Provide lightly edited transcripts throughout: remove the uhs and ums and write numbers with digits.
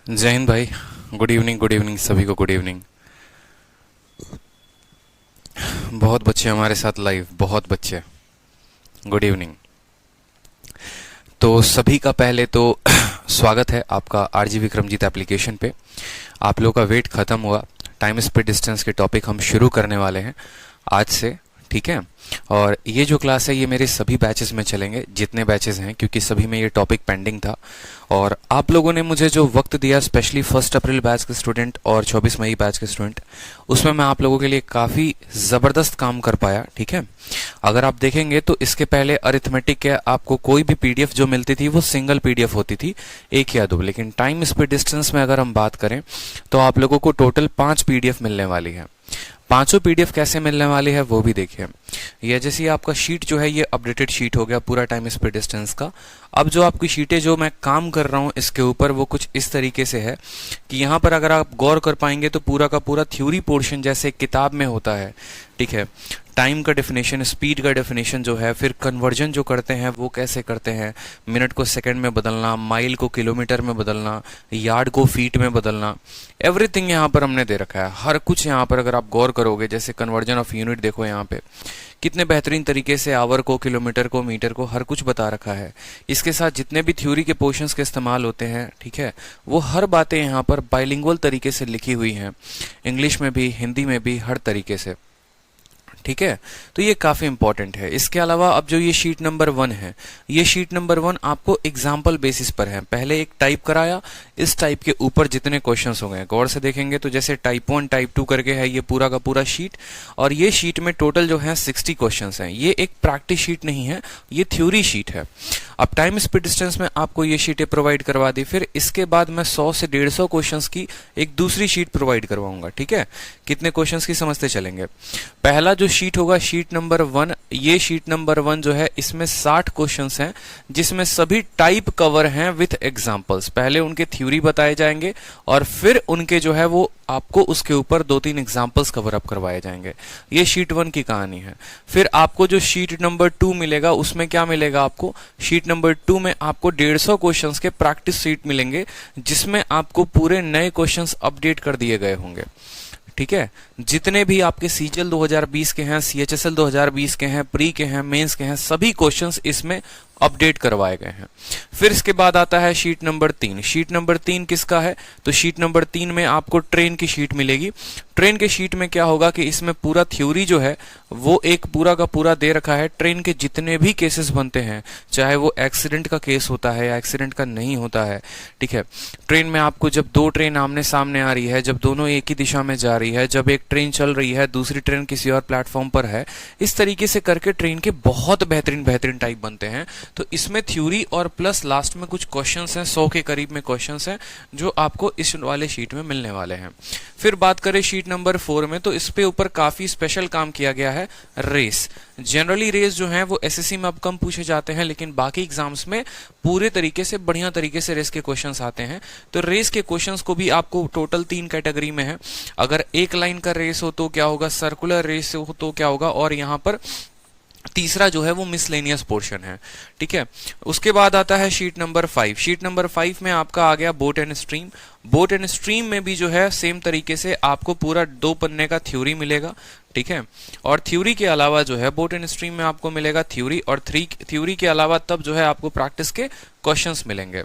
जय हिंद भाई। Good evening सभी को, गुड इवनिंग। बहुत बच्चे हमारे साथ लाइव, बहुत बच्चे। Good evening. तो सभी का पहले तो स्वागत है आपका आरजी विक्रमजीत एप्लीकेशन पे। आप लोगों का वेट खत्म हुआ। टाइम स्पीड डिस्टेंस के टॉपिक हम शुरू करने वाले हैं आज से, ठीक है। और ये जो क्लास है ये मेरे सभी बैचेस में चलेंगे, जितने बैचेस हैं, क्योंकि सभी में ये टॉपिक पेंडिंग था। और आप लोगों ने मुझे जो वक्त दिया, स्पेशली 1 अप्रैल बैच के स्टूडेंट और 24 मई बैच के स्टूडेंट, उसमें मैं आप लोगों के लिए काफ़ी ज़बरदस्त काम कर पाया, ठीक है। अगर आप देखेंगे तो इसके पहले अरिथमेटिक के आपको कोई भी पीडीएफ जो मिलती थी वो सिंगल पीडीएफ होती थी, एक या दो। लेकिन टाइम स्पीड डिस्टेंस में अगर हम बात करें तो आप लोगों को टोटल 5 पीडीएफ मिलने वाली है। पांचों पीडीएफ कैसे मिलने वाली है वो भी देखिए। ये जैसे आपका शीट जो है ये अपडेटेड शीट हो गया पूरा टाइम स्पीड डिस्टेंस का। अब जो आपकी शीटें जो मैं काम कर रहा हूं इसके ऊपर वो कुछ इस तरीके से है कि यहाँ पर अगर आप गौर कर पाएंगे तो पूरा का पूरा थ्योरी पोर्शन जैसे किताब में होता है, ठीक है। टाइम का डेफिनेशन, स्पीड का डेफिनेशन जो है, फिर कन्वर्जन जो करते हैं वो कैसे करते हैं, मिनट को सेकंड में बदलना, माइल को किलोमीटर में बदलना, यार्ड को फीट में बदलना, एवरीथिंग यहाँ पर हमने दे रखा है। हर कुछ यहाँ पर अगर आप गौर करोगे, जैसे कन्वर्जन ऑफ यूनिट देखो यहाँ पे कितने बेहतरीन तरीके से आवर को, किलोमीटर को, मीटर को, हर कुछ बता रखा है। इसके साथ जितने भी थ्योरी के पोर्शंस के इस्तेमाल होते हैं, ठीक है, वो हर बातें यहाँ पर बाइलिंगुअल तरीके से लिखी हुई हैं, इंग्लिश में भी, हिंदी में भी, हर तरीके से, ठीक है। तो ये काफी इंपॉर्टेंट है। इसके अलावा अब जो ये शीट नंबर 1 है, ये शीट नंबर 1 आपको एग्जाम्पल बेसिस पर है। पहले एक टाइप कराया, इस टाइप के ऊपर जितने क्वेश्चंस हो गए गौर से देखेंगे तो जैसे टाइप 1 टाइप 2 करके है ये पूरा का पूरा शीट। और ये शीट में टोटल जो है 60 क्वेश्चंस हैं। ये एक प्रैक्टिस शीट नहीं है, ये थ्योरी शीट है। अब टाइम स्पीड डिस्टेंस में आपको ये शीटें प्रोवाइड करवा दी, फिर इसके बाद मैं 100 से 150 क्वेश्चंस की एक दूसरी शीट प्रोवाइड करवाऊंगा, ठीक है। कितने क्वेश्चंस की समझते चलेंगे। पहला जो शीट होगा शीट नंबर 1, ये शीट नंबर 1 जो है इसमें 60 क्वेश्चंस हैं, जिसमें सभी टाइप कवर हैं विथ एग्जांपल्स। पहले उनके थ्योरी बताए जाएंगे और फिर उनके जो है वो आपको उसके ऊपर 2-3 एग्जांपल्स कवर अप करवाए जाएंगे। ये शीट 1 की कहानी है। फिर आपको जो शीट नंबर 2 मिलेगा उसमें क्या मिलेगा आपको, शीट नंबर 2 में आपको 150 क्वेश्चंस के प्रैक्टिस शीट मिलेंगे, जिसमें आपको पूरे नए क्वेश्चंस अपडेट कर दिए गए होंगे, ठीक है। जितने भी आपके सीजीएल 2020 के हैं, सीएचएसएल 2020 के हैं, प्री के हैं, मेंस के हैं, सभी क्वेश्चंस इसमें अपडेट करवाए गए हैं। फिर इसके बाद आता है शीट नंबर 3। शीट नंबर 3 किसका है, तो शीट नंबर 3 में आपको ट्रेन की शीट मिलेगी। ट्रेन के शीट में क्या होगा कि इसमें पूरा थ्योरी जो है वो एक पूरा का पूरा दे रखा है। ट्रेन के जितने भी केसेस बनते हैं, चाहे वो एक्सीडेंट का केस होता है या एक्सीडेंट का नहीं होता है, ठीक है। ट्रेन में आपको जब 2 ट्रेन आमने सामने आ रही है, जब दोनों एक ही दिशा में जा रही है, जब एक ट्रेन चल रही है, दूसरी ट्रेन किसी और प्लेटफॉर्म पर है, इस तरीके से करके ट्रेन के बहुत बेहतरीन बेहतरीन टाइप बनते हैं। तो इसमें थ्योरी और प्लस लास्ट में कुछ क्वेश्चंस हैं, 100 के करीब में क्वेश्चंस हैं जो आपको इस वाले शीट में मिलने वाले हैं। फिर बात करें शीट नंबर 4 में, तो इस पे ऊपर काफी स्पेशल काम किया गया है। रेस, जनरली रेस जो है वो एसएससी में अब कम पूछे जाते हैं, लेकिन बाकी एग्जाम्स में पूरे तरीके से बढ़िया तरीके से रेस के क्वेश्चंस आते हैं। तो रेस के क्वेश्चंस को भी आपको टोटल 3 कैटेगरी में है। अगर एक लाइन का रेस हो तो क्या होगा, सर्कुलर रेस हो तो क्या होगा, और यहाँ पर तीसरा जो है वो मिसलेनियस पोर्शन है, ठीक है। उसके बाद आता है शीट नंबर 5। शीट नंबर 5 में आपका आ गया boat and stream. Boat and stream में भी जो है सेम तरीके से आपको पूरा 2 पन्ने का थ्योरी मिलेगा, ठीक है। और थ्योरी के अलावा जो है बोट एंड स्ट्रीम में आपको मिलेगा थ्योरी, और थ्योरी के अलावा तब जो है आपको प्रैक्टिस के क्वेश्चंस मिलेंगे।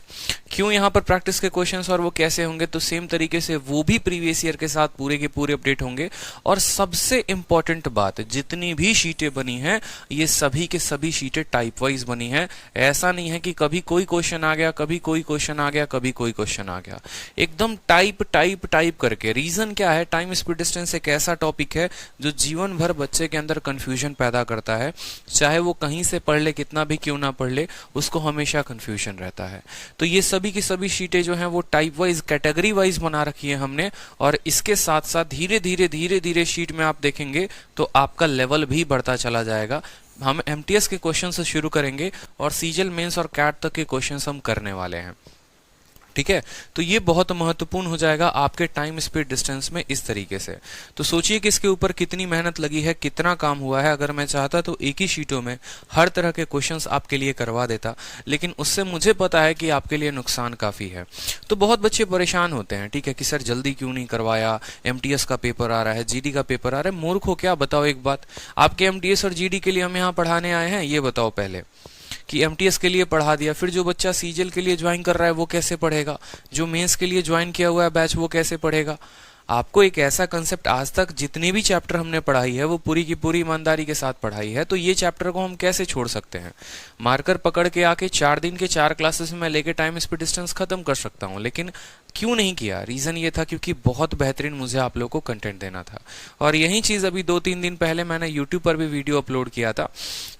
क्यों यहाँ पर प्रैक्टिस के क्वेश्चंस और वो कैसे होंगे, तो सेम तरीके से वो भी प्रीवियस ईयर के साथ पूरे के पूरे अपडेट होंगे। और सबसे इंपॉर्टेंट बात, जितनी भी शीटें बनी हैं ये सभी के सभी शीटें टाइप वाइज बनी है। ऐसा नहीं है कि कभी कोई क्वेश्चन आ गया, कभी कोई क्वेश्चन आ गया, कभी कोई क्वेश्चन आ गया, एकदम टाइप टाइप टाइप करके। रीजन क्या है, टाइम स्पीड डिस्टेंस एक ऐसा टॉपिक है जो जीवन भर बच्चे के अंदर कंफ्यूजन पैदा करता है। चाहे वो कहीं से पढ़ ले, कितना भी क्यों ना पढ़ ले, उसको हमेशा कंफ्यूजन रहता है। तो ये सभी की सभी शीटें जो हैं वो टाइप वाइज, कैटेगरी वाइज बना रखी है हमने। और इसके साथ साथ धीरे धीरे धीरे धीरे शीट में आप देखेंगे तो आपका लेवल भी बढ़ता चला जाएगा। हम एमटीएस के क्वेश्चन से शुरू करेंगे और सीजीएल, मेंस और कैट तक के क्वेश्चन हम करने वाले हैं, ठीक है। तो ये बहुत महत्वपूर्ण हो जाएगा आपके टाइम स्पीड डिस्टेंस में इस तरीके से। तो सोचिए कि इसके ऊपर कितनी मेहनत लगी है, कितना काम हुआ है। अगर मैं चाहता तो एक ही शीटों में हर तरह के क्वेश्चंस आपके लिए करवा देता, लेकिन उससे मुझे पता है कि आपके लिए नुकसान काफी है। तो बहुत बच्चे परेशान होते हैं, ठीक है, कि सर जल्दी क्यों नहीं करवाया, एमटीएस का पेपर आ रहा है, जीडी का पेपर आ रहा है। मूर्ख हो क्या? बताओ एक बात, आपके एमटीएस और जीडी के लिए हम यहाँ पढ़ाने आए हैं? ये बताओ पहले कि एमटीएस के लिए पढ़ा दिया, फिर जो बच्चा सीजीएल के लिए ज्वाइन कर रहा है वो कैसे पढ़ेगा? जो मेंस के लिए ज्वाइन किया हुआ है बैच वो कैसे पढ़ेगा? आपको एक ऐसा कंसेप्ट, आज तक जितने भी चैप्टर हमने पढ़ाई है वो पूरी की पूरी ईमानदारी के साथ पढ़ाई है, तो ये चैप्टर को हम कैसे छोड़ सकते हैं? मार्कर पकड़ के आके 4 दिन के 4 क्लासेस में लेके टाइम स्पीड डिस्टेंस खत्म कर सकता हूँ, लेकिन क्यों नहीं किया? रीजन ये था क्योंकि बहुत बेहतरीन मुझे आप लोगों को कंटेंट देना था। और यही चीज अभी 2-3 दिन पहले मैंने यूट्यूब पर भी वीडियो अपलोड किया था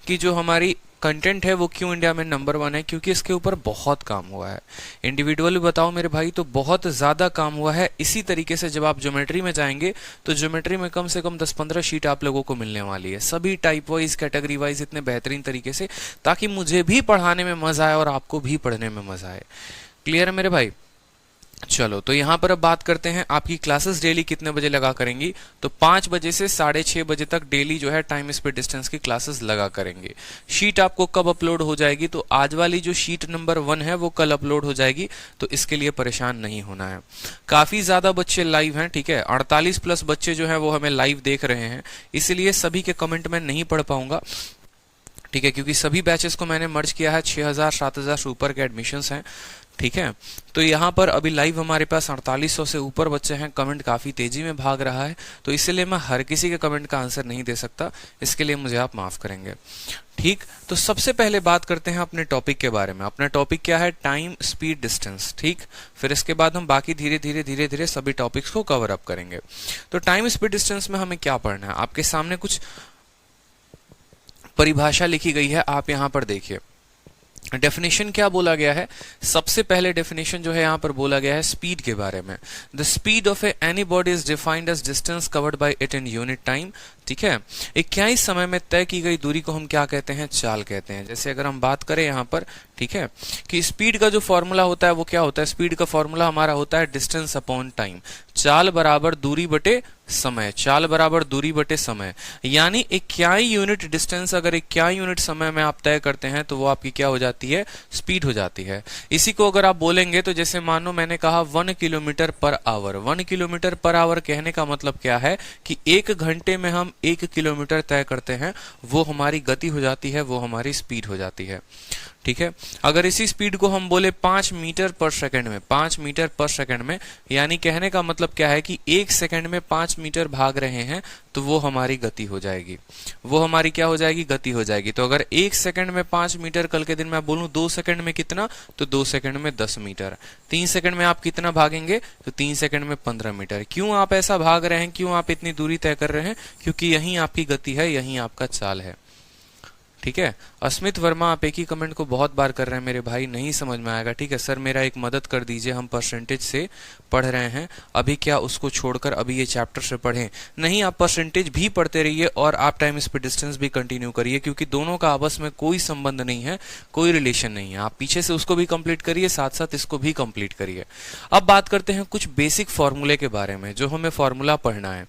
कि जो हमारी कंटेंट है वो क्यों इंडिया में नंबर 1 है, क्योंकि इसके ऊपर बहुत काम हुआ है। इंडिविजुअली बताओ मेरे भाई तो बहुत ज्यादा काम हुआ है। इसी तरीके से जब आप ज्योमेट्री में जाएंगे तो ज्योमेट्री में कम से कम 10-15 शीट आप लोगों को मिलने वाली है, सभी टाइप वाइज, कैटेगरी वाइज, इतने बेहतरीन तरीके से, ताकि मुझे भी पढ़ाने में मजा आए और आपको भी पढ़ने में मजा आए। क्लियर है मेरे भाई? चलो, तो यहां पर अब बात करते हैं आपकी क्लासेस डेली कितने बजे लगा करेंगी। तो 5 बजे से 6:30 बजे तक डेली जो है टाइम स्पीड डिस्टेंस की क्लासेस लगा करेंगे। शीट आपको कब अपलोड हो जाएगी? तो आज वाली जो शीट नंबर 1 है वो कल अपलोड हो जाएगी, तो इसके लिए परेशान नहीं होना है। काफी ज्यादा बच्चे लाइव हैं, ठीक है, 48+ बच्चे जो है वो हमें लाइव देख रहे हैं, इसलिए सभी के कमेंट में नहीं पढ़ पाऊंगा, ठीक है, क्योंकि सभी बैचेस को मैंने मर्ज किया है। 6000-7000 से ऊपर के एडमिशंस हैं, ठीक है। तो यहाँ पर अभी लाइव हमारे पास 4800 से ऊपर बच्चे हैं, कमेंट काफी तेजी में भाग रहा है, तो इसलिए मैं हर किसी के कमेंट का आंसर नहीं दे सकता, इसके लिए मुझे आप माफ करेंगे, ठीक। तो सबसे पहले बात करते हैं अपने टॉपिक के बारे में। अपना टॉपिक क्या है? टाइम स्पीड डिस्टेंस, ठीक। फिर इसके बाद हम बाकी धीरे धीरे सभी टॉपिक्स को कवर अप करेंगे। तो टाइम स्पीड डिस्टेंस में हमें क्या पढ़ना है? आपके सामने कुछ परिभाषा लिखी गई है, आप यहां पर देखिए। डेफिनेशन क्या बोला गया है? सबसे पहले डेफिनेशन जो है यहां पर बोला गया है स्पीड के बारे में। The speed of any body is defined as distance covered by it in unit time, ठीक है। एक क्या ही समय में तय की गई दूरी को हम क्या कहते हैं? चाल कहते हैं। जैसे अगर हम बात करें यहां पर, ठीक है, कि स्पीड का जो फॉर्मूला होता है वो क्या होता है? स्पीड का फॉर्मूला हमारा होता है डिस्टेंस अपॉन टाइम, चाल बराबर दूरी बटे समय, चाल बराबर दूरी बटे समय। यानी इक्याई यूनिट डिस्टेंस अगर इक्याई यूनिट समय में आप तय करते हैं तो वो आपकी क्या हो जाती है? स्पीड हो जाती है। इसी को अगर आप बोलेंगे तो जैसे मानो मैंने कहा 1 kilometre per hour. 1 kilometre per hour कहने का मतलब क्या है कि 1 घंटे में हम 1 किलोमीटर तय करते हैं, वो हमारी गति हो जाती है, वो हमारी स्पीड हो जाती है, ठीक है। अगर इसी स्पीड को हम बोले 5 मीटर पर सेकंड में, 5 मीटर पर सेकंड में, यानी कहने का मतलब क्या है कि 1 सेकंड में 5 मीटर भाग रहे हैं, तो वो हमारी गति हो जाएगी, वो हमारी क्या हो जाएगी? गति हो जाएगी। तो अगर 1 सेकंड में 5 मीटर, कल के दिन में बोलूं 2 सेकंड में कितना, तो 2 सेकंड में 10 मीटर। 3 सेकंड में आप कितना भागेंगे? तो 3 सेकंड में 15 मीटर। क्यों आप ऐसा भाग रहे हैं? क्यों आप इतनी दूरी तय कर रहे हैं? क्योंकि यही आपकी गति है, यही आपका चाल है, ठीक है। अस्मित वर्मा, आप एक ही कमेंट को बहुत बार कर रहे हैं मेरे भाई, नहीं समझ में आएगा, ठीक है। सर मेरा एक मदद कर दीजिए, हम परसेंटेज से पढ़ रहे हैं अभी, क्या उसको छोड़कर अभी ये चैप्टर से पढ़ें? नहीं, आप परसेंटेज भी पढ़ते रहिए और आप टाइम स्पीड डिस्टेंस भी कंटिन्यू करिए, क्योंकि दोनों का आपस में कोई संबंध नहीं है, कोई रिलेशन नहीं है। आप पीछे से उसको भी कंप्लीट करिए, साथ साथ इसको भी कंप्लीट करिए। अब बात करते हैं कुछ बेसिक फॉर्मूले के बारे में, जो हमें फॉर्मूला पढ़ना है।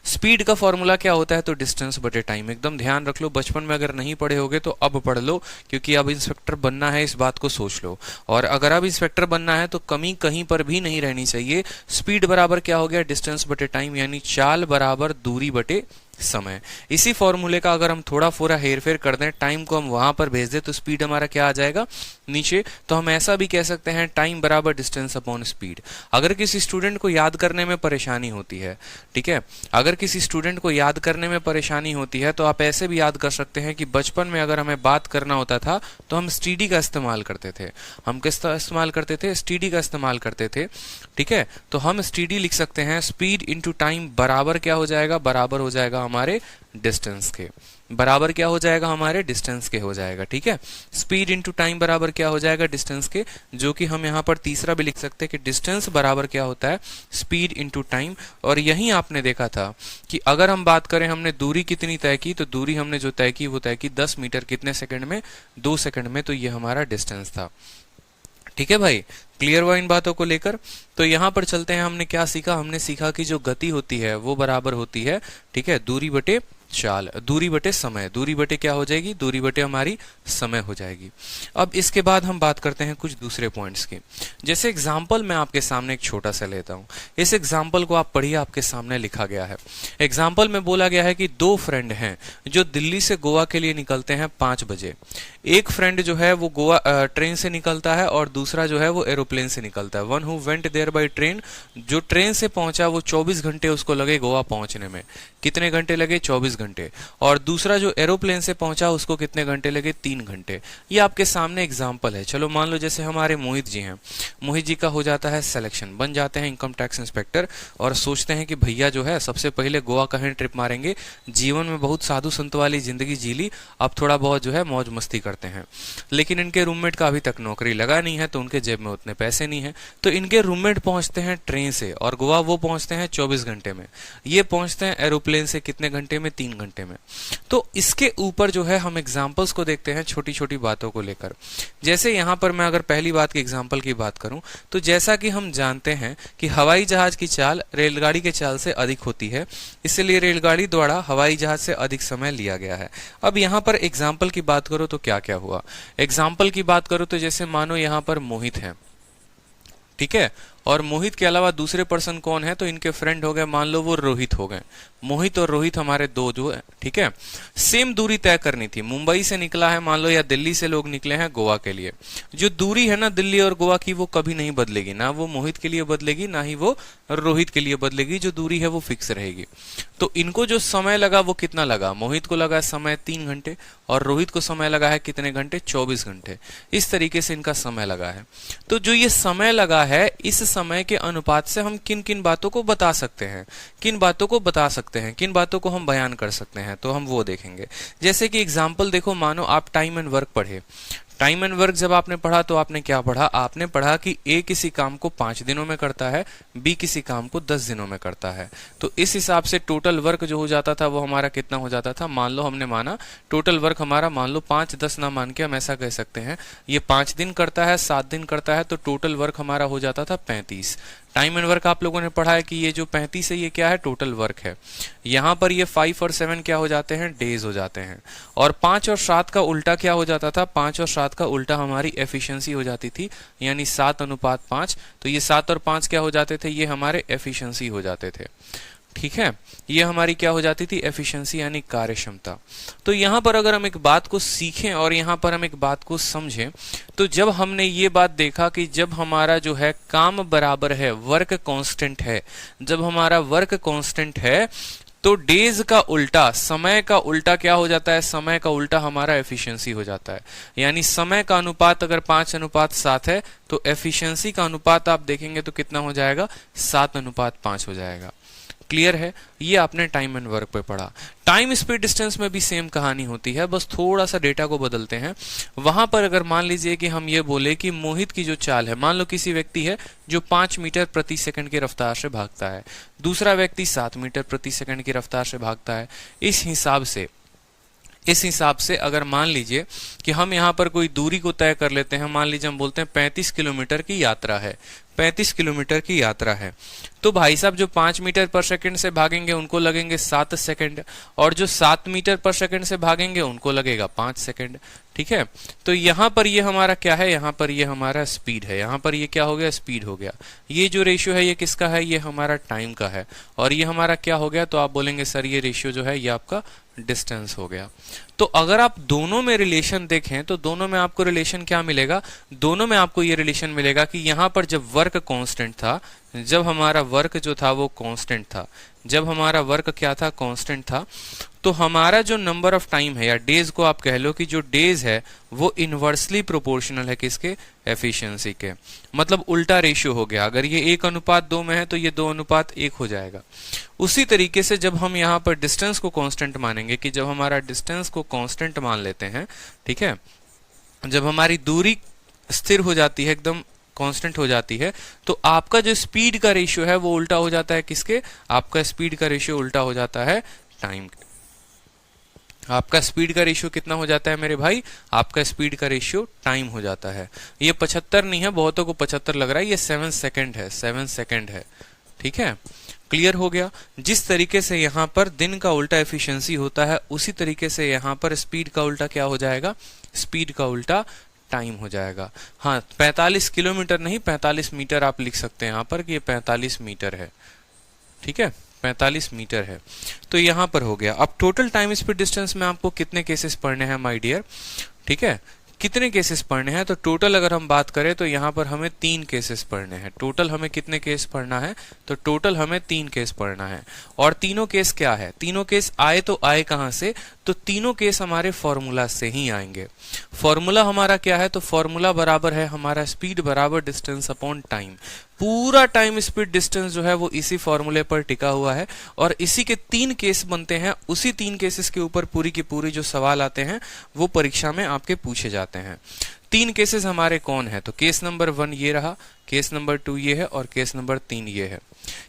स्पीड का फॉर्मूला क्या होता है? तो डिस्टेंस बटे टाइम। एकदम ध्यान रख लो, बचपन में अगर नहीं पढ़े होगे तो अब पढ़ लो, क्योंकि अब इंस्पेक्टर बनना है, इस बात को सोच लो। और अगर अब इंस्पेक्टर बनना है तो कमी कहीं पर भी नहीं रहनी चाहिए। स्पीड बराबर क्या हो गया? डिस्टेंस बटे टाइम, यानी चाल बराबर दूरी बटे समय। इसी फॉर्मूले का अगर हम थोड़ा फोड़ा हेरफेर कर दें, टाइम को हम वहां पर भेज दें, तो स्पीड हमारा क्या आ जाएगा? नीचे। तो हम ऐसा भी कह सकते हैं टाइम बराबर डिस्टेंस अपॉन स्पीड। अगर किसी स्टूडेंट को याद करने में परेशानी होती है, ठीक है, अगर किसी स्टूडेंट को याद करने में परेशानी होती है, तो आप ऐसे भी याद कर सकते हैं कि बचपन में अगर हमें बात करना होता था तो हम स्टीडी का इस्तेमाल करते थे। हम किसका इस्तेमाल करते थे? स्टीडी का इस्तेमाल करते थे, ठीक है। तो हम स्टीडी लिख सकते हैं, स्पीड इंटू टाइम बराबर क्या हो जाएगा? बराबर हो जाएगा हमारे डिस्टेंस के, बराबर क्या हो जाएगा? हमारे डिस्टेंस के हो जाएगा, ठीक है। स्पीड इंटू टाइम बराबर क्या हो जाएगा? डिस्टेंस के, जो कि हम यहाँ पर तीसरा भी लिख सकते हैं कि डिस्टेंस बराबर क्या होता है? Speed into time. और यही आपने देखा था कि अगर हम बात करें हमने दूरी कितनी तय की, तो दूरी हमने जो तय की वो तय की 10 मीटर, कितने सेकंड में? 2 सेकंड में। तो ये हमारा डिस्टेंस था, ठीक है भाई, क्लियर हुआ इन बातों को लेकर। तो यहां पर चलते हैं, हमने क्या सीखा, हमने सीखा कि जो गति होती है वो बराबर होती है, ठीक है, दूरी बटे चाल, दूरी बटे समय, दूरी बटे क्या हो जाएगी, दूरी बटे हमारी समय हो जाएगी। अब इसके बाद हम बात करते हैं कुछ दूसरे पॉइंट्स की। जैसे एग्जाम्पल मैं आपके सामने एक छोटा सा लेता हूं, इस एग्जाम्पल को आप पढ़िए, आपके सामने लिखा गया है। एग्जाम्पल में बोला गया है कि दो फ्रेंड हैं जो दिल्ली से गोवा के लिए निकलते हैं 5 बजे। एक फ्रेंड जो है वो गोवा ट्रेन से निकलता है और दूसरा जो है वो एरोप्लेन से निकलता है। One who went there by train, जो ट्रेन से पहुंचा वो 24 घंटे उसको लगे गोवा पहुंचने में। कितने घंटे लगे, 24 घंटे। और दूसरा जो एरोप्लेन से पहुंचा उसको कितने घंटे लगे, 3 घंटे। ये आपके सामने एग्जाम्पल है। चलो मान लो जैसे हमारे मोहित जी हैं, मोहित जी का हो जाता है सिलेक्शन, बन जाते हैं इनकम टैक्स इंस्पेक्टर और सोचते हैं कि भैया जो है सबसे पहले गोवा कहीं ट्रिप मारेंगे, जीवन में बहुत साधु संत वाली जिंदगी जी ली, अब थोड़ा बहुत जो है मौज मस्ती करते हैं। लेकिन इनके रूममेट का अभी तक नौकरी लगा नहीं है तो उनके जेब में उतने पैसे नहीं है, तो इनके रूममेट पहुंचते हैं ट्रेन से और गोवा वो पहुंचते हैं 24 घंटे में, ये पहुंचते हैं एरोप्लेन से कितने घंटे में, 3 घंटे में। तो इसके ऊपर जो है हम एग्जांपल्स को देखते हैं छोटी छोटी बातों को लेकर। जैसे यहां पर मैं अगर पहली बात के एग्जांपल की बात करूं तो जैसा कि हम जानते हैं कि हवाई जहाज की चाल रेलगाड़ी के चाल से अधिक होती है, इसलिए रेलगाड़ी द्वारा हवाई जहाज से अधिक समय लिया गया है। अब यहां पर एग्जाम्पल की बात करो तो क्या क्या हुआ, एग्जाम्पल की बात करो तो जैसे मानो यहां पर मोहित है, ठीक है, और मोहित के अलावा दूसरे पर्सन कौन है, तो इनके फ्रेंड हो गए, मान लो वो रोहित हो गए। मोहित और रोहित हमारे दो जो है, ठीक है, सेम दूरी तय करनी थी। मुंबई से निकला है मान लो, या दिल्ली से लोग निकले हैं गोवा के लिए। जो दूरी है ना दिल्ली और गोवा की, वो कभी नहीं बदलेगी, ना वो मोहित के लिए बदलेगी ना ही वो रोहित के लिए बदलेगी, जो दूरी है वो फिक्स रहेगी। तो इनको जो समय लगा वो कितना लगा, मोहित को लगा समय 3 घंटे और रोहित को समय लगा है कितने घंटे, 24 घंटे। इस तरीके से इनका समय लगा है। तो जो ये समय लगा है, इस समय के अनुपात से हम किन किन बातों को बता सकते हैं, किन बातों को बता सकते हैं, किन बातों को हम बयान कर सकते हैं, तो हम वो देखेंगे। जैसे कि एग्जाम्पल देखो, मानो आप टाइम एंड वर्क पढ़े। टाइम एंड वर्क जब आपने पढ़ा तो आपने क्या पढ़ा, आपने पढ़ा कि ए किसी काम को 5 दिनों में करता है, बी किसी काम को 10 दिनों में करता है। तो इस हिसाब से टोटल वर्क जो हो जाता था वो हमारा कितना हो जाता था, मान लो हमने माना टोटल वर्क हमारा, मान लो 5-10 ना मान के हम ऐसा कह सकते हैं ये 5 दिन करता है, 7 दिन करता है, तो टोटल वर्क हमारा हो जाता था 35। टाइम एंड वर्क आप लोगों ने पढ़ा है कि ये जो 35 है ये क्या है, टोटल वर्क है। यहां पर ये 5 और 7 क्या हो जाते हैं, डेज हो जाते हैं। और 5 और 7 का उल्टा क्या हो जाता था, 5 और 7 का उल्टा हमारी एफिशिएंसी हो जाती थी, यानी 7:5। तो ये 7 और 5 क्या हो जाते थे, ये हमारे एफिशिएंसी हो जाते थे। ठीक है, ये हमारी क्या हो जाती थी, एफिशिएंसी यानी कार्य क्षमता। तो यहां पर अगर हम एक बात को सीखें और यहां पर हम एक बात को समझें, तो जब हमने ये बात देखा कि जब हमारा जो है काम बराबर है, वर्क कांस्टेंट है, जब हमारा वर्क कांस्टेंट है तो डेज का उल्टा, समय का उल्टा क्या हो जाता है, समय का उल्टा हमारा एफिशिएंसी हो जाता है। यानी समय का अनुपात अगर 5:7 है तो एफिशिएंसी का अनुपात आप देखेंगे तो कितना हो जाएगा, 7:5 हो जाएगा। क्लियर है, ये आपने टाइम एंड वर्क पे पढ़ा। टाइम स्पीड डिस्टेंस में भी सेम कहानी होती है, बस थोड़ा सा डेटा को बदलते हैं। वहां पर अगर मान लीजिए कि हम ये बोले कि मोहित की जो चाल है, मान लो किसी व्यक्ति है जो 5 मीटर प्रति सेकंड की रफ्तार से भागता है, दूसरा व्यक्ति 7 मीटर प्रति सेकंड की रफ्तार से भागता है। इस हिसाब से अगर मान लीजिए कि हम यहाँ पर कोई दूरी को तय कर लेते हैं, मान लीजिए हम बोलते हैं 35 किलोमीटर की यात्रा है, 35 किलोमीटर की यात्रा है, तो भाई साहब जो 5 मीटर पर सेकंड से भागेंगे उनको लगेंगे 7 सेकंड, और जो 7 मीटर पर सेकंड से भागेंगे उनको लगेगा 5 सेकंड। ठीक है, तो यहां पर ये हमारा क्या है, यहां पर ये हमारा स्पीड है, यहां पर ये क्या हो गया, स्पीड हो गया। ये जो रेशियो है ये किसका है, ये हमारा टाइम का है, और ये हमारा क्या हो गया, तो आप बोलेंगे सर ये रेशियो जो है ये आपका डिस्टेंस हो गया। तो अगर आप दोनों में रिलेशन देखें तो दोनों में आपको रिलेशन क्या मिलेगा, दोनों में आपको ये रिलेशन मिलेगा कि यहां पर जब वर्क कांस्टेंट था, जब हमारा वर्क जो था वो कांस्टेंट था, जब हमारा वर्क क्या था, कांस्टेंट था, तो हमारा जो नंबर ऑफ टाइम है या डेज को आप कह लो कि जो डेज है वो इनवर्सली प्रोपोर्शनल है किसके, एफिशिएंसी के। मतलब उल्टा रेशियो हो गया, अगर ये 1:2 में है तो ये 2:1 हो जाएगा। उसी तरीके से जब हम यहाँ पर डिस्टेंस को कांस्टेंट मानेंगे, कि जब हमारा डिस्टेंस को कांस्टेंट मान लेते हैं, ठीक है, जब हमारी दूरी स्थिर हो जाती है, एकदम कांस्टेंट हो जाती है, तो आपका जो स्पीड का रेशियो है वो उल्टा हो जाता है किसके, आपका स्पीड का रेशियो उल्टा हो जाता है टाइम। आपका स्पीड का रेशियो कितना हो जाता है मेरे भाई, आपका स्पीड का रेशियो टाइम हो जाता है। ये 75 नहीं है, बहुतों को 75 लग रहा है, ये 7 सेकंड है, 7 सेकंड है। ठीक है, क्लियर हो गया। जिस तरीके से यहाँ पर दिन का उल्टा एफिशिएंसी होता है, उसी तरीके से यहाँ पर स्पीड का उल्टा क्या हो जाएगा, स्पीड का उल्टा टाइम हो जाएगा। हाँ, 45 किलोमीटर नहीं 45 मीटर आप लिख सकते हैं यहाँ पर कि ये 45 मीटर है। ठीक है, 45 मीटर है। तो यहां पर हो गया। अब टोटल टाइम स्पीड डिस्टेंस में आपको कितने केसेस पढ़ने हैं माय डियर, ठीक है, कितने केसेस पढ़ने हैं? तो टोटल अगर हम बात करें तो यहां पर हमें 3 केसेस पढ़ने हैं। टोटल हमें कितने केस पढ़ना है? तो टोटल हमें 3 केस पढ़ना है। और तीनों केस क्या है? तीनों केस आए तो आए कहां से? तो तीनों केस हमारे फॉर्मूला से ही आएंगे। फॉर्मूला हमारा क्या है? तो फॉर्मूला बराबर है हमारा स्पीड बराबर डिस्टेंस अपॉन टाइम। पूरा टाइम स्पीड डिस्टेंस जो है वो इसी फॉर्मूले पर टिका हुआ है और इसी के 3 केस बनते हैं। उसी 3 केसेस के ऊपर पूरी की पूरी जो सवाल आते हैं वो परीक्षा में आपके पूछे जाते हैं। 3 केसेस हमारे कौन है? तो केस नंबर 1 ये रहा, केस नंबर 2 ये है और केस नंबर 3 ये है।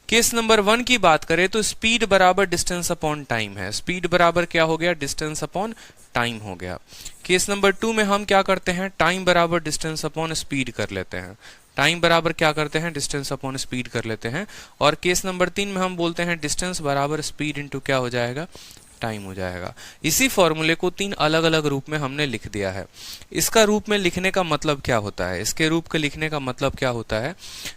केस नंबर 1 की बात करें तो स्पीड बराबर डिस्टेंस अपॉन टाइम है। स्पीड बराबर क्या हो गया? डिस्टेंस अपॉन टाइम हो गया। केस नंबर 2 में हम क्या करते हैं? टाइम बराबर डिस्टेंस अपॉन स्पीड कर लेते हैं। टाइम बराबर क्या करते हैं? डिस्टेंस अपॉन स्पीड कर लेते हैं। और केस नंबर 3 में हम बोलते हैं डिस्टेंस बराबर स्पीड इनटू क्या हो जाएगा? टाइम हो जाएगा। इसी फॉर्मूले को 3 अलग अलग रूप में हमने लिख दिया है। इसका रूप में लिखने का मतलब क्या होता है? इसके रूप के लिखने का मतलब क्या होता है?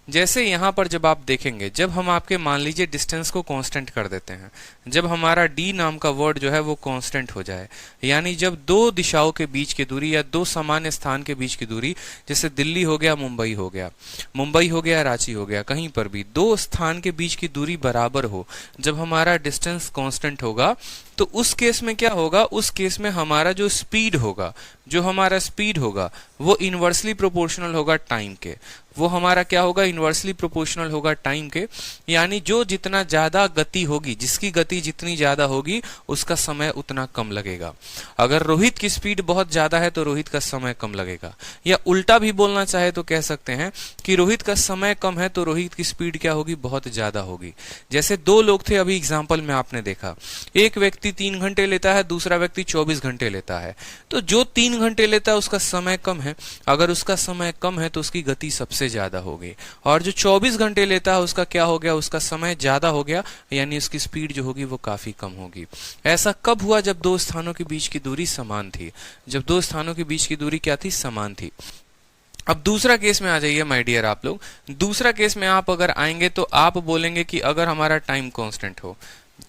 जैसे यहां पर जब आप देखेंगे, जब हम आपके मान लीजिए डिस्टेंस को कांस्टेंट कर देते हैं, जब हमारा डी नाम का वर्ड जो है वो कांस्टेंट हो जाए, यानी जब 2 दिशाओं के बीच की दूरी या 2 सामान्य स्थान के बीच की दूरी, जैसे दिल्ली हो गया, मुंबई हो गया, मुंबई हो गया, रांची हो गया, कहीं पर भी 2 स्थान के बीच की दूरी बराबर हो, जब हमारा डिस्टेंस कांस्टेंट होगा तो उस केस में क्या होगा? उस केस में हमारा जो स्पीड होगा, जो हमारा स्पीड होगा वो इनवर्सली प्रोपोर्शनल होगा टाइम के। वो हमारा क्या होगा? इनवर्सली प्रोपोर्शनल होगा टाइम के। यानी जो जितना ज्यादा गति होगी, जिसकी गति जितनी ज्यादा होगी उसका समय उतना कम लगेगा। अगर रोहित की स्पीड बहुत ज्यादा है तो रोहित का समय कम लगेगा। या उल्टा भी बोलना चाहे तो कह सकते हैं कि रोहित का समय कम है तो रोहित की स्पीड क्या होगी? बहुत ज्यादा होगी। जैसे 2 लोग थे, अभी एग्जाम्पल में आपने देखा, एक व्यक्ति 3 घंटे लेता है, दूसरा व्यक्ति 24 घंटे लेता है। तो जो 3 घंटे लेता है उसका समय कम है। अगर उसका समय कम है तो उसकी गति सबसे ज्यादा होगी। और जो 24 घंटे लेता है उसका क्या हो गया? उसका समय ज्यादा हो गया, यानी उसकी स्पीड जो होगी वो काफी कम होगी। ऐसा कब हुआ? जब 2 स्थानों के बीच की दूरी समान थी। जब 2 स्थानों के बीच की दूरी क्या थी? समान थी। अब दूसरा केस में आ जाइए माय डियर आप लोग। दूसरा केस में आप अगर आएंगे तो आप बोलेंगे कि अगर हमारा टाइम कांस्टेंट हो,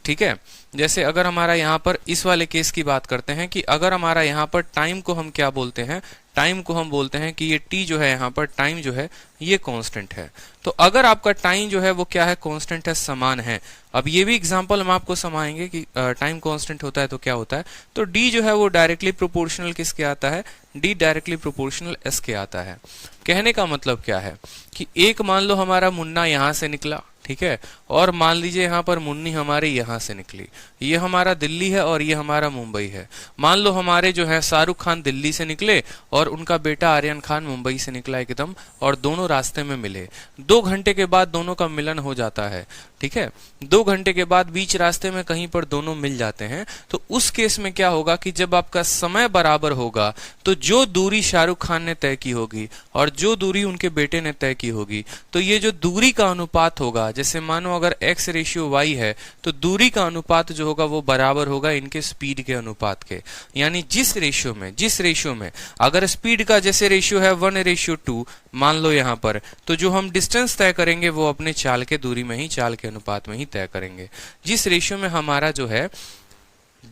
ठीक है, जैसे अगर हमारा यहाँ पर इस वाले केस की बात करते हैं कि अगर हमारा यहाँ पर टाइम को हम क्या बोलते हैं? टाइम को हम बोलते हैं कि ये टी जो है यहाँ पर टाइम जो है ये कांस्टेंट है। तो अगर आपका टाइम जो है वो क्या है? कांस्टेंट है, समान है। अब ये भी एग्जांपल हम आपको समझाएंगे कि टाइम कांस्टेंट होता है तो क्या होता है। तो डी जो है वो डायरेक्टली प्रोपोर्शनल किसके आता है? डी डायरेक्टली प्रोपोर्शनल एस के आता है। कहने का मतलब क्या है कि एक मान लो हमारा मुन्ना यहां से निकला, ठीक है, और मान लीजिए यहाँ पर मुन्नी हमारे यहाँ से निकली। ये हमारा दिल्ली है और ये हमारा मुंबई है। मान लो हमारे जो है शाहरुख खान दिल्ली से निकले और उनका बेटा आर्यन खान मुंबई से निकला एकदम, और दोनों रास्ते में मिले। 2 घंटे के बाद दोनों का मिलन हो जाता है, ठीक है। 2 घंटे के बाद बीच रास्ते में कहीं पर दोनों मिल जाते हैं। तो उस केस में क्या होगा कि जब आपका समय बराबर होगा तो जो दूरी शाहरुख खान ने तय की होगी और जो दूरी उनके बेटे ने तय की होगी, तो ये जो दूरी का अनुपात होगा, जैसे मानो अगर x रेशियो y है तो दूरी का अनुपात जो होगा वो बराबर होगा इनके स्पीड के अनुपात के। यानी जिस रेशियो में अगर स्पीड का जैसे रेशियो है 1:2 मान लो यहाँ पर, तो जो हम डिस्टेंस तय करेंगे वो अपने चाल के दूरी में ही, चाल के अनुपात में ही तय करेंगे। जिस रेशियो में हमारा जो है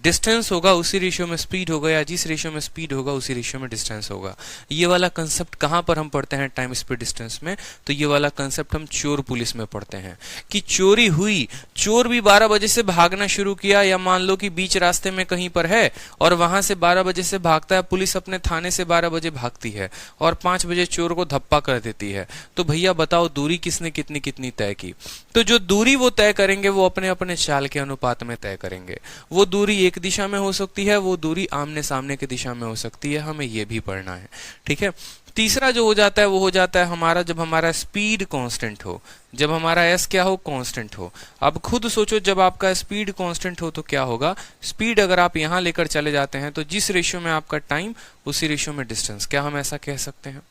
डिस्टेंस होगा उसी रेशियो में स्पीड होगा, या जिस रेशियो में स्पीड होगा उसी रेशियो में डिस्टेंस होगा। ये वाला कंसेप्ट कहां पर हम पढ़ते हैं टाइम स्पीड डिस्टेंस में? तो ये वाला कंसेप्ट हम चोर पुलिस में पढ़ते हैं कि चोरी हुई, चोर भी 12 बजे से भागना शुरू किया, या मान लो कि बीच रास्ते में कहीं पर है और वहां से 12 बजे से भागता है, पुलिस अपने थाने से 12 बजे भागती है और 5 बजे चोर को धप्पा कर देती है। तो भैया बताओ दूरी किसने कितनी कितनी तय की? तो जो दूरी वो तय करेंगे वो अपने अपने चाल के अनुपात में तय करेंगे। वो दूरी एक दिशा में हो सकती है, वो दूरी आमने सामने की दिशा में हो सकती है। हमें ये भी पढ़ना है, ठीक है। तीसरा जो हो जाता है वो हो जाता है हमारा जब हमारा स्पीड कांस्टेंट हो, जब हमारा s क्या हो, कांस्टेंट हो। अब खुद सोचो, जब आपका स्पीड कांस्टेंट हो तो क्या होगा, स्पीड अगर आप यहां लेकर चले जाते हैं तो जिस रेशियो में आपका टाइम उसी रेशियो में डिस्टेंस, क्या हम ऐसा कह सकते हैं?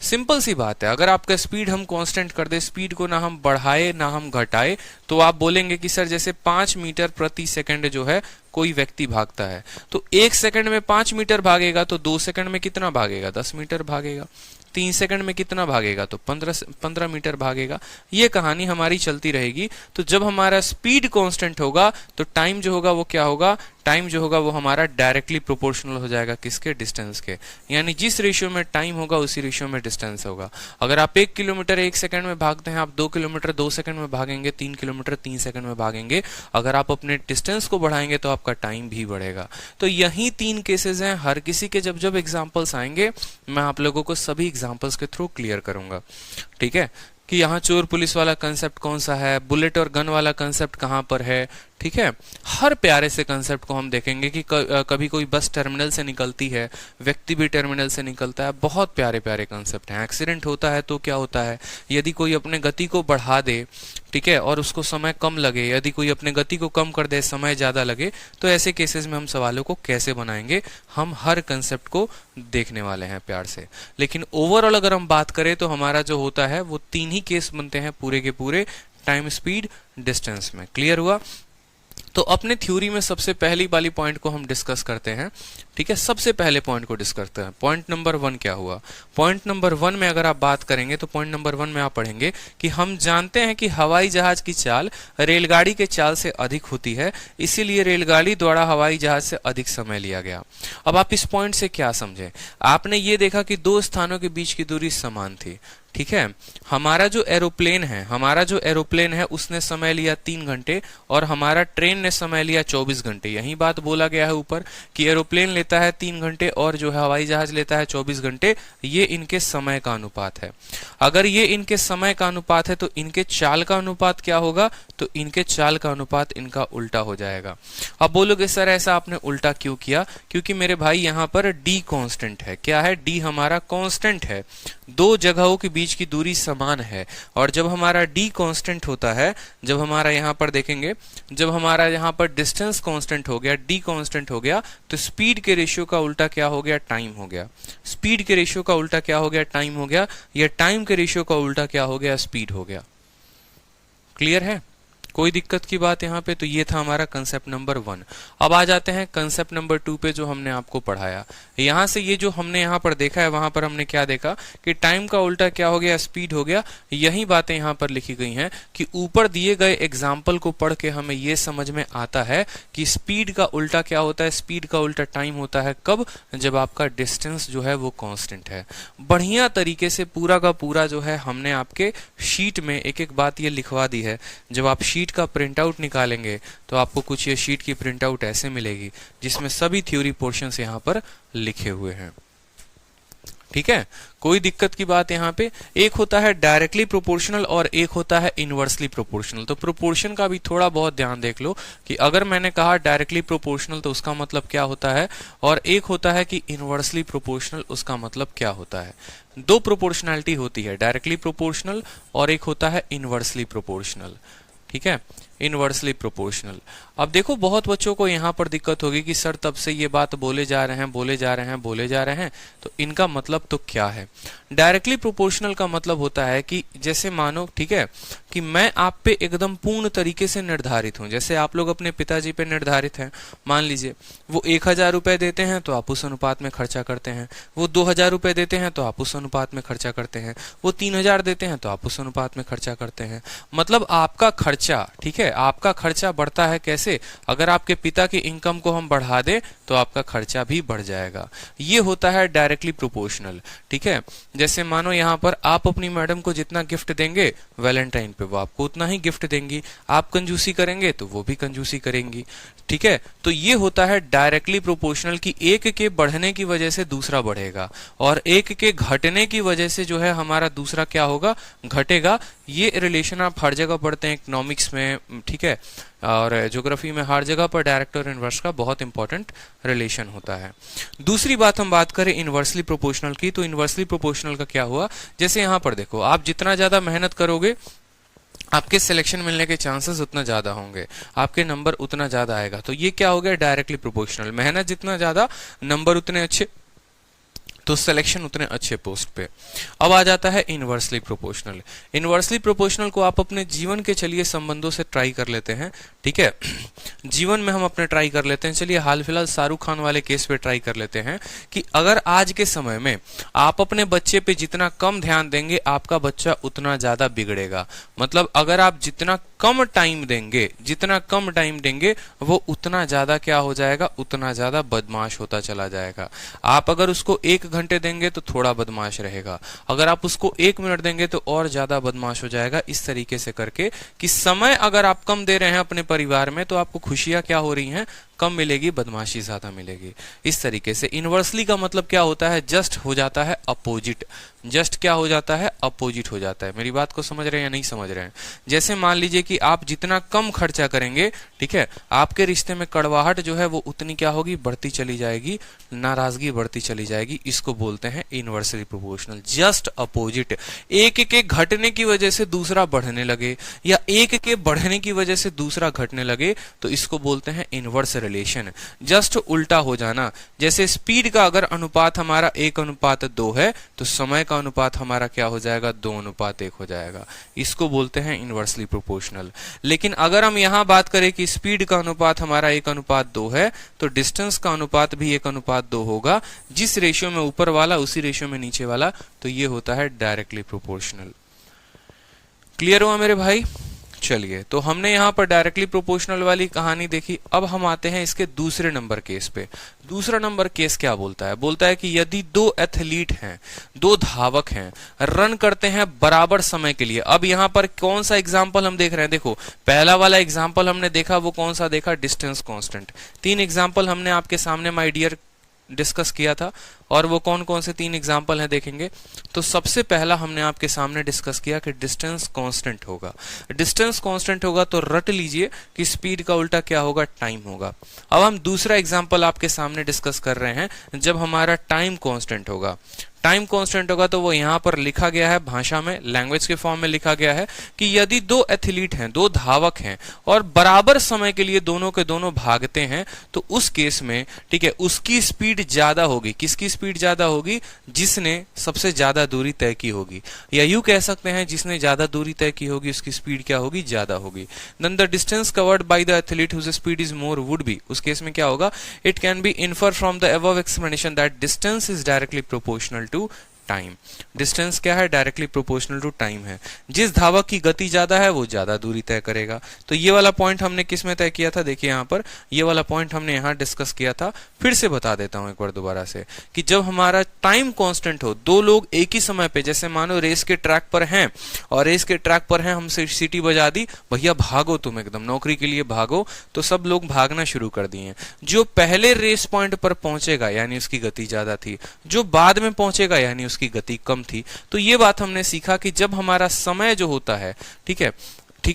सिंपल सी बात है, अगर आपका स्पीड हम कांस्टेंट कर दे, स्पीड को ना हम बढ़ाए ना हम घटाए, तो आप बोलेंगे कि सर जैसे 5 मीटर प्रति सेकंड जो है कोई व्यक्ति भागता है, तो 1 सेकंड में 5 मीटर भागेगा, तो 2 सेकंड में कितना भागेगा, 10 मीटर भागेगा। 3 सेकंड में कितना भागेगा, तो 15 मीटर भागेगा। ये कहानी हमारी चलती रहेगी। तो जब हमारा स्पीड कांस्टेंट होगा तो टाइम जो होगा वो क्या होगा, टाइम जो होगा वो हमारा डायरेक्टली प्रोपोर्शनल हो जाएगा किसके, डिस्टेंस के। यानी जिस रेशियो में टाइम होगा उसी रेशियो में डिस्टेंस होगा। अगर आप 1 किलोमीटर 1 सेकंड में भागते हैं, आप 2 किलोमीटर 2 सेकंड में भागेंगे, 3 किलोमीटर 3 सेकंड में भागेंगे। अगर आप अपने डिस्टेंस को बढ़ाएंगे तो आपका टाइम भी बढ़ेगा। तो यही 3 केसेस हैं। हर किसी के जब जब एग्जाम्पल्स आएंगे मैं आप लोगों को सभी एग्जाम्पल्स के थ्रू क्लियर करूंगा, ठीक है, कि यहाँ चोर पुलिस वाला कंसेप्ट कौन सा है, बुलेट और गन वाला कंसेप्ट कहाँ पर है, ठीक है। हर प्यारे से कंसेप्ट को हम देखेंगे कि कभी कोई बस टर्मिनल से निकलती है, व्यक्ति भी टर्मिनल से निकलता है। बहुत प्यारे प्यारे कंसेप्ट हैं। एक्सीडेंट होता है तो क्या होता है, यदि कोई अपने गति को बढ़ा दे, ठीक है, और उसको समय कम लगे, यदि कोई अपने गति को कम कर दे, समय ज्यादा लगे, तो ऐसे केसेस में हम सवालों को कैसे बनाएंगे, हम हर कंसेप्ट को देखने वाले हैं प्यार से। लेकिन ओवरऑल अगर हम बात करें तो हमारा जो होता है वो 3 ही केस बनते हैं पूरे के पूरे, टाइम, स्पीड, डिस्टेंस में। क्लियर हुआ? तो अपने थ्योरी में सबसे पहली वाली पॉइंट को हम डिस्कस करते हैं, ठीक है। सबसे पहले पॉइंट को डिस्कस करते हैं। पॉइंट नंबर 1 क्या हुआ? पॉइंट नंबर 1 में अगर आप बात करेंगे तो पॉइंट नंबर 1 में आप पढ़ेंगे कि हम जानते हैं कि हवाई जहाज की चाल रेलगाड़ी के चाल से अधिक होती है, इसीलिए रेलगाड़ी द्वारा हवाई जहाज से अधिक समय लिया गया। अब आप इस पॉइंट से क्या समझे? आपने ये देखा कि 2 स्थानों के बीच की दूरी समान थी, ठीक है। हमारा जो एरोप्लेन है उसने समय लिया 3 घंटे और हमारा ट्रेन ने समय लिया 24 घंटे। यही बात बोला गया है ऊपर कि एरोप्लेन लेता है 3 घंटे और जो है हवाई जहाज लेता है 24 घंटे। ये इनके समय का अनुपात है। अगर ये इनके समय का अनुपात है तो इनके चाल का अनुपात क्या होगा? तो इनके चाल का अनुपात इनका उल्टा हो जाएगा। अब बोलोगे सर ऐसा आपने उल्टा क्यों किया? क्योंकि मेरे भाई यहाँ पर डी कांस्टेंट है। क्या है? डी हमारा कांस्टेंट है। 2 जगहों के बीच की दूरी समान है और जब हमारा डी कांस्टेंट होता है, जब हमारा यहाँ पर देखेंगे, जब हमारा यहाँ पर डिस्टेंस कांस्टेंट हो गया, डी कांस्टेंट हो गया, तो स्पीड के रेशियो का उल्टा क्या हो गया? टाइम हो गया। स्पीड के रेशियो का उल्टा क्या हो गया? टाइम हो गया। या टाइम के रेशियो का उल्टा क्या हो गया? स्पीड हो गया। क्लियर है? कोई दिक्कत की बात यहाँ पे? तो ये था हमारा कंसेप्ट नंबर 1। अब आ जाते हैं कंसेप्ट नंबर 2 पे जो हमने आपको पढ़ाया। यहाँ से ये जो हमने यहाँ पर देखा है वहां पर हमने क्या देखा कि टाइम का उल्टा क्या हो गया? स्पीड हो गया। यही बातें यहाँ पर लिखी गई हैं कि ऊपर दिए गए एग्जाम्पल को पढ़ के हमें ये समझ में आता है कि स्पीड का उल्टा क्या होता है? स्पीड का उल्टा टाइम होता है। कब? जब आपका डिस्टेंस जो है वो कांस्टेंट है। बढ़िया तरीके से पूरा का पूरा जो है हमने आपके शीट में एक एक बात ये लिखवा दी है। जब आप शीट का प्रिंट आउट निकालेंगे तो आपको कुछ ये शीट की प्रिंट आउट ऐसे मिलेगी जिसमें सभी थ्योरी पोर्शंस यहाँ पर लिखे हुए हैं। ठीक है, कोई दिक्कत की बात यहाँ पे? एक होता है डायरेक्टली प्रोपोर्शनल और एक होता है इनवर्सली प्रोपोर्शनल। तो प्रोपोर्शन का भी थोड़ा बहुत ध्यान देख लो कि अगर मैंने कहा डायरेक्टली प्रोपोर्शनल तो उसका मतलब क्या होता है, और एक होता है कि इनवर्सली प्रोपोर्शनल, उसका मतलब क्या होता है। 2 प्रोपोर्शनैलिटी होती है, डायरेक्टली प्रोपोर्शनल और एक होता है इनवर्सली प्रोपोर्शनल। ठीक है, इनवर्सली प्रोपोर्शनल। अब देखो बहुत बच्चों को यहाँ पर दिक्कत होगी कि सर तब से ये बात बोले जा रहे हैं, तो इनका मतलब तो क्या है? डायरेक्टली प्रोपोर्शनल का मतलब होता है कि जैसे मानो, ठीक है, कि मैं आप पे एकदम पूर्ण तरीके से निर्धारित हूं। जैसे आप लोग अपने पिताजी पे निर्धारित हैं। मान लीजिए वो 1000 रुपए देते हैं तो आप उस अनुपात में खर्चा करते हैं, वो 2000 रुपए देते हैं तो आप उस अनुपात में खर्चा करते हैं, वो 3000 देते हैं तो आप उस अनुपात में खर्चा करते हैं। मतलब आपका खर्चा, ठीक है, आपका खर्चा बढ़ता है कैसे? अगर आपके पिता की इनकम को हम बढ़ा दें तो आपका खर्चा भी बढ़ जाएगा। ये होता है डायरेक्टली प्रोपोर्शनल। ठीक है, जैसे मानो यहाँ पर आप अपनी मैडम को जितना गिफ्ट देंगे वैलेंटाइन पे वो आपको उतना ही गिफ्ट देंगी। आप कंजूसी करेंगे तो वो भी कंजूसी करेंगी, ठीक है। तो ये होता है डायरेक्टली प्रोपोर्शनल कि एक के बढ़ने की वजह से दूसरा बढ़ेगा और एक के घटने की वजह से जो है हमारा दूसरा क्या होगा, घटेगा। ये रिलेशन आप हर जगह पढ़ते हैं, इकोनॉमिक्स में, ठीक है, और ज्योग्राफी में, हर जगह पर डायरेक्ट और इनवर्स का बहुत इंपॉर्टेंट रिलेशन होता है। दूसरी बात हम बात करें इनवर्सली प्रोपोर्शनल की, तो इनवर्सली प्रोपोर्शनल का क्या हुआ, जैसे यहां पर देखो, आप जितना ज्यादा मेहनत करोगे आपके सिलेक्शन मिलने के चांसेस उतना ज्यादा होंगे, आपके नंबर उतना ज्यादा आएगा। तो ये क्या हो गया, डायरेक्टली प्रोपोर्शनल। मेहनत जितना ज्यादा, नंबर उतने अच्छे, तो सिलेक्शन उतने अच्छे पोस्ट पे। अब आ जाता है इनवर्सली प्रोपोर्शनल। इनवर्सली प्रोपोर्शनल को आप अपने जीवन के चलिए संबंधों से ट्राई कर लेते हैं, ठीक है। जीवन में हम अपने ट्राई कर लेते हैं। चलिए हाल फिलहाल शाहरुख खान वाले केस पे ट्राई कर लेते हैं कि अगर आज के समय में आप अपने बच्चे पे जितना कम ध्यान देंगे आपका बच्चा उतना ज्यादा बिगड़ेगा। मतलब अगर आप जितना कम टाइम देंगे वो उतना ज्यादा क्या हो जाएगा, उतना ज्यादा बदमाश होता चला जाएगा। आप अगर उसको 1 घंटे देंगे तो थोड़ा बदमाश रहेगा, अगर आप उसको 1 मिनट देंगे तो और ज्यादा बदमाश हो जाएगा। इस तरीके से करके कि समय अगर आप कम दे रहे हैं अपने परिवार में तो आपको खुशियां क्या हो रही हैं, कम मिलेगी, बदमाशी ज्यादा मिलेगी। इस तरीके से इनवर्सली का मतलब क्या होता है, जस्ट हो जाता है अपोजिट। जस्ट क्या हो जाता है, अपोजिट हो जाता है। मेरी बात को समझ रहे हैं या नहीं समझ रहे हैं। जैसे मान लीजिए कि आप जितना कम खर्चा करेंगे, ठीक है, आपके रिश्ते में कड़वाहट जो है वो उतनी क्या होगी, बढ़ती चली जाएगी, नाराजगी बढ़ती चली जाएगी। इसको बोलते हैं इनवर्सली प्रोपोर्शनल, जस्ट अपोजिट। एक के घटने की वजह से दूसरा बढ़ने लगे या एक के बढ़ने की वजह से दूसरा घटने लगे तो इसको बोलते हैं इनवर्स रिलेशन। जस्ट उल्टा हो जाना। जैसे स्पीड का अगर अनुपात हमारा 1:2 है तो समय का अनुपात हमारा क्या हो जाएगा, 2:1 हो जाएगा। इसको बोलते हैं इनवर्सली प्रोपोर्शनल। लेकिन अगर हम यहां बात करें कि स्पीड का अनुपात हमारा 1:2 है तो डिस्टेंस का अनुपात भी 1:2 होगा। जिस रेशियो में ऊपर वाला उसी रेशियो में नीचे वाला, तो ये होता है डायरेक्टली प्रोपोर्शनल। क्लियर हुआ मेरे भाई। चलिए, तो हमने यहां पर डायरेक्टली प्रोपोर्शनल वाली कहानी देखी। अब हम आते हैं इसके दूसरे नंबर केस पे। दूसरा नंबर केस क्या बोलता है, बोलता है कि यदि 2 एथलीट हैं, 2 धावक हैं, रन करते हैं बराबर समय के लिए। अब यहां पर कौन सा एग्जांपल हम देख रहे हैं, देखो पहला वाला एग्जांपल हमने देखा, वो कौन सा देखा, डिस्टेंस कांस्टेंट। 3 एग्जांपल हमने आपके सामने माय डियर डिस्कस किया था, और वो कौन कौन से 3 एग्जाम्पल हैं देखेंगे। तो सबसे पहला हमने आपके सामने डिस्कस किया कि डिस्टेंस कांस्टेंट होगा। डिस्टेंस कांस्टेंट होगा तो रट लीजिए कि स्पीड का उल्टा क्या होगा, टाइम होगा। अब हम दूसरा एग्जाम्पल आपके सामने डिस्कस कर रहे हैं जब हमारा टाइम कांस्टेंट होगा। टाइम कांस्टेंट होगा तो वो यहां पर लिखा गया है, भाषा में, लैंग्वेज के फॉर्म में लिखा गया है कि यदि 2 एथलीट हैं, 2 धावक हैं और बराबर समय के लिए दोनों के दोनों भागते हैं तो उस केस में, ठीक है, उसकी स्पीड ज्यादा होगी। किसकी स्पीड ज्यादा होगी, जिसने सबसे ज्यादा दूरी तय की होगी, या यूं कह सकते हैं जिसने ज्यादा दूरी तय की होगी उसकी स्पीड क्या होगी, ज्यादा होगी। Then the distance covered by the athlete whose speed is more would be, उस केस में क्या होगा, it can be infer from the above explanation that distance is directly proportional to time. Distance क्या है, डायरेक्टली प्रोपोर्शनल टू टाइम है। जिस धावक की गति ज्यादा है वो ज्यादा दूरी तय करेगा। तो ये वाला पॉइंट हमने किस में तय किया था, देखिए यहां पर ये वाला पॉइंट हमने यहां डिस्कस किया था। फिर से बता देता हूं एक बार दोबारा से कि जब हमारा टाइम कांस्टेंट हो, 2 लोग एक ही समय पे, जैसे मानो रेस के ट्रैक पर हैं और रेस के ट्रैक पर हैं, हमसे सीटी बजा दी, भैया भागो तुम एकदम नौकरी के लिए भागो, तो सब लोग भागना शुरू कर दिए। जो पहले रेस पॉइंट पर पहुंचेगा यानी उसकी गति ज्यादा थी, जो बाद में पहुंचेगा यानी की गति कम थी। तो ये बात हमने सीखा कि जब हमारा समय जो होता है, ठीक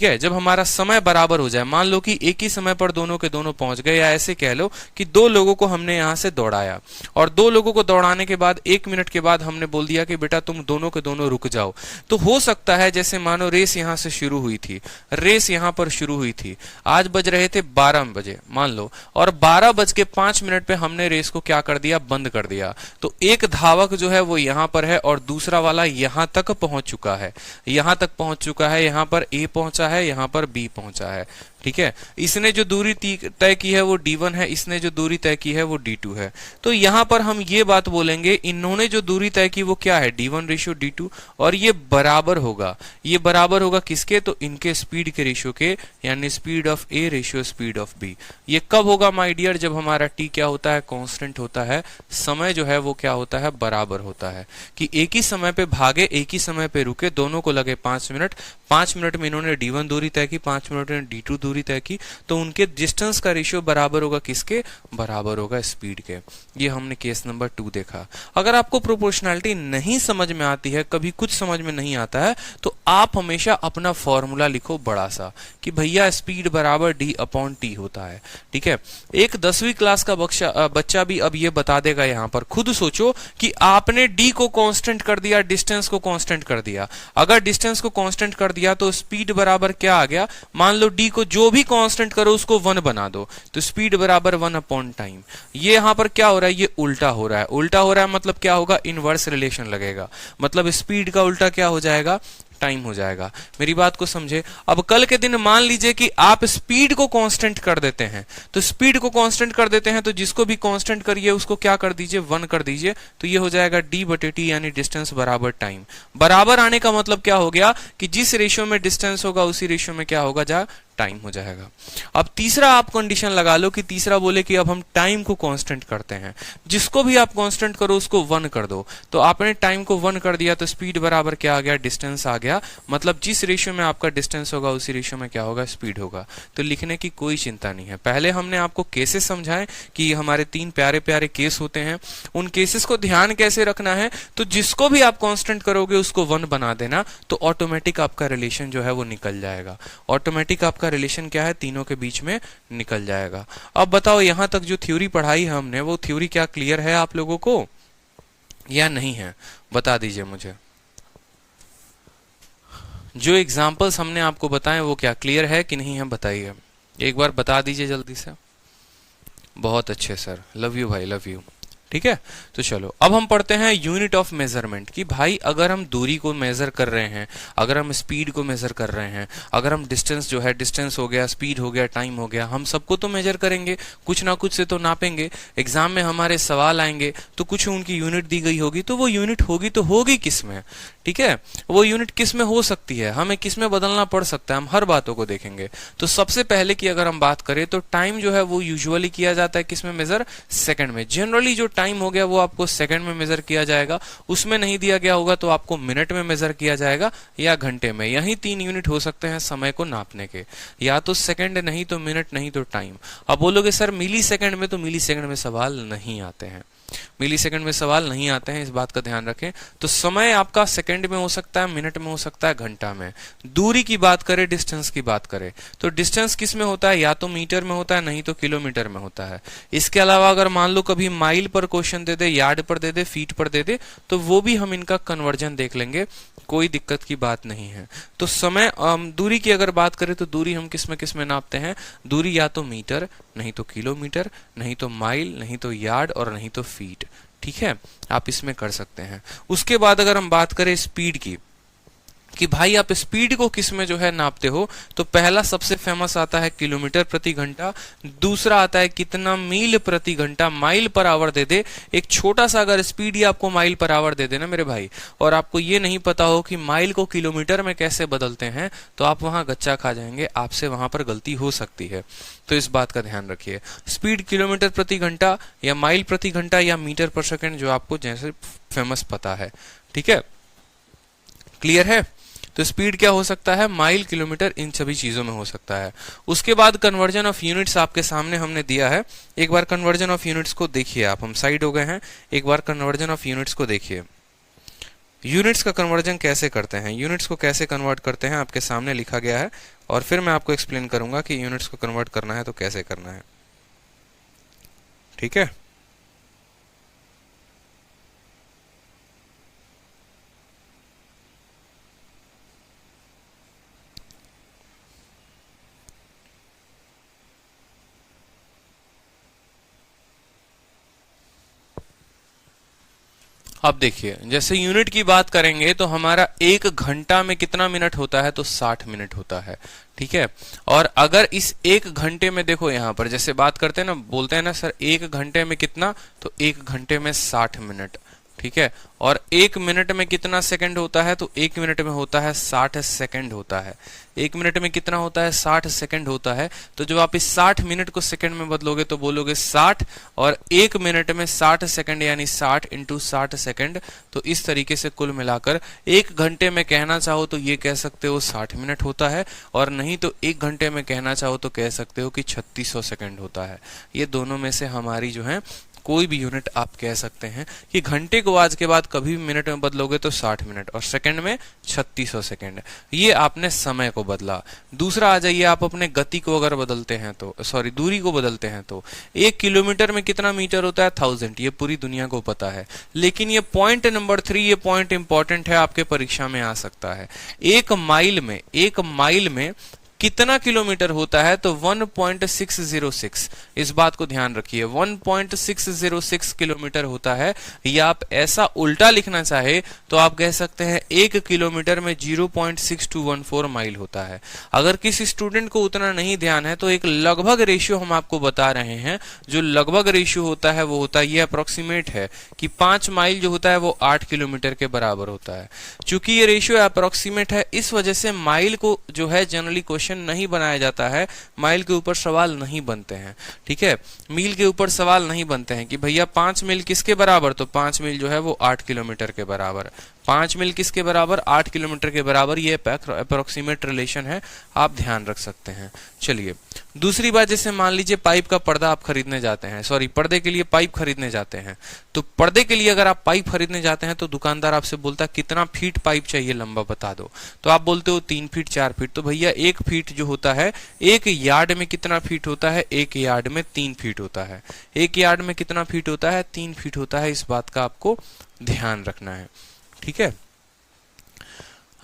है, जब हमारा समय बराबर हो जाए, मान लो कि एक ही समय पर दोनों के दोनों पहुंच गए, या ऐसे कह लो कि 2 लोगों को हमने यहां से दौड़ाया और 2 लोगों को दौड़ाने के बाद 1 मिनट के बाद हमने बोल दिया कि बेटा तुम दोनों के दोनों रुक जाओ। तो हो सकता है जैसे मानो रेस यहां से शुरू हुई थी, रेस यहां पर शुरू हुई थी, आज बज रहे थे 12 बजे मान लो, और 12:05 पे हमने रेस को क्या कर दिया, बंद कर दिया। तो एक धावक जो है वो यहां पर है और दूसरा वाला यहां तक पहुंच चुका है, यहां पर A पहुंचा है, यहां पर B पहुंचा है। ठीक है, इसने जो दूरी तय की है वो d1 है, इसने जो दूरी तय की है वो d2 है। तो यहां पर हम ये बात बोलेंगे, इन्होंने जो दूरी तय की वो क्या है, d1 रेशियो d2, और ये बराबर होगा, ये बराबर होगा किसके, तो इनके स्पीड के रेशियो के, यानी speed of A ratio speed of B. ये कब होगा माय डियर, जब हमारा t क्या होता है, कांस्टेंट होता है, समय जो है वो क्या होता है, बराबर होता है, कि एक ही समय पे भागे, एक ही समय पे रुके, दोनों को लगे 5 मिनट, 5 मिनट में इन्होंने d1 दूरी तय की, 5 मिनट में d2 दूरी तय की, तो उनके डिस्टेंस का रेशियो बराबर होगा किसके, बराबर होगा स्पीड के। ये हमने केस नंबर 2 देखा। अगर आपको प्रोपोर्शनैलिटी नहीं समझ में आती है, कभी कुछ समझ में नहीं आता है, तो आप हमेशा अपना फॉर्मूला लिखो बड़ा सा, कि भैया स्पीड बराबर d/t होता है। ठीक है, एक 10वीं क्लास का बच्चा भी अब ये बता देगा। यहां पर खुद सोचो कि आपने d को कांस्टेंट कर दिया, डिस्टेंस को कांस्टेंट कर दिया। अगर डिस्टेंस को कांस्टेंट कर दिया तो स्पीड बराबर क्या आ गया, मान लो d को जो भी कांस्टेंट करो उसको 1 बना दो, तो स्पीड बराबर 1/टाइम। ये यहां पर क्या हो रहा है, ये उल्टा हो रहा है। उल्टा हो रहा है मतलब क्या होगा, इनवर्स रिलेशन लगेगा, मतलब स्पीड का उल्टा क्या हो जाएगा, टाइम हो जाएगा। मेरी बात को समझे। अब कल के दिन मान लीजिए कि आप स्पीड को कांस्टेंट कर देते हैं, तो स्पीड को कांस्टेंट कर देते हैं तो जिसको भी कांस्टेंट करिए उसको क्या कर दीजिए, 1 कर दीजिए, तो ये हो जाएगा d/t, यानी डिस्टेंस बराबर टाइम। बराबर आने का मतलब क्या हो गया कि जिस रेशियो में डिस्टेंस होगा उसी रेशियो में क्या होगा, जा टाइम हो जाएगा। अब तीसरा आप कंडीशन लगा लो कि तीसरा बोले कि अब हम टाइम को कांस्टेंट करते हैं, जिसको भी आप कांस्टेंट करो उसको 1 कर दो, तो आपने टाइम को 1 कर दिया तो स्पीड बराबर क्या आ गया, डिस्टेंस आ गया। मतलब जिस रेशियो में आपका डिस्टेंस होगा उसी रेशियो में क्या होगा, स्पीड होगा। तो लिखने की कोई चिंता नहीं है। पहले हमने आपको केसेस समझाए कि हमारे 3 प्यारे प्यारे केस होते हैं, उन केसेस को ध्यान कैसे रखना है, तो जिसको भी आप कांस्टेंट करोगे उसको 1 बना देना, तो ऑटोमेटिक आपका रिलेशन जो है वो निकल जाएगा। ऑटोमेटिक आपका रिलेशन क्या है, तीनों के बीच में निकल जाएगा। अब बताओ यहां तक जो थ्योरी पढ़ाई है हमने, वो थ्योरी क्या क्लियर है आप लोगों को या नहीं है, बता दीजिए मुझे। जो एग्जांपल्स हमने आपको बताए वो क्या क्लियर है कि नहीं है, बताइए एक बार, बता दीजिए जल्दी से। बहुत अच्छे सर, लव यू भाई, लव यू। ठीक है, तो चलो अब हम पढ़ते हैं यूनिट ऑफ मेजरमेंट, कि भाई अगर हम दूरी को मेजर कर रहे हैं, अगर हम स्पीड को मेजर कर रहे हैं, अगर हम डिस्टेंस जो है, डिस्टेंस हो गया, स्पीड हो गया, टाइम हो गया, हम सबको तो मेजर करेंगे, कुछ ना कुछ से तो नापेंगे। एग्जाम में हमारे सवाल आएंगे तो कुछ उनकी यूनिट दी गई होगी, तो वो यूनिट होगी तो होगी किस में, ठीक है, वो यूनिट किस में हो सकती है, हमें किस में बदलना पड़ सकता है, हम हर बातों को देखेंगे। तो सबसे पहले की अगर हम बात करें तो टाइम जो है वो यूजुअली किया जाता है किस में मेजर, सेकंड में। जनरली जो टाइम हो गया वो आपको सेकंड में मेजर किया जाएगा, उसमें नहीं दिया गया होगा तो आपको मिनट में मेजर किया जाएगा या घंटे में। यही 3 यूनिट हो सकते हैं समय को नापने के, या तो सेकंड, नहीं तो मिनट, नहीं तो टाइम। अब बोलोगे सर मिली सेकंड में, तो मिली सेकंड में सवाल नहीं आते हैं, मिली सेकंड में सवाल नहीं आते हैं, इस बात का ध्यान रखें। तो समय आपका सेकंड में हो सकता है, मिनट में हो सकता है, घंटा में। दूरी की बात करें, डिस्टेंस की बात करें, तो डिस्टेंस किस में होता है, या तो मीटर में होता है, नहीं तो किलोमीटर में होता है। इसके अलावा अगर मान लो कभी माइल पर क्वेश्चन दे दे, यार्ड पर दे दे, फीट पर दे दे, तो वो भी हम इनका कन्वर्जन देख लेंगे, कोई दिक्कत की बात नहीं है। तो समय दूरी की अगर बात करें तो दूरी हम किस में नापते हैं, दूरी या तो मीटर, नहीं तो किलोमीटर, नहीं तो माइल, नहीं तो यार्ड, और नहीं तो फीट। ठीक है, आप इसमें कर सकते हैं। उसके बाद अगर हम बात करें स्पीड की, कि भाई आप स्पीड को किस में जो है नापते हो, तो पहला सबसे फेमस आता है किलोमीटर प्रति घंटा, दूसरा आता है कितना मील प्रति घंटा, माइल पर आवर दे दे। एक छोटा सा अगर स्पीड ही आपको माइल पर आवर दे देना मेरे भाई, और आपको ये नहीं पता हो कि माइल को किलोमीटर में कैसे बदलते हैं, तो आप वहां गच्चा खा जाएंगे, आपसे वहां पर गलती हो सकती है। तो इस बात का ध्यान रखिए, स्पीड किलोमीटर प्रति घंटा या माइल प्रति घंटा या मीटर पर सेकेंड, जो आपको जैसे फेमस पता है। ठीक है, क्लियर है। तो स्पीड क्या हो सकता है, माइल, किलोमीटर, इन सभी चीजों में हो सकता है। उसके बाद कन्वर्जन ऑफ यूनिट्स आपके सामने हमने दिया है, एक बार कन्वर्जन ऑफ यूनिट्स को देखिए आप, हम साइड हो गए हैं, एक बार कन्वर्जन ऑफ यूनिट्स को देखिए। यूनिट्स का कन्वर्जन कैसे करते हैं, यूनिट्स को कैसे कन्वर्ट करते हैं आपके सामने लिखा गया है, और फिर मैं आपको एक्सप्लेन करूंगा कि यूनिट्स को कन्वर्ट करना है तो कैसे करना है। ठीक है, अब देखिए, जैसे यूनिट की बात करेंगे तो हमारा 1 घंटा में कितना मिनट होता है, तो 60 मिनट होता है। ठीक है, और अगर इस 1 घंटे में देखो, यहां पर जैसे बात करते हैं ना, बोलते हैं ना सर 1 घंटे में कितना, तो 1 घंटे में 60 मिनट। ठीक है, और 1 मिनट में कितना सेकंड होता है, तो 1 मिनट में होता है 60 सेकंड होता है। 1 मिनट में कितना होता है, 60 सेकंड होता है। तो जब आप इस 60 मिनट को सेकंड में बदलोगे तो बोलोगे 60, और 1 मिनट में 60 सेकंड यानी 60 इंटू 60 सेकंड। तो इस तरीके से कुल मिलाकर 1 घंटे में कहना चाहो तो ये कह सकते हो 60 मिनट होता है, और नहीं तो 1 घंटे में कहना चाहो तो कह सकते हो कि 3600 सेकंड होता है। ये दोनों में से हमारी जो है कोई भी यूनिट आप कह सकते हैं कि घंटे को आज के बाद कभी भी मिनट में बदलोगे तो 60 मिनट, और सेकंड में 3600 सेकंड। ये आपने समय को बदला। दूसरा आ जाइए, आप अपने गति को अगर बदलते हैं तो, सॉरी दूरी को बदलते हैं तो 1 किलोमीटर में कितना मीटर होता है, 1000। ये पूरी दुनिया को पता है। लेकिन ये पॉइंट नंबर 3, ये पॉइंट इंपॉर्टेंट है, आपके परीक्षा में आ सकता है। 1 माइल में कितना किलोमीटर होता है, तो 1.606। इस बात को ध्यान रखिए, 1.606 किलोमीटर होता है। या आप ऐसा उल्टा लिखना चाहे तो आप कह सकते हैं 1 किलोमीटर में 0.6214 माइल होता है। अगर किसी स्टूडेंट को उतना नहीं ध्यान है तो एक लगभग रेशियो हम आपको बता रहे हैं। जो लगभग रेशियो होता है वो होता है, ये अप्रोक्सीमेट है कि 5 माइल जो होता है वो 8 किलोमीटर के बराबर होता है। चूंकि ये रेशियो अप्रोक्सीमेट है, इस वजह से माइल को जो है जनरली क्वेश्चन नहीं बनाया जाता है। माइल के ऊपर सवाल नहीं बनते हैं। ठीक है, मील के ऊपर सवाल नहीं बनते हैं कि भैया 5 मील किसके बराबर, तो 5 मील जो है वो 8 किलोमीटर के बराबर। 5 मील किसके बराबर, 8 किलोमीटर के बराबर। ये अप्रोक्सीमेट रिलेशन है, आप ध्यान रख सकते हैं। चलिए दूसरी बात, जैसे मान लीजिए पाइप का पर्दा आप खरीदने जाते हैं, सॉरी पर्दे के लिए पाइप खरीदने जाते हैं। तो पर्दे के लिए अगर आप पाइप खरीदने जाते हैं तो दुकानदार आपसे बोलता है कितना फीट पाइप चाहिए, लंबा बता दो। तो आप बोलते हो 3 फीट 4 फीट। तो भैया 1 फीट जो होता है, 1 यार्ड में कितना फीट होता है, 1 यार्ड में 3 फीट होता है। 1 यार्ड में कितना फीट होता है, 3 फीट होता है। इस बात का आपको ध्यान रखना है। ठीक है,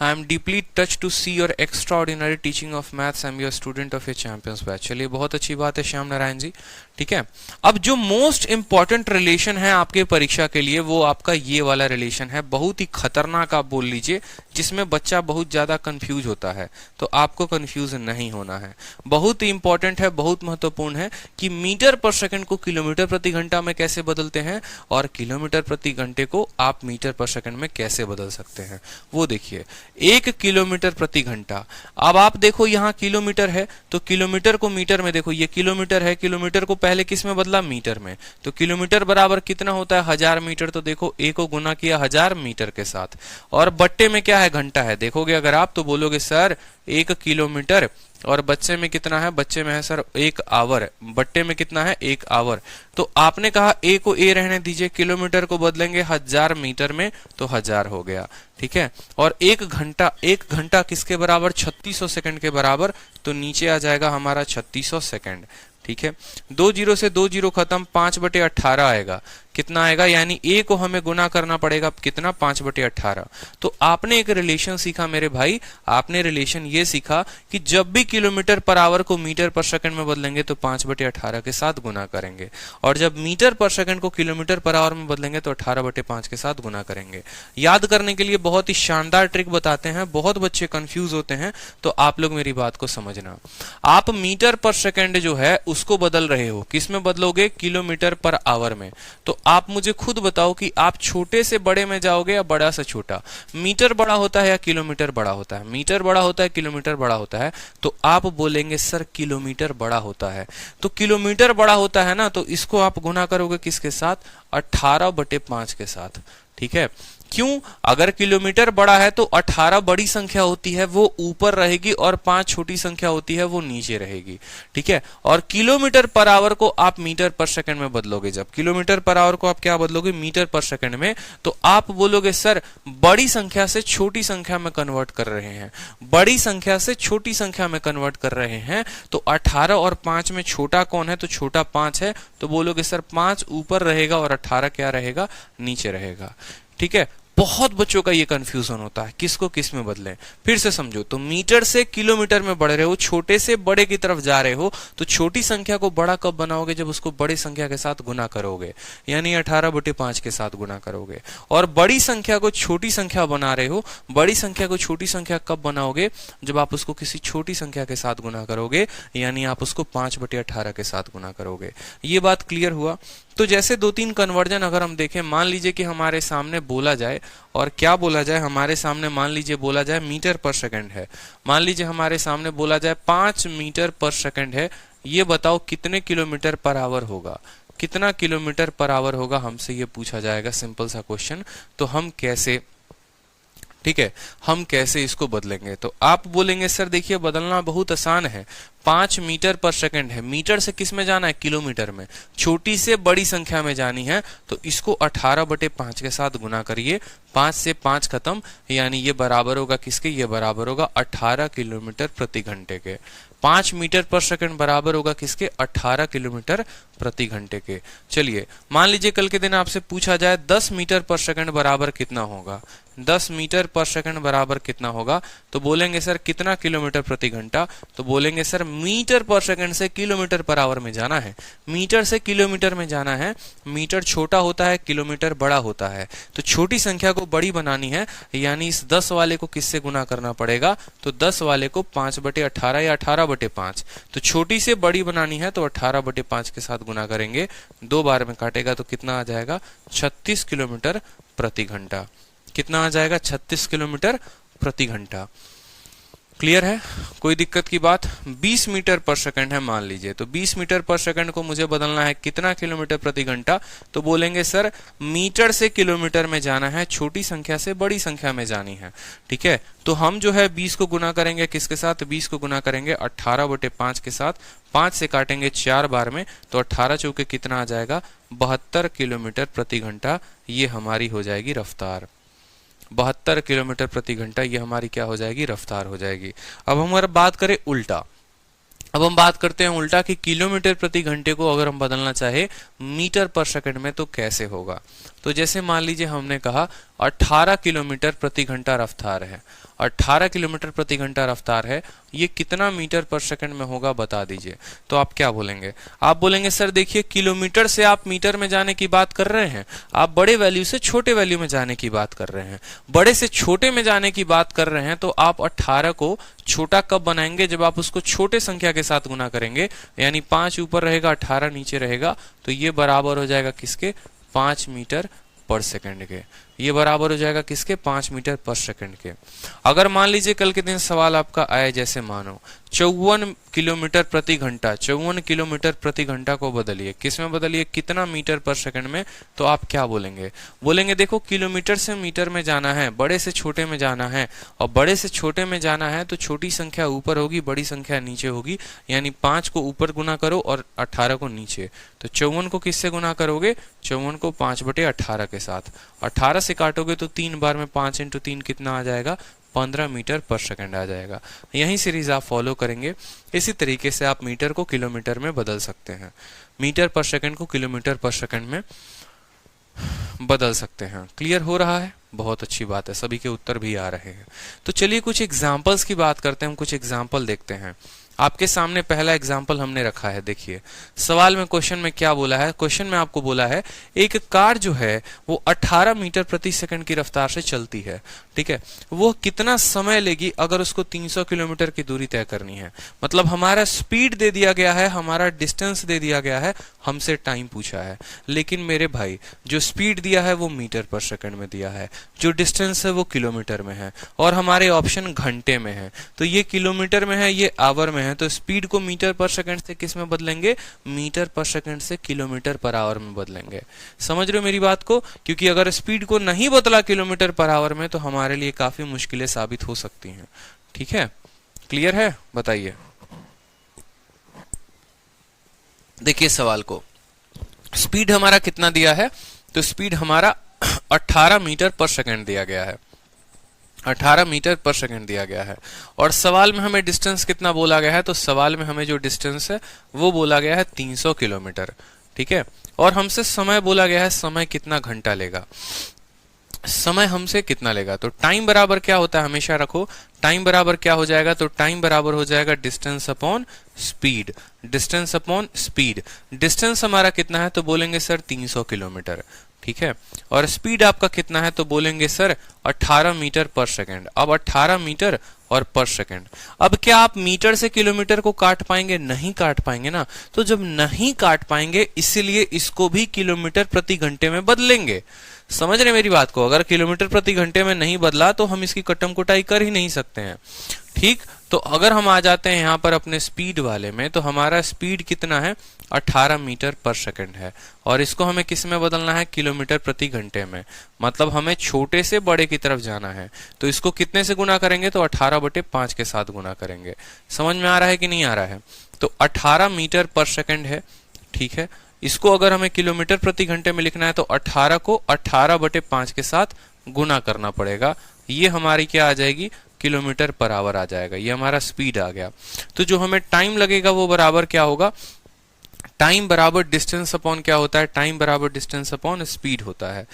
I am deeply touched to see your extraordinary teaching of maths. I am your student of your champions batch. चलिए बहुत अच्छी बात है श्याम नारायण जी। ठीक है, अब जो मोस्ट इंपॉर्टेंट रिलेशन है आपके परीक्षा के लिए वो आपका ये वाला रिलेशन है। बहुत ही खतरनाक आप बोल लीजिए, जिसमें बच्चा बहुत ज्यादा कंफ्यूज होता है। तो आपको कंफ्यूज नहीं होना है। बहुत ही इंपॉर्टेंट है, बहुत महत्वपूर्ण है कि मीटर पर सेकंड को किलोमीटर प्रति घंटा में कैसे बदलते हैं, और किलोमीटर प्रति घंटे को आप मीटर पर सेकंड में कैसे बदल सकते हैं। वो देखिए, 1 किलोमीटर प्रति घंटा। अब आप देखो यहाँ किलोमीटर है, तो किलोमीटर को मीटर में देखो, ये किलोमीटर है, किलोमीटर को पहले किस में बदला, मीटर में। तो किलोमीटर बराबर कितना होता है, 1000 मीटर। तो देखो ए को गुना किया 1000 मीटर के साथ, और बट्टे में क्या है, घंटा है। देखोगे अगर आप तो बोलोगे सर 1 किलोमीटर, और बच्चे में कितना है, बच्चे में है सर 1 आवर, बट्टे में कितना है 1 आवर। तो आपने कहा ए को ए रहने दीजिए, किलोमीटर को बदलेंगे 1000 मीटर में तो 1000 हो गया। ठीक है, और 1 घंटा किसके बराबर, 3600 सेकंड के बराबर। तो नीचे आ जाएगा हमारा 3600 सेकंड। ठीक है, 2 जीरो से 2 जीरो खत्म, 5/18 आएगा। कितना आएगा, यानी ए को हमें गुना करना पड़ेगा कितना, 5/18। तो आपने एक रिलेशन सीखा मेरे भाई, आपने रिलेशन ये सीखा कि जब भी किलोमीटर पर आवर को मीटर पर सेकंड में बदलेंगे तो 5/18 के साथ गुना करेंगे, और जब मीटर पर सेकंड को किलोमीटर पर आवर में बदलेंगे तो 18/5 के साथ गुना करेंगे। याद करने के लिए बहुत ही शानदार ट्रिक बताते हैं, बहुत बच्चे कंफ्यूज होते हैं, तो आप लोग मेरी बात को समझना। आप मीटर पर सेकंड जो है उसको बदल रहे हो, किस में बदलोगे, किलोमीटर पर आवर में। तो आप मुझे खुद बताओ कि आप छोटे से बड़े में जाओगे या बड़ा से छोटा। मीटर बड़ा होता है या किलोमीटर बड़ा होता है, /मीटर बड़ा होता है, किलोमीटर बड़ा होता है। तो आप बोलेंगे सर किलोमीटर बड़ा होता है। तो किलोमीटर बड़ा होता है ना, तो इसको आप गुना करोगे किसके साथ, 18/5 के साथ। ठीक है, क्यों, अगर किलोमीटर बड़ा है तो 18 बड़ी संख्या होती है वो ऊपर रहेगी, और 5 छोटी संख्या होती है वो नीचे रहेगी। ठीक है, और किलोमीटर पर आवर को आप मीटर पर सेकंड में बदलोगे। जब किलोमीटर पर आवर को आप क्या बदलोगे, मीटर पर सेकंड में, तो आप बोलोगे सर बड़ी संख्या से छोटी संख्या में कन्वर्ट कर रहे हैं, बड़ी संख्या से छोटी संख्या में कन्वर्ट कर रहे हैं। तो 18 और 5 में छोटा कौन है, तो छोटा 5 है। तो बोलोगे सर 5 ऊपर रहेगा और 18 क्या रहेगा, नीचे रहेगा। ठीक है, बहुत बच्चों का ये कंफ्यूजन होता है, किसको किस में बदलें। फिर से समझो, तो मीटर से किलोमीटर में बढ़ रहे हो, छोटे से बड़े की तरफ जा रहे हो, तो छोटी संख्या को बड़ा कब बनाओगे, जब उसको बड़ी संख्या के साथ गुना करोगे, यानी 18/5 के साथ गुना करोगे। और बड़ी संख्या को छोटी संख्या बना रहे हो, बड़ी संख्या को छोटी संख्या कब बनाओगे, जब आप उसको किसी छोटी संख्या के साथ गुना करोगे, यानी आप उसको 5/18 के साथ गुना करोगे। ये बात क्लियर हुआ। तो जैसे 2-3 कन्वर्जन अगर हम देखें, मान लीजिए कि हमारे सामने बोला जाए, और क्या बोला जाए, हमारे सामने मान लीजिए बोला जाए मीटर पर सेकंड है, मान लीजिए हमारे सामने बोला जाए 5 मीटर पर सेकंड है, ये बताओ कितने किलोमीटर पर आवर होगा, कितना किलोमीटर पर आवर होगा, हमसे ये पूछा जाएगा, सिंपल सा क्वेश्चन। तो हम कैसे, ठीक है, हम कैसे इसको बदलेंगे। तो आप बोलेंगे सर देखिए बदलना बहुत आसान है, 5 मीटर पर सेकंड है, मीटर से किस में जाना है, किलोमीटर में, छोटी से बड़ी संख्या में जानी है, तो इसको 18/5 के साथ गुना करिए, 5 से 5 खत्म, यानी ये बराबर होगा किसके, ये बराबर होगा 18 किलोमीटर प्रति घंटे के। 5 मीटर पर सेकंड बराबर होगा किसके, 18 किलोमीटर प्रति घंटे के। चलिए मान लीजिए कल के दिन आपसे पूछा जाए 10 मीटर पर सेकंड बराबर कितना होगा, 10 मीटर पर सेकंड बराबर कितना होगा, तो बोलेंगे सर कितना किलोमीटर प्रति घंटा, तो बोलेंगे सर मीटर पर सेकंड से किलोमीटर पर आवर में जाना है, मीटर से किलोमीटर में जाना है, मीटर छोटा होता है, किलोमीटर बड़ा होता है, तो छोटी संख्या को बड़ी बनानी है, यानी इस 10 वाले को किससे गुना करना पड़ेगा, तो 10 वाले को 5/18 या 18/5, तो छोटी से बड़ी बनानी है तो 18/5 के साथ गुना करेंगे, 2 बार में काटेगा तो कितना आ जाएगा, 36 किलोमीटर प्रति घंटा। कितना आ जाएगा, 36 किलोमीटर प्रति घंटा। क्लियर है, कोई दिक्कत की बात। 20 मीटर पर सेकंड है मान लीजिए, तो 20 मीटर पर सेकंड को मुझे बदलना है कितना किलोमीटर प्रति घंटा, तो बोलेंगे सर मीटर से किलोमीटर में जाना है, छोटी संख्या से बड़ी संख्या में जानी है, ठीक है। तो हम जो है 20 को गुना करेंगे किसके साथ, 20 को गुना करेंगे 18/5 के साथ, 5 से काटेंगे 4 बार में, तो 18 चौके कितना आ जाएगा, 72 किलोमीटर प्रति घंटा। ये हमारी हो जाएगी रफ्तार, 72 किलोमीटर प्रति घंटा, ये हमारी क्या हो जाएगी, रफ्तार हो जाएगी। अब हम अगर बात करें उल्टा, अब हम बात करते हैं उल्टा कि किलोमीटर प्रति घंटे को अगर हम बदलना चाहे मीटर पर सेकंड में तो कैसे होगा। तो जैसे मान लीजिए हमने कहा 18 किलोमीटर प्रति घंटा रफ्तार है, 18 किलोमीटर प्रति घंटा रफ्तार है, ये कितना मीटर पर सेकंड में होगा बता दीजिए। तो आप क्या बोलेंगे, आप बोलेंगे सर देखिए किलोमीटर से आप मीटर में जाने की बात कर रहे हैं, आप बड़े वैल्यू से छोटे वैल्यू में जाने की बात कर रहे हैं, बड़े से छोटे में जाने की बात कर रहे हैं, तो आप 18 को छोटा कब बनाएंगे, जब आप उसको छोटे संख्या के साथ गुना करेंगे, यानी 5 ऊपर रहेगा 18 नीचे रहेगा, तो ये बराबर हो जाएगा किसके, 5 मीटर पर सेकंड के। ये बराबर हो जाएगा किसके, 5 मीटर पर सेकंड के। अगर मान लीजिए कल के दिन सवाल आपका आए, जैसे मानो 54 किलोमीटर प्रति घंटा, 54 किलोमीटर प्रति घंटा को बदलिए, किस में बदलिए, कितना मीटर पर सेकंड में, तो आप क्या बोलेंगे, बोलेंगे देखो किलोमीटर से मीटर में जाना है, बड़े से छोटे में जाना है, और बड़े से छोटे में जाना है तो छोटी संख्या ऊपर होगी, बड़ी संख्या नीचे होगी, यानी 5 को ऊपर गुना करो और 18 को नीचे, तो 54 को किससे गुना करोगे, 54 को 5/18 के साथ, 18 से काटोगे तो 3 बार में 5 × 3 कितना आ जाएगा, 15 मीटर पर सेकंड आ जाएगा। यही सीरीज आप फॉलो करेंगे, इसी तरीके से आप मीटर को किलोमीटर में बदल सकते हैं, मीटर पर सेकंड को किलोमीटर पर सेकंड में बदल सकते हैं। क्लियर हो रहा है, बहुत अच्छी बात है, सभी के उत्तर भी आ रहे हैं। तो चलिए कुछ एग्जाम्पल्स की बात करते हैं, हम कुछ एग्जाम्पल देखते हैं। आपके सामने पहला एग्जाम्पल हमने रखा है, देखिए सवाल में क्वेश्चन में क्या बोला है, क्वेश्चन में आपको बोला है एक कार जो है वो 18 मीटर प्रति सेकंड की रफ्तार से चलती है, ठीक है, वो कितना समय लेगी अगर उसको 300 किलोमीटर की दूरी तय करनी है। मतलब हमारा स्पीड दे दिया गया है, हमारा डिस्टेंस दे दिया गया है, हमसे टाइम पूछा है, लेकिन मेरे भाई जो स्पीड दिया है वो मीटर पर सेकंड में दिया है, जो डिस्टेंस है वो किलोमीटर में है, और हमारे ऑप्शन घंटे में है, तो ये किलोमीटर में है, ये आवर में है, तो स्पीड को मीटर पर सेकंड से किस में बदलेंगे, मीटर पर सेकंड से किलोमीटर पर आवर में बदलेंगे। समझ रहे हो मेरी बात को, क्योंकि अगर स्पीड को नहीं बदला किलोमीटर पर आवर में तो हमारे लिए काफी मुश्किलें साबित हो सकती हैं। ठीक है, क्लियर है, बताइए। देखिए सवाल को, स्पीड हमारा कितना दिया है, तो स्पीड हमारा 18 मीटर पर सेकंड दिया गया है, 18 मीटर पर सेकंड दिया गया है, और सवाल में हमें डिस्टेंस कितना बोला गया है, तो सवाल में हमें जो डिस्टेंस है वो बोला गया है 300 किलोमीटर। ठीक है, और हमसे समय बोला गया है, समय कितना घंटा लेगा। समय हमसे कितना लेगा। तो टाइम बराबर क्या होता है, हमेशा रखो टाइम बराबर क्या हो जाएगा, तो टाइम बराबर हो जाएगा distance upon speed. Distance upon speed, distance हमारा कितना है तो बोलेंगे सर 300 किलोमीटर, ठीक है। और स्पीड आपका कितना है तो बोलेंगे सर 18 मीटर पर सेकेंड। अब 18 मीटर और पर सेकेंड। अब क्या आप मीटर से किलोमीटर को काट पाएंगे, नहीं काट पाएंगे ना। तो जब नहीं काट पाएंगे इसीलिए इसको भी किलोमीटर प्रति घंटे में बदलेंगे। समझ रहे मेरी बात को, अगर किलोमीटर प्रति घंटे में नहीं बदला तो हम इसकी कटम कुटाई कर ही नहीं सकते हैं, ठीक। तो अगर हम आ जाते हैं यहां पर अपने स्पीड वाले में, तो हमारा स्पीड कितना है 18 मीटर पर सेकंड है, और इसको हमें किस में बदलना है, किलोमीटर प्रति घंटे में। मतलब हमें छोटे से बड़े की तरफ जाना है, तो इसको कितने से गुना करेंगे, तो 18/5 के साथ गुना करेंगे। समझ में आ रहा है कि नहीं आ रहा है। तो 18 मीटर पर सेकंड है, ठीक है। इसको अगर हमें किलोमीटर प्रति घंटे में लिखना है तो 18 को 18/5 के साथ गुना करना पड़ेगा। ये हमारी क्या आ जाएगी, किलोमीटर पर आवर आ जाएगा। ये हमारा स्पीड आ गया। तो जो हमें टाइम लगेगा वो बराबर क्या होगा, टाइम बराबर डिस्टेंस अपॉन क्या होता है, टाइम बराबर डिस्टेंस अपॉन स्पीड होता है।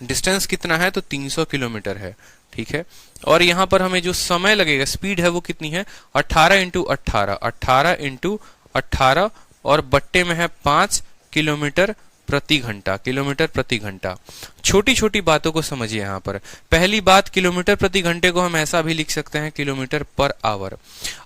डिस्टेंस कितना है तो 300 किलोमीटर है, ठीक है। और यहां पर हमें जो समय लगेगा, स्पीड है वो कितनी है 18 इंटू 18, 18 इंटू 18 और बट्टे में है 5 किलोमीटर प्रति घंटा, किलोमीटर प्रति घंटा। छोटी छोटी बातों को समझिए यहां पर। पहली बात, किलोमीटर प्रति घंटे को हम ऐसा भी लिख सकते हैं किलोमीटर पर आवर।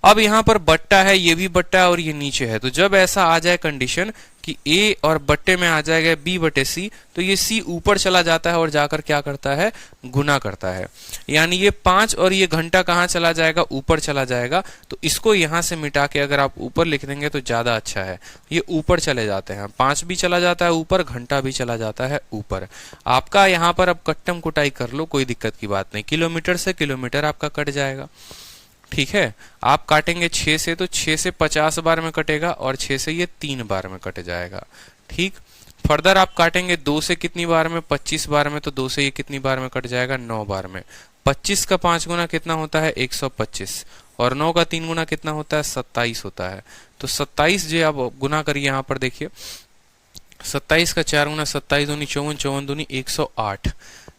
अब यहां पर बट्टा है, ये भी बट्टा है और ये नीचे है। तो जब ऐसा आ जाए कंडीशन कि ए और बट्टे में आ जाएगा B/C, तो ये C ऊपर चला जाता है और जाकर क्या करता है, गुना करता है। यानी ये 5 और ये घंटा कहां चला जाएगा, ऊपर चला जाएगा। तो इसको यहां से मिटा के अगर आप ऊपर लिख देंगे तो ज्यादा अच्छा है। ये ऊपर चले जाते हैं, 5 भी चला जाता है ऊपर, घंटा भी चला जाता है ऊपर। आपका यहां पर अब कट्टम कुटाई कर लो, कोई दिक्कत की बात नहीं। किलोमीटर से किलोमीटर आपका कट जाएगा, ठीक है। आप काटेंगे 6 से, तो 6 से 50 बार में कटेगा और 6 से ये 3 बार में कट जाएगा, ठीक। फर्दर आप काटेंगे 2 से कितनी बार में, 25 बार में, तो 2 से ये कितनी बार में कट जाएगा, 9 बार में। 25 का 5 गुना कितना होता है 125, और 9 का 3 गुना कितना होता है 27 होता है। तो 27 जो आप गुना करिए, यहां पर देखिए 27 का 4 गुना 27 दूनी 54, 54 दूनी 108,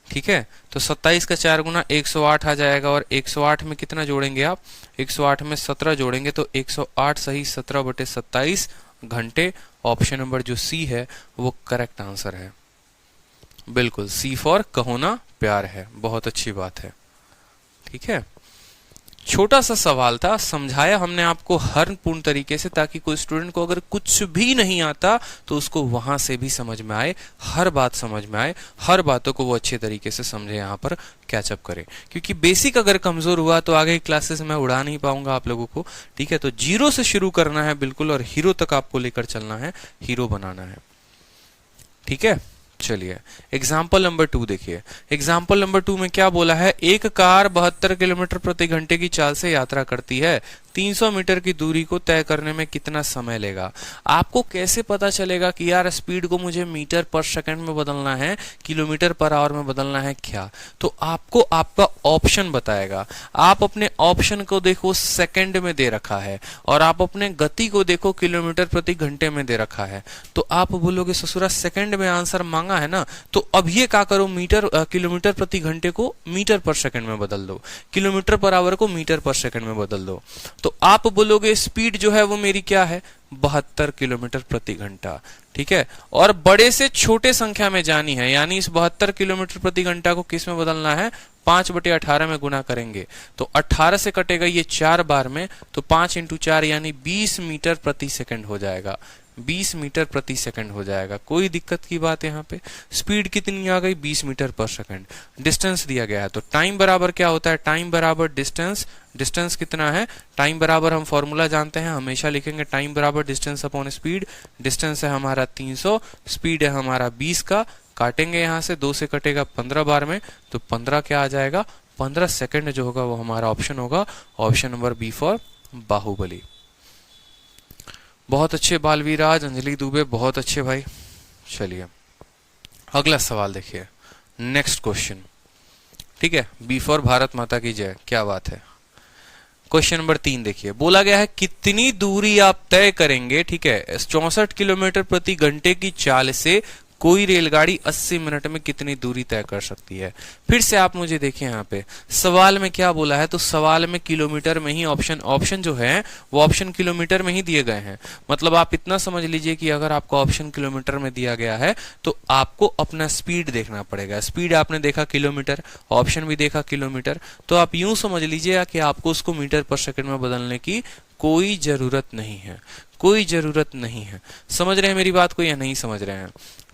ठीक है। तो 27 का 4 गुना 108 आ जाएगा, और 108 में कितना जोड़ेंगे आप, 108 में 17 जोड़ेंगे, तो 108 सही 17/27 घंटे। ऑप्शन नंबर जो सी है वो करेक्ट आंसर है। बिल्कुल, सी फॉर कहो ना प्यार है। बहुत अच्छी बात है, ठीक है। छोटा सा सवाल था, समझाया हमने आपको हर पूर्ण तरीके से, ताकि कोई स्टूडेंट को अगर कुछ भी नहीं आता तो उसको वहां से भी समझ में आए, हर बात समझ में आए, हर बातों को वो अच्छे तरीके से समझे, यहाँ पर कैचअप करे। क्योंकि बेसिक अगर कमजोर हुआ तो आगे क्लासेस में उड़ा नहीं पाऊंगा आप लोगों को, ठीक है। तो 0 से शुरू करना है बिल्कुल, और हीरो तक आपको लेकर चलना है, हीरो बनाना है, ठीक है। चलिए एग्जाम्पल नंबर 2 देखिए। एग्जाम्पल नंबर 2 में क्या बोला है, एक कार 72 किलोमीटर प्रति घंटे की चाल से यात्रा करती है, 300 मीटर की दूरी को तय करने में कितना समय लेगा। आपको कैसे पता चलेगा कि यार स्पीड को मुझे मीटर पर सेकंड में बदलना है, किलोमीटर पर आवर में बदलना है क्या। तो आपको आपका ऑप्शन बताएगा। आप अपने ऑप्शन को देखो सेकंड में दे रखा है, और आप अपने गति को देखो किलोमीटर प्रति घंटे में दे रखा है। तो आप बोलोगे ससुरा सेकंड में आंसर मांगा है ना, तो अब ये क्या करो, किलोमीटर प्रति घंटे को मीटर पर सेकंड में बदल दो, किलोमीटर पर आवर को मीटर पर सेकंड में बदल दो। तो आप बोलोगे स्पीड जो है वो मेरी क्या है 72 किलोमीटर प्रति घंटा, ठीक है। और बड़े से छोटे संख्या में जानी है, यानी इस 72 किलोमीटर प्रति घंटा को किस में बदलना है, 5/18 में गुना करेंगे। तो 18 से कटेगा ये 4 बार में, तो 5 इंटू 4 यानी 20 मीटर प्रति सेकंड हो जाएगा, 20 मीटर प्रति सेकंड हो जाएगा। कोई दिक्कत की बात यहाँ पे। स्पीड कितनी आ गई 20 मीटर पर सेकंड। डिस्टेंस दिया गया है, तो टाइम बराबर क्या होता है, टाइम बराबर डिस्टेंस। डिस्टेंस कितना है, टाइम बराबर हम फॉर्मूला जानते हैं, हमेशा लिखेंगे टाइम बराबर डिस्टेंस अपॉन स्पीड। डिस्टेंस है हमारा 300, स्पीड है हमारा 20 का। काटेंगे यहां से, 2 से कटेगा 15 बार में, तो 15 क्या आ जाएगा, 15 सेकंड जो होगा वो हमारा ऑप्शन होगा, option number B for Bahubali. बहुत अच्छे बालवीराज, अंजलि दुबे, बहुत अच्छे भाई। चलिए अगला सवाल देखिए, नेक्स्ट क्वेश्चन, ठीक है। बी फॉर भारत माता की जय, क्या बात है। क्वेश्चन नंबर 3 देखिए, बोला गया है कितनी दूरी आप तय करेंगे, ठीक है, 64 किलोमीटर प्रति घंटे की चाल से कोई रेलगाड़ी 80 मिनट में कितनी दूरी तय कर सकती है। फिर से आप मुझे देखिए यहाँ पे सवाल में क्या बोला है, तो सवाल में किलोमीटर में ही ऑप्शन जो है वो ऑप्शन किलोमीटर में ही दिए गए हैं। मतलब आप इतना समझ लीजिए कि अगर आपको ऑप्शन किलोमीटर में दिया गया है तो आपको अपना स्पीड देखना पड़ेगा। स्पीड आपने देखा किलोमीटर, ऑप्शन भी देखा किलोमीटर, तो आप यूं समझ लीजिए कि आपको उसको मीटर पर सेकंड में बदलने की कोई जरूरत नहीं है, कोई जरूरत नहीं है। समझ रहे हैं मेरी बात को या नहीं समझ रहे हैं?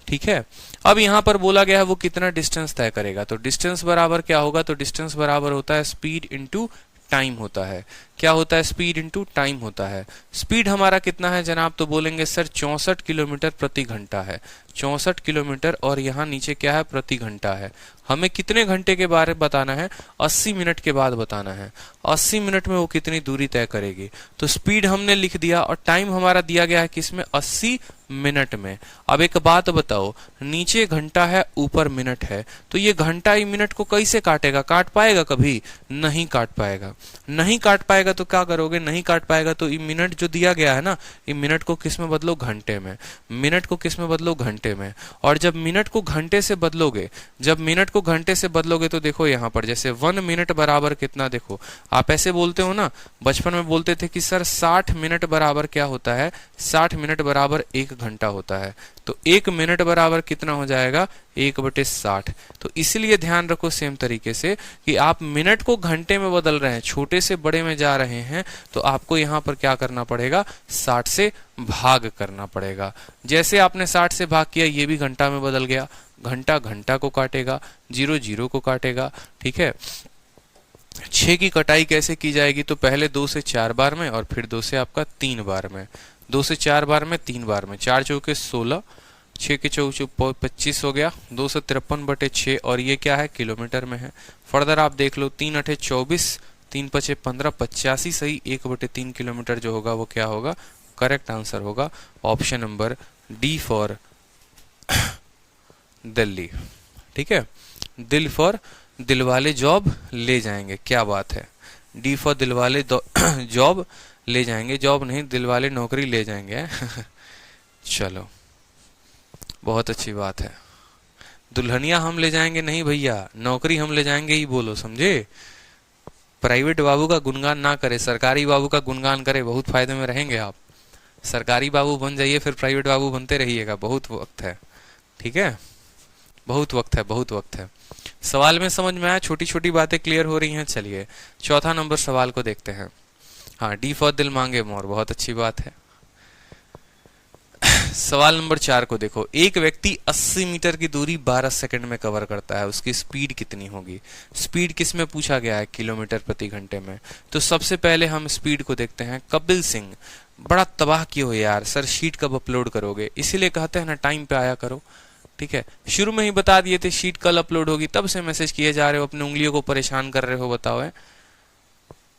ठीक है। अब यहां पर बोला गया है वो कितना डिस्टेंस तय करेगा, तो डिस्टेंस बराबर क्या होगा, तो डिस्टेंस बराबर होता है स्पीड इंटू टाइम होता है। क्या होता है? स्पीड इंटू टाइम होता है। स्पीड हमारा कितना है जनाब, तो बोलेंगे सर 64 किलोमीटर प्रति घंटा है। 64 किलोमीटर और यहाँ नीचे क्या है, प्रति घंटा है। हमें कितने घंटे के बारे में बताना है, 80 मिनट के बाद बताना है। 80 मिनट में वो कितनी दूरी तय करेगी, तो स्पीड हमने लिख दिया और टाइम हमारा दिया गया है किसमें, 80 मिनट में। अब एक बात बताओ, नीचे घंटा है ऊपर मिनट है, तो ये घंटा ही मिनट को कैसे काटेगा? काट पाएगा कभी? नहीं काट पाएगा। नहीं काट पाएगा तो क्या करोगे? नहीं काट पाएगा तो ये मिनट जो दिया गया है ना, ये मिनट को किस में बदलो, घंटे में। मिनट को किस में बदलो, घंटे में। और जब मिनट को घंटे से बदलोगे, जब मिनट को घंटे से बदलोगे तो देखो यहाँ पर जैसे 1 मिनट बराबर कितना, देखो आप ऐसे बोलते हो ना, बचपन में बोलते थे कि सर 60 मिनट बराबर क्या होता है, 60 मिनट बराबर 1 घंटा होता है। तो 1 मिनट बराबर कितना हो जाएगा, 1/60। तो इसलिए ध्यान रखो सेम तरीके से कि आप मिनट को घंटे में बदल रहे हैं, छोटे से बड़े में जा रहे हैं, तो आपको यहाँ पर क्या करना पड़ेगा, 60 से भाग करना पड़ेगा। जैसे आपने 60 से भाग किया, ये भी घंटा में बदल गया। घंटा घंटा को काटेगा, 0 0 को काटेगा। ठीक है। 6 की कटाई कैसे की जाएगी, तो पहले 2 से 4 बार में और फिर 2 से आपका 3 बार में। 2 से 4 बार में, 3 बार में। 4 चौके 16, 6 के चौके 25 हो गया, 253/6 और ये क्या है, किलोमीटर में है। फर्दर आप देख लो, 3 8 24, 3 5 15, 85 सही, 1/3 किलोमीटर जो होगा वो क्या होगा, करेक्ट आंसर होगा option number D for Delhi. ठीक है। दिल फॉर दिलवाले जॉब ले जाएंगे, क्या बात है। डी फॉर दिलवाले जॉब ले जाएंगे, जॉब नहीं दिलवाले नौकरी ले जाएंगे। चलो बहुत अच्छी बात है। दुल्हनिया हम ले जाएंगे नहीं भैया, नौकरी हम ले जाएंगे ही बोलो, समझे। प्राइवेट बाबू का गुणगान ना करे, सरकारी बाबू का गुणगान करे, बहुत फायदे में रहेंगे आप। सरकारी बाबू बन जाइए, फिर प्राइवेट बाबू बनते रहिएगा, बहुत वक्त है। ठीक है, बहुत वक्त है, बहुत वक्त है। सवाल में समझ में आया, छोटी छोटी बातें क्लियर हो रही हैं। चलिए चौथा नंबर सवाल को देखते हैं। हाँ, डी फॉर दिल मांगे मोर, बहुत अच्छी बात है। सवाल नंबर 4 को देखो। एक व्यक्ति 80 मीटर की दूरी 12 सेकंड में कवर करता है, उसकी स्पीड कितनी होगी। स्पीड किस में पूछा गया है, किलोमीटर प्रति घंटे में। तो सबसे पहले हम स्पीड को देखते हैं। कपिल सिंह, बड़ा तबाह किए हो यार, सर शीट कब अपलोड करोगे, इसीलिए कहते हैं ना टाइम पे आया करो। ठीक है, शुरू में ही बता दिए थे शीट कल अपलोड होगी, तब से मैसेज किए जा रहे हो, अपनी उंगलियों को परेशान कर रहे हो। बताओ है,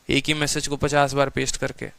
एक ही मैसेज को 50 बार पेस्ट करके।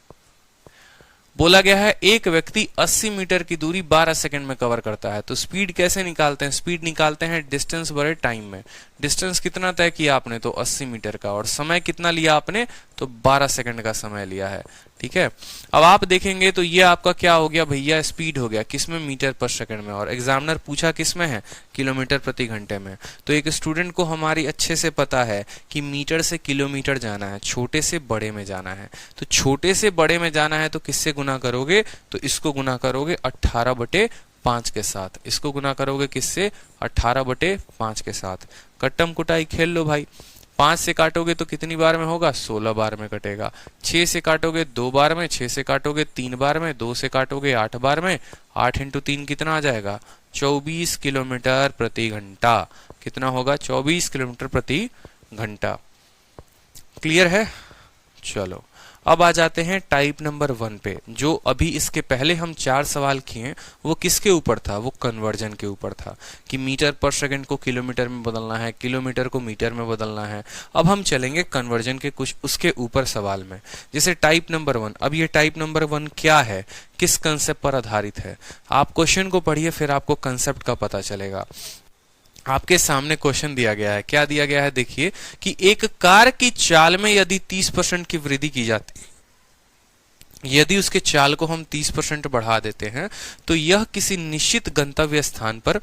बोला गया है एक व्यक्ति 80 मीटर की दूरी 12 सेकंड में कवर करता है, तो स्पीड कैसे निकालते हैं, स्पीड निकालते हैं डिस्टेंस बड़े टाइम में। डिस्टेंस कितना तय किया आपने, तो 80 मीटर का, और समय कितना लिया आपने, तो 12 सेकंड का समय लिया है। ठीक है, अब आप देखेंगे तो ये आपका क्या हो गया भैया, स्पीड हो गया, किसमें, मीटर पर सेकंड में, और एग्जामिनर पूछा किसमें है, किलोमीटर प्रति घंटे में। तो एक स्टूडेंट को हमारी अच्छे से पता है कि मीटर से किलोमीटर जाना है, छोटे से बड़े में जाना है। तो छोटे से बड़े में जाना है तो किससे गुना करोगे, तो इसको गुना करोगे 18/5 के साथ। इसको गुना करोगे किससे, 18/5 के साथ। कट्टम कुटाई खेल लो भाई। 5 से काटोगे तो कितनी बार में होगा, 16 बार में कटेगा। 6 से काटोगे 2 बार में, 6 से काटोगे 3 बार में, 2 से काटोगे 8 बार में। 8 × 3 कितना आ जाएगा, 24 किलोमीटर प्रति घंटा। कितना होगा, 24 किलोमीटर प्रति घंटा। क्लियर है। चलो अब आ जाते हैं टाइप नंबर 1 पे। जो अभी इसके पहले हम 4 सवाल किए वो किसके ऊपर था, वो कन्वर्जन के ऊपर था, कि मीटर पर सेकंड को किलोमीटर में बदलना है, किलोमीटर को मीटर में बदलना है। अब हम चलेंगे कन्वर्जन के कुछ उसके ऊपर सवाल में, जैसे टाइप नंबर 1। अब ये टाइप नंबर 1 क्या है, किस कंसेप्ट पर आधारित है। आप क्वेश्चन को पढ़िए, फिर आपको कंसेप्ट का पता चलेगा। आपके सामने क्वेश्चन दिया गया है, क्या दिया गया है, देखिए कि एक कार की चाल में यदि 30% की वृद्धि की जाती यदि उसके चाल को हम 30% बढ़ा देते हैं तो यह किसी निश्चित गंतव्य स्थान पर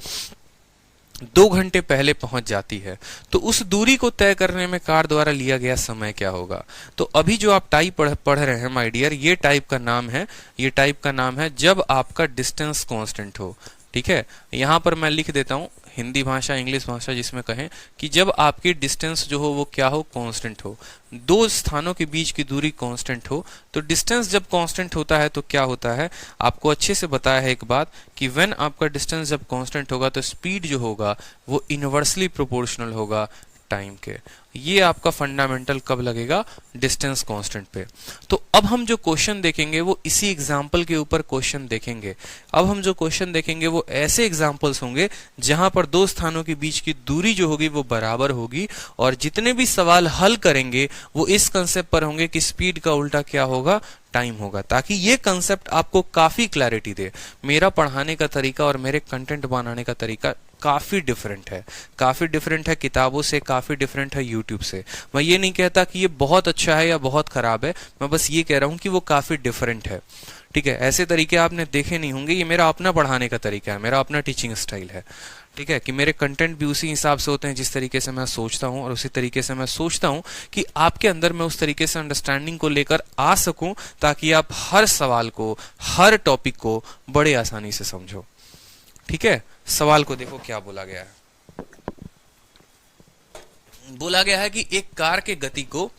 2 घंटे पहले पहुंच जाती है। तो उस दूरी को तय करने में कार द्वारा लिया गया समय क्या होगा? तो अभी जो आप टाइप पढ़ रहे हैं माय डियर, ये टाइप का नाम है जब आपका डिस्टेंस कांस्टेंट हो। ठीक है, यहां पर मैं लिख देता हूं, हिंदी भाषा इंग्लिश भाषा जिसमें कहें कि जब आपकी डिस्टेंस जो हो वो क्या हो, कांस्टेंट हो, दो स्थानों के बीच की दूरी कांस्टेंट हो। तो डिस्टेंस जब कांस्टेंट होता है तो क्या होता है, आपको अच्छे से बताया है एक बात कि व्हेन आपका डिस्टेंस जब कांस्टेंट होगा तो स्पीड जो होगा वो इनवर्सली प्रोपोर्शनल होगा टाइम के। ये आपका फंडामेंटल कब लगेगा, डिस्टेंस कांस्टेंट पे। तो अब हम जो क्वेश्चन देखेंगे वो इसी एग्जांपल के ऊपर क्वेश्चन देखेंगे। अब हम जो क्वेश्चन देखेंगे वो ऐसे एग्जांपल्स होंगे जहां पर दो स्थानों के बीच की दूरी जो होगी वो बराबर होगी, और जितने भी सवाल हल करेंगे वो इस कंसेप्ट पर होंगे कि स्पीड का उल्टा क्या होगा, टाइम होगा, ताकि ये कंसेप्ट आपको काफी क्लैरिटी दे। मेरा पढ़ाने का तरीका और मेरे कंटेंट बनाने का तरीका काफी डिफरेंट है किताबों से, काफी डिफरेंट है यूट्यूब से। मैं ये नहीं कहता कि ये बहुत अच्छा है या बहुत खराब है, मैं बस ये कह रहा हूं कि वो काफी डिफरेंट है। ठीक है, ऐसे तरीके आपने देखे नहीं होंगे। ये मेरा अपना पढ़ाने का तरीका है, मेरा अपना टीचिंग स्टाइल है। ठीक है, कि मेरे कंटेंट भी उसी हिसाब से होते हैं जिस तरीके से मैं सोचता हूं, और उसी तरीके से मैं सोचता हूं कि आपके अंदर मैं उस तरीके से अंडरस्टैंडिंग को लेकर आ सकूं ताकि आप हर सवाल को, हर टॉपिक को बड़े आसानी से समझो। ठीक है, सवाल को देखो क्या बोला गया है। बोला गया है कि एक कार के गति को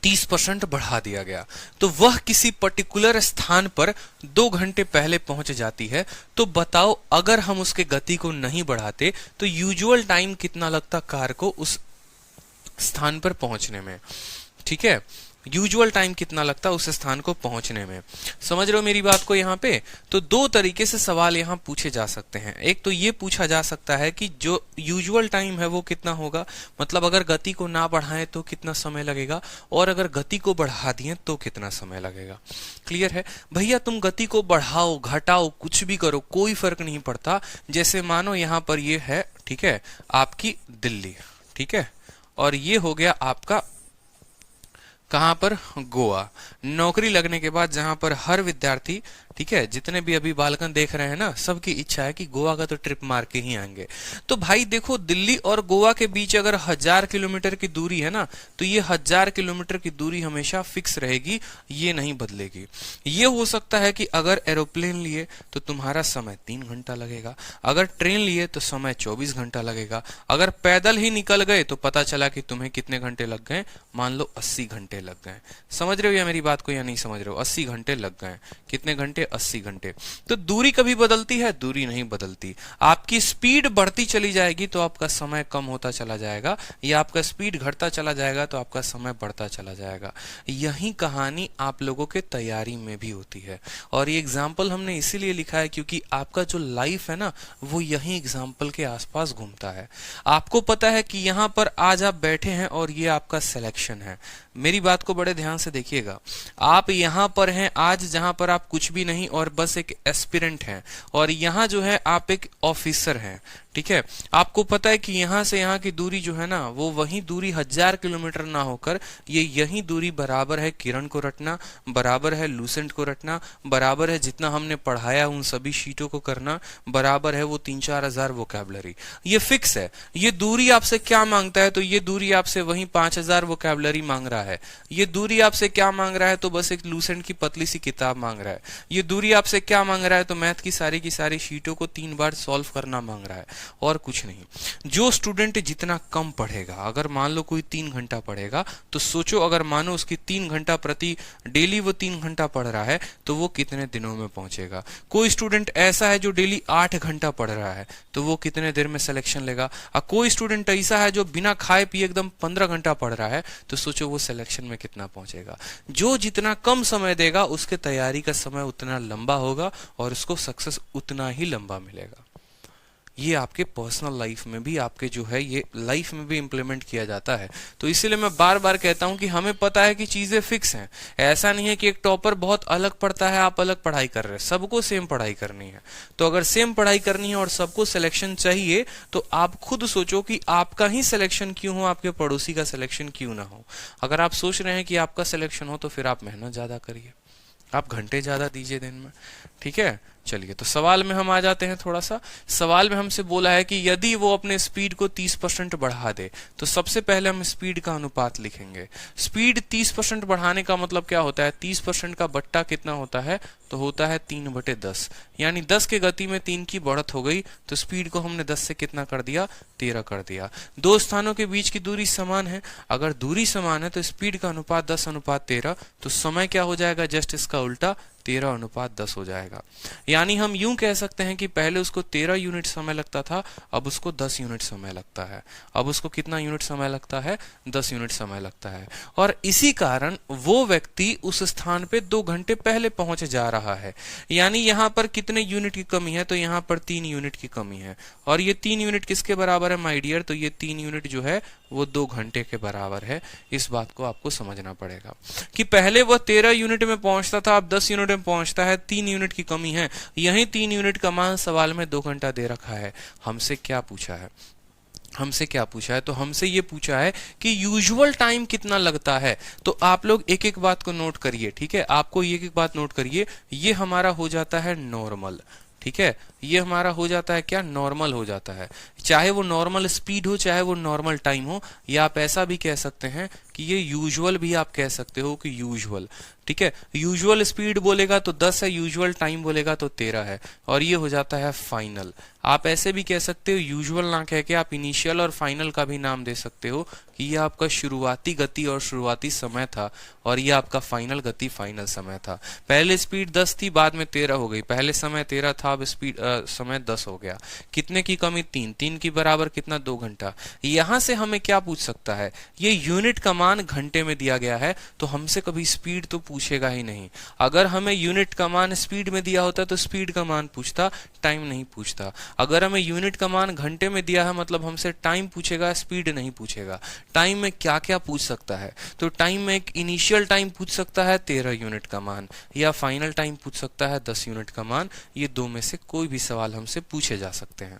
30% बढ़ा दिया गया, तो वह किसी पर्टिकुलर स्थान पर 2 घंटे पहले पहुंच जाती है। तो बताओ अगर हम उसके गति को नहीं बढ़ाते तो यूजुअल टाइम कितना लगता कार को उस स्थान पर पहुंचने में। ठीक है, यूजुअल टाइम कितना लगता उस स्थान को पहुंचने में। समझ रहे हो मेरी बात को यहाँ पे? तो दो तरीके से सवाल यहाँ पूछे जा सकते हैं। एक तो ये पूछा जा सकता है कि जो यूजुअल टाइम है वो कितना होगा, मतलब अगर गति को ना बढ़ाएं तो कितना समय लगेगा, और अगर गति को बढ़ा दिए तो कितना समय लगेगा। क्लियर है भैया? तुम गति को बढ़ाओ घटाओ कुछ भी करो, कोई फर्क नहीं पड़ता। जैसे मानो यहाँ पर ये है, ठीक है, आपकी दिल्ली, ठीक है, और ये हो गया आपका कहां पर, गोवा। नौकरी लगने के बाद जहां पर हर विद्यार्थी, ठीक है, जितने भी अभी बालकन देख रहे हैं ना, सबकी इच्छा है कि गोवा का तो ट्रिप मार के ही आएंगे। तो भाई देखो, दिल्ली और गोवा के बीच अगर 1000 किलोमीटर की दूरी है ना, तो ये 1000 किलोमीटर की दूरी हमेशा फिक्स रहेगी, ये नहीं बदलेगी। ये हो सकता है कि अगर एरोप्लेन लिए तो तुम्हारा समय 3 घंटा लगेगा, अगर ट्रेन लिए तो समय 24 घंटा लगेगा, अगर पैदल ही निकल गए तो पता चला कि तुम्हें कितने घंटे लग गए, मान लो 80 घंटे लग गए। समझ रहे हो या मेरी बात को या नहीं समझ रहे हो? 80 घंटे लग गए। कितने घंटे? 80 घंटे। तो दूरी कभी बदलती है? दूरी नहीं बदलती। आपकी स्पीड बढ़ती चली जाएगी तो आपका समय कम होता चला जाएगा, या आपका स्पीड घटता चला जाएगा तो आपका समय बढ़ता चला जाएगा। यही कहानी आप लोगों के तैयारी में भी होती है, और ये एग्जाम्पल हमने इसीलिए लिखा है क्योंकि आपका जो लाइफ है ना वो यही एग्जाम्पल के आसपास घूमता है। आपको पता है कि यहाँ पर आज आप बैठे हैं और ये आपका सिलेक्शन है। मेरी बात को बड़े ध्यान से देखिएगा, आप यहां पर हैं आज जहां पर आप कुछ भी नहीं और बस एक एस्पिरेंट हैं, और यहां जो है आप एक ऑफिसर हैं। ठीक है, आपको पता है कि यहां से यहां की दूरी जो है ना वो वही दूरी 1000 किलोमीटर ना होकर ये यही दूरी बराबर है किरण को रटना, बराबर है लूसेंट को रटना, बराबर है जितना हमने पढ़ाया उन सभी शीटों को करना, बराबर है वो 3-4 हजार वोकैबुलरी। ये फिक्स है। ये दूरी आपसे क्या मांगता है? तो ये दूरी आपसे वही 5000 वोकैबुलरी मांग रहा है। ये दूरी आपसे क्या मांग रहा है? तो बस एक लूसेंट की पतली सी किताब मांग रहा है। ये दूरी आपसे क्या मांग रहा है? तो मैथ की सारी शीटों को 3 बार सॉल्व करना मांग रहा है, और कुछ नहीं। जो स्टूडेंट जितना कम पढ़ेगा, अगर मान लो कोई 3 घंटा पढ़ेगा, तो सोचो अगर मानो उसकी 3 घंटा प्रति डेली वो 3 घंटा पढ़ रहा है तो वो कितने दिनों में पहुंचेगा। कोई स्टूडेंट ऐसा है जो डेली 8 घंटा पढ़ रहा है तो वो कितने देर में सिलेक्शन लेगा। और कोई स्टूडेंट ऐसा है जो बिना खाए पिए एकदम 15 घंटा पढ़ रहा है, तो सोचो वो सिलेक्शन में कितना पहुंचेगा। जो जितना कम समय देगा उसके तैयारी का समय उतना लंबा होगा और उसको सक्सेस उतना ही लंबा मिलेगा। ये आपके पर्सनल लाइफ में भी, आपके जो है ये लाइफ में भी इंप्लीमेंट किया जाता है। तो इसीलिए मैं बार बार कहता हूं कि हमें पता है कि चीजें फिक्स हैं। ऐसा नहीं है कि एक टॉपर बहुत अलग पढ़ता है, आप अलग पढ़ाई कर रहे हैं। सबको सेम पढ़ाई करनी है। तो अगर सेम पढ़ाई करनी है और सबको सिलेक्शन चाहिए, तो आप खुद सोचो कि आपका ही सिलेक्शन क्यों हो, आपके पड़ोसी का सिलेक्शन क्यों ना हो। अगर आप सोच रहे हैं कि आपका सिलेक्शन हो तो फिर आप मेहनत ज्यादा करिए। आप घंटे ज्यादा दीजिए दिन में, ठीक है। चलिए, तो सवाल में हम आ जाते हैं थोड़ा सा। सवाल में हमसे बोला है कि यदि वो अपने स्पीड को 30% बढ़ा दे, तो सबसे पहले हम स्पीड का अनुपात लिखेंगे। स्पीड 30% बढ़ाने का मतलब क्या होता है, 30% का बट्टा कितना होता है, तो होता है 3/10, यानी 10 के गति में 3 की बढ़त हो गई, तो स्पीड को हमने 10 से कितना कर दिया, 13 कर दिया। दो स्थानों के बीच की दूरी समान है, अगर दूरी समान है तो स्पीड का अनुपात 10/13, तो समय क्या हो जाएगा, जस्ट इसका उल्टा, 13/10 हो जाएगा। यानी हम यूं कह सकते हैं कि पहले उसको 13 यूनिट समय लगता था, अब उसको 10 यूनिट समय लगता है। अब उसको कितना यूनिट समय लगता है, 10 यूनिट समय लगता है। और इसी कारण वो व्यक्ति उस स्थान पे 2 घंटे पहले पहुंच जा रहा है। यानी यहां पर कितने यूनिट की कमी है, तो यहां पर 3 यूनिट की कमी है। और ये 3 यूनिट किसके बराबर है माय डियर, तो ये 3 यूनिट जो है वो 2 घंटे के बराबर है। इस बात को आपको समझना पड़ेगा कि पहले वह 13 यूनिट में पहुंचता था, अब 10 यूनिट में पहुंचता है, 3 यूनिट की कमी है। यही 3 यूनिट का मान सवाल में 2 घंटा दे रखा है। हमसे क्या पूछा है, हमसे क्या पूछा है, तो हमसे ये पूछा है कि यूजुअल टाइम कितना लगता है। तो आप लोग एक एक बात को नोट करिए, ठीक है। आपको एक एक बात नोट करिए, ये हमारा हो जाता है नॉर्मल, ठीक है। ये हमारा हो जाता है क्या, नॉर्मल हो जाता है। चाहे वो नॉर्मल स्पीड हो, चाहे वो नॉर्मल टाइम हो, या आप ऐसा भी कह सकते हैं कि ये यूजुअल भी आप कह सकते हो कि यूजुअल, ठीक है। यूजुअल स्पीड बोलेगा तो 10 है, यूजुअल टाइम बोलेगा तो 13 है, और ये हो जाता है फाइनल। आप ऐसे भी कह सकते हो, यूजुअल ना कह के आप इनिशियल और फाइनल का भी नाम दे सकते हो कि ये आपका शुरुआती गति और शुरुआती समय था, और ये आपका फाइनल गति, फाइनल समय था। पहले स्पीड 10 थी, बाद में 13 हो गई। पहले समय 13 था, अब स्पीड समय 10 हो गया। कितने की कमी, 3, 3 की बराबर कितना, 2 घंटा। यहां से हमें क्या पूछ सकता है, ये यूनिट का मान घंटे में दिया गया है, तो हमसे कभी स्पीड तो पूछेगा ही नहीं। अगर हमें यूनिट का मान स्पीड में दिया होता तो स्पीड का मान पूछता, टाइम नहीं पूछता। अगर हमें यूनिट का मान घंटे में दिया है, मतलब हमसे टाइम पूछेगा, स्पीड नहीं पूछेगा। टाइम में क्या क्या पूछ सकता है, तो टाइम में एक इनिशियल टाइम पूछ सकता है 13 यूनिट का मान, या फाइनल टाइम पूछ सकता है 10 यूनिट का मान। ये दो में से कोई भी सवाल हमसे पूछे जा सकते हैं,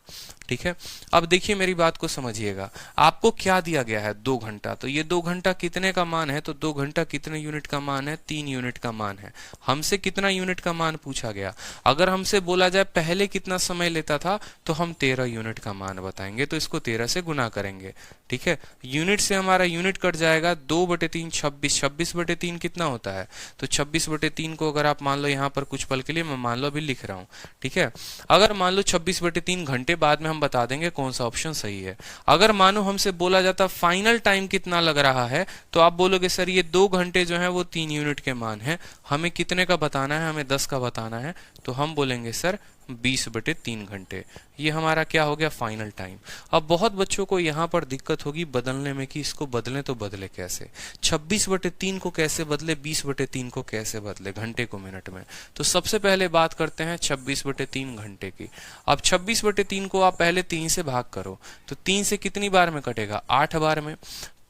ठीक है। अब देखिए मेरी बात को समझिएगा, आपको क्या दिया गया है, 2 घंटा। तो ये 2 घंटा कितने का मान है, तो 2 घंटा कितने यूनिट का मान है, 3 यूनिट का मान है। हमसे कितना यूनिट का मान पूछा गया। अगर हमसे बोला जाए पहले कितना समय लेता था, तो हम 13 यूनिट का मान बताएंगे, तो इसको 13 से गुना करेंगे, ठीक है। यूनिट से हमारा यूनिट कट जाएगा, 2/3 26, 26/3 कितना होता है, तो 26/3 को अगर आप मान लो, यहाँ पर कुछ पल के लिए मैं मान लो अभी लिख रहा हूँ, ठीक है। अगर मान लो 26/3 घंटे, बाद में हम बता देंगे कौन सा ऑप्शन सही है। अगर मानो हमसे बोला जाता फाइनल टाइम कितना लग रहा है, तो आप बोलोगे सर ये 2 घंटे जो है वो 3 यूनिट के मान है, हमें कितने का बताना है, हमें 10 का बताना है, तो हम बोलेंगे सर 20/3 घंटे। ये हमारा क्या हो गया, फाइनल टाइम। अब बहुत बच्चों को यहाँ पर दिक्कत होगी बदलने में कि इसको बदलें तो बदले कैसे, 26/3 को कैसे बदले, 20/3 को कैसे बदले, घंटे को मिनट में। तो सबसे पहले बात करते हैं 26/3 घंटे की। अब 26/3 को आप पहले 3 से भाग करो, तो 3 से कितनी बार में कटेगा, 8 बार में।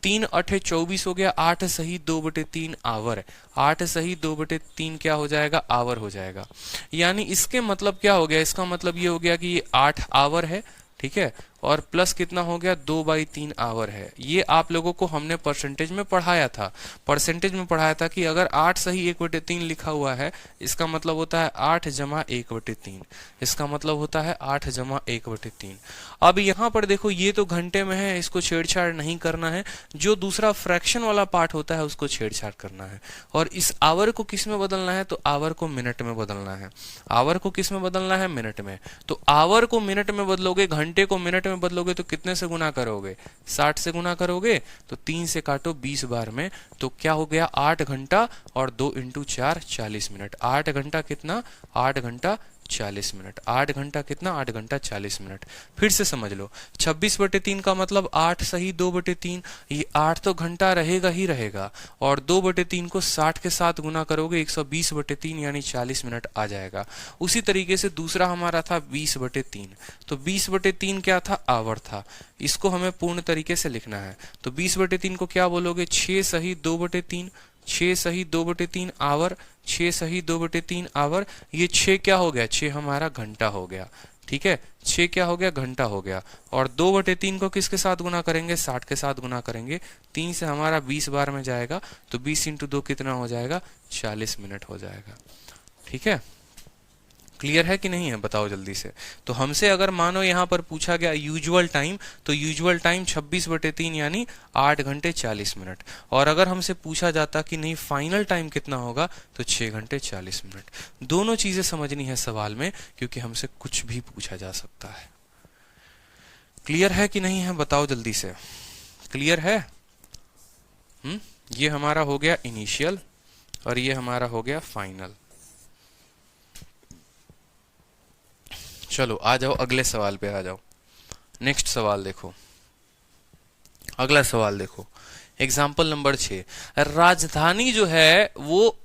3 8 24 हो गया, 8 सही 2/3 आवर, 8 सही 2/3 क्या हो जाएगा, आवर हो जाएगा। यानी इसके मतलब क्या हो गया, इसका मतलब ये हो गया कि ये 8 आवर है, ठीक है, और प्लस कितना हो गया, 2/3 आवर है। ये आप लोगों को हमने परसेंटेज में पढ़ाया था, परसेंटेज में पढ़ाया था कि अगर 8 सही 1/3 लिखा हुआ है, इसका मतलब होता है 8 जमा 1/3, इसका मतलब होता है 8 जमा 1/3। अब यहाँ पर देखो ये तो घंटे में है, इसको छेड़छाड़ नहीं करना है, जो दूसरा फ्रैक्शन वाला पार्ट होता है उसको छेड़छाड़ करना है। और इस आवर को किस में बदलना है, तो आवर को मिनट में बदलना है। आवर को किस में बदलना है, मिनट में। तो आवर को मिनट में बदलोगे, घंटे को मिनट में बदलोगे, तो कितने से गुना करोगे, 60 से गुना करोगे, तो 3 से काटो 20 बार में, तो क्या हो गया, 8 घंटा, और 2 × 4 40 मिनट। 8 घंटा कितना, 8 घंटा 40 मिनट। 8 घंटा कितना, 8 घंटा 40 मिनट। फिर से समझ लो, 26/3 का मतलब 8 सही 2/3, ये 8 तो घंटा रहेगा ही रहेगा, और 2/3 को 60 के साथ गुना करोगे, 120/3 यानी 40 मिनट आ जाएगा। उसी तरीके से दूसरा हमारा था 20/3, तो 20/3 क्या था, आवर था। इसको हमें पूर्ण तरीके से लिखना है, तो 20/3 को क्या बोलोगे, 6 सही 2/3, 6 सही 2/3 आवर, 6 सही 2/3 आवर। ये 6 क्या हो गया, 6 हमारा घंटा हो गया, ठीक है, 6 क्या हो गया, घंटा हो गया। और 2/3 को किसके साथ गुना करेंगे, 60 के साथ गुना करेंगे। 3 से हमारा 20 बार में जाएगा, तो 20 × 2 कितना हो जाएगा, 40 मिनट हो जाएगा। ठीक है, क्लियर है कि नहीं है, बताओ जल्दी से। तो हमसे अगर मानो यहाँ पर पूछा गया यूजुअल टाइम, तो यूजुअल टाइम 26/3 यानी 8 घंटे 40 मिनट। और अगर हमसे पूछा जाता कि नहीं फाइनल टाइम कितना होगा, तो 6 घंटे 40 मिनट। दोनों चीजें समझनी है सवाल में, क्योंकि हमसे कुछ भी पूछा जा सकता है। क्लियर है कि नहीं है, बताओ जल्दी से। क्लियर है? ये हमारा हो गया इनिशियल और ये हमारा हो गया फाइनल। चलो आ जाओ अगले सवाल पे आ जाओ। नेक्स्ट सवाल देखो, अगला सवाल देखो, एग्जाम्पल नंबर 6। राजधानी जो है वो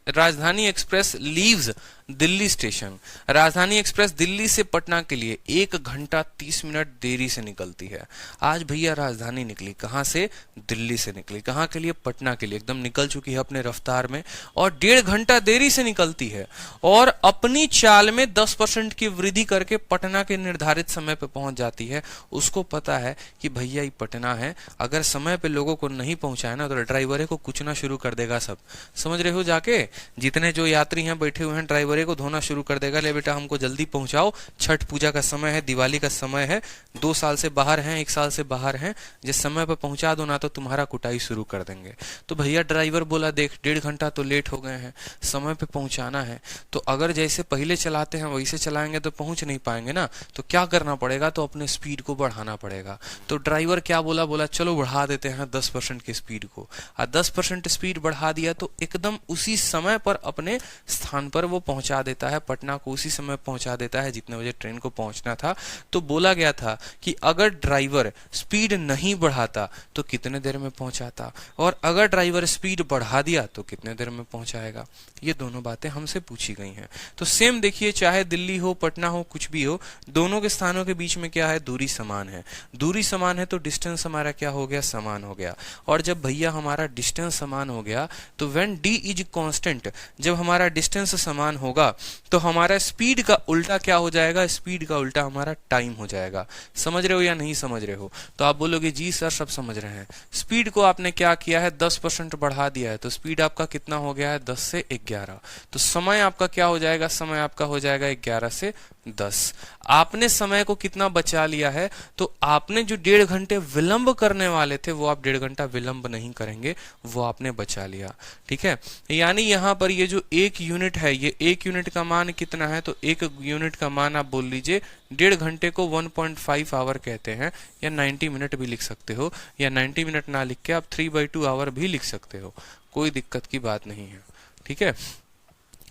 राजधानी एक्सप्रेस लीव्स दिल्ली स्टेशन। राजधानी एक्सप्रेस दिल्ली से पटना के लिए 1 घंटा 30 मिनट देरी से निकलती है। आज भैया राजधानी निकली कहां से, दिल्ली से निकली। कहां के लिए, पटना के लिए। एकदम निकल चुकी है अपने रफ्तार में और 1.5 घंटा देरी से निकलती है और अपनी चाल में 10% की वृद्धि करके पटना के निर्धारित समय पर पहुंच जाती है। उसको पता है कि भैया ये पटना है, अगर समय पे लोगों को नहीं पहुंचाए ना तो ड्राइवर को कुचना शुरू कर देगा सब। समझ रहे हो, जाके जितने जो यात्री हैं बैठे हुए हैं ड्राइवर को धोना शुरू कर देगा। ले बेटा हमको जल्दी पहुंचाओ, छठ पूजा का समय है, दिवाली का समय है, 2 साल से बाहर हैं, 1 साल से बाहर हैं, जिस समय पर पहुंचा दो ना तो तुम्हारा कुटाई शुरू कर देंगे। तो भैया ड्राइवर बोला देख 1.5 घंटा तो लेट हो गए हैं, समय पे पहुंचाना है, तो अगर जैसे पहले चलाते हैं वैसे चलाएंगे तो पहुंच नहीं पाएंगे ना, तो क्या करना पड़ेगा, तो अपने स्पीड को बढ़ाना पड़ेगा। तो ड्राइवर क्या बोला, बोला चलो बढ़ा देते हैं 10% की स्पीड को। 10% स्पीड बढ़ा दिया तो एकदम उसी समय पर अपने स्थान पर वो पहुंचा देता है, पटना को उसी समय पहुंचा देता है जितने बजे ट्रेन को पहुंचना था। तो बोला गया था कि अगर ड्राइवर स्पीड नहीं बढ़ाता तो कितने देर में पहुंचाता, और अगर ड्राइवर स्पीड बढ़ा दिया तो कितने देर में पहुंचाएगा। ये दोनों बातें हमसे पूछी गई हैं। तो सेम देखिए, चाहे दिल्ली हो, पटना हो, कुछ भी हो, दोनों के स्थानों के बीच में क्या है, दूरी समान है। दूरी समान है तो डिस्टेंस हमारा क्या हो गया, समान हो गया। और जब भैया हमारा डिस्टेंस समान हो गया तो व्हेन d इज कांस्टेंट, जब हमारा डिस्टेंस समान होगा तो हमारा स्पीड का उल्टा क्या हो जाएगा, स्पीड का उल्टा हमारा टाइम हो जाएगा। समझ रहे हो या नहीं समझ रहे हो? तो आप बोलोगे जी सर सब समझ रहे हैं। स्पीड को आपने क्या किया है, 10% बढ़ा दिया है, तो स्पीड आपका कितना हो गया है, 10 से 11। तो समय आपका क्या हो जाएगा, समय आपका हो जाएगा 11 से 10। आपने समय को कितना बचा लिया है, तो आपने जो 1.5 घंटे विलंब करने वाले थे वो आप 1.5 घंटा विलंब नहीं करेंगे, वो आपने बचा लिया। ठीक है, यानी यहां पर ये जो 1 यूनिट है, ये 1 यूनिट का मान कितना है, तो 1 यूनिट का मान आप बोल लीजिए 1.5 घंटे को 1.5 आवर कहते हैं, या 90 मिनट भी लिख सकते हो, या 90 मिनट ना लिख के आप 3/2 आवर भी लिख सकते हो, कोई दिक्कत की बात नहीं है। ठीक है,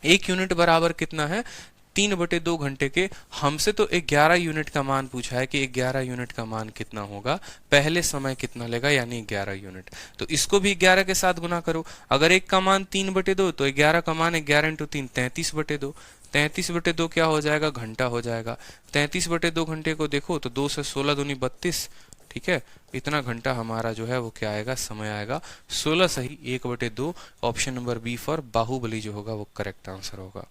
1 यूनिट बराबर कितना है, 3/2 घंटे के। हमसे तो 11 यूनिट का मान पूछा है कि 11 यूनिट का मान कितना होगा, पहले समय कितना लेगा, यानी 11 यूनिट। तो इसको भी 11 के साथ गुना करो। अगर 1 का मान 3/2 तो 11 का मान 11 × 3 33/2। 33/2 क्या हो जाएगा, घंटा हो जाएगा। 33/2 घंटे को देखो तो 2 से 16 दूनी 32। ठीक है, इतना घंटा हमारा जो है वो क्या आएगा, समय आएगा। 16 सही 1/2। Option number B for Bahubali जो होगा वो करेक्ट आंसर होगा।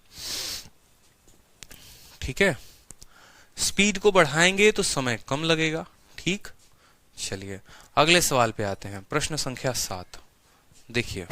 ठीक है, स्पीड को बढ़ाएंगे तो समय कम लगेगा। ठीक, चलिए अगले सवाल पे आते हैं। प्रश्न संख्या 7 देखिए,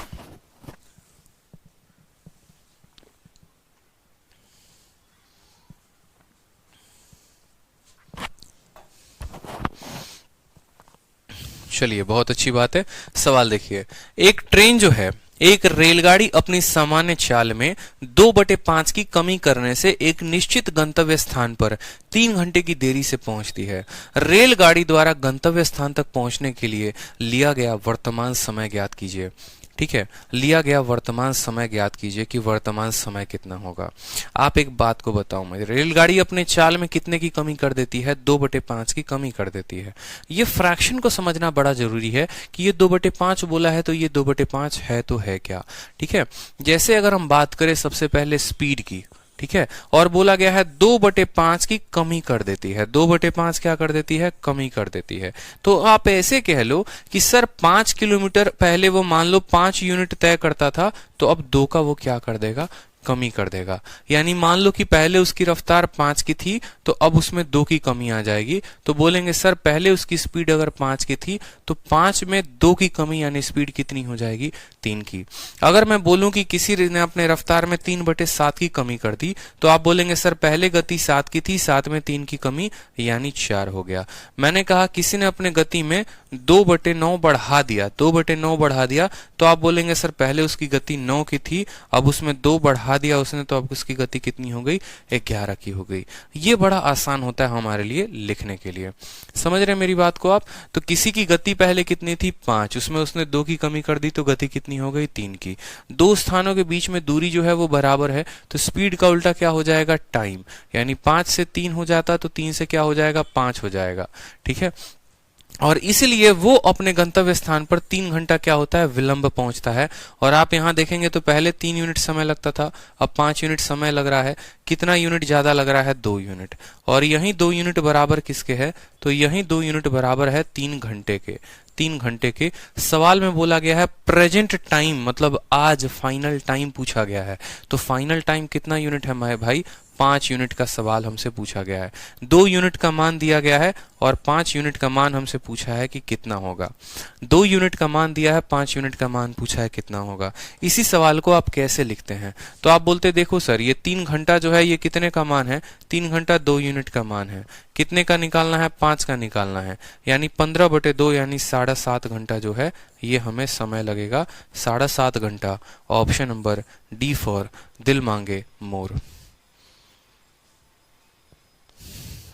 चलिए बहुत अच्छी बात है। सवाल देखिए, एक ट्रेन जो है, एक रेलगाड़ी अपनी सामान्य चाल में 2/5 की कमी करने से एक निश्चित गंतव्य स्थान पर 3 घंटे की देरी से पहुंचती है। रेलगाड़ी द्वारा गंतव्य स्थान तक पहुंचने के लिए लिया गया वर्तमान समय ज्ञात कीजिए। ठीक है, लिया गया वर्तमान समय ज्ञात कीजिए कि वर्तमान समय कितना होगा। आप एक बात को बताऊं, मैं रेलगाड़ी अपने चाल में कितने की कमी कर देती है, 2/5 की कमी कर देती है। ये फ्रैक्शन को समझना बड़ा जरूरी है कि ये 2/5 बोला है तो ये 2/5 है तो है क्या। ठीक है, जैसे अगर हम बात करें सबसे पहले स्पीड की, ठीक है, और बोला गया है 2/5 की कमी कर देती है, 2/5 क्या कर देती है, कमी कर देती है। तो आप ऐसे कह लो कि सर 5 किलोमीटर पहले वो मान लो 5 यूनिट तय करता था, तो अब 2 का वो क्या कर देगा, कमी कर देगा। यानी मान लो कि पहले उसकी रफ्तार 5 की थी तो अब उसमें 2 की कमी आ जाएगी। तो बोलेंगे सर पहले उसकी स्पीड अगर 5 की थी तो 5 में 2 की कमी यानी स्पीड कितनी हो जाएगी, 3 की। अगर मैं बोलूं कि किसी ने अपने रफ्तार में 3/7 की कमी कर दी तो आप बोलेंगे सर पहले गति 7 की थी, 7 में 3 की कमी यानी 4 हो गया। मैंने कहा किसी ने अपने गति में 2/9 बढ़ा दिया, 2/9 बढ़ा दिया तो आप बोलेंगे सर पहले उसकी गति 9 की थी, अब उसमें 2 बढ़ा दिया उसने तो अब उसकी गति कितनी हो गई, 11 की हो गई। ये बड़ा आसान होता है हमारे लिए लिखने के लिए। समझ रहे हैं मेरी बात को आप? तो किसी की गति पहले कितनी थी, 5, उसमें उसने 2 की कमी कर दी तो गति कितनी हो गई, 3 की। दो स्थानों के बीच में दूरी जो है वो बराबर है तो स्पीड का उल्टा क्या हो जाएगा, टाइम। यानी 5 से 3 हो जाता तो 3 से क्या हो जाएगा, 5 हो जाएगा। ठीक है, और इसलिए वो अपने गंतव्य स्थान पर 3 घंटा क्या होता है, विलंब पहुंचता है। और आप यहां देखेंगे तो पहले 3 यूनिट समय लगता था, अब 5 यूनिट समय लग रहा है। कितना यूनिट ज्यादा लग रहा है, 2 यूनिट। और यही 2 यूनिट बराबर किसके है, तो यही 2 यूनिट बराबर है 3 घंटे के। 3 घंटे के सवाल में बोला गया है प्रेजेंट टाइम, मतलब आज फाइनल टाइम पूछा गया है। तो फाइनल टाइम कितना यूनिट है मेरे भाई, 5 यूनिट का सवाल हमसे पूछा गया है। 2 यूनिट का मान दिया गया है और 5 यूनिट का मान हमसे पूछा है कि कितना होगा। 2 यूनिट का मान दिया है, 5 यूनिट का मान पूछा है कितना होगा। इसी सवाल को आप कैसे लिखते हैं, तो आप बोलते देखो सर ये 3 घंटा जो है ये कितने का मान है, 3 घंटा 2 यूनिट का मान है। कितने का निकालना है, 5 का निकालना है। यानी 15/2 यानी 7.5 घंटा जो है ये हमें समय लगेगा, 7.5 घंटा। ऑप्शन नंबर डी फॉर दिल मांगे मोर।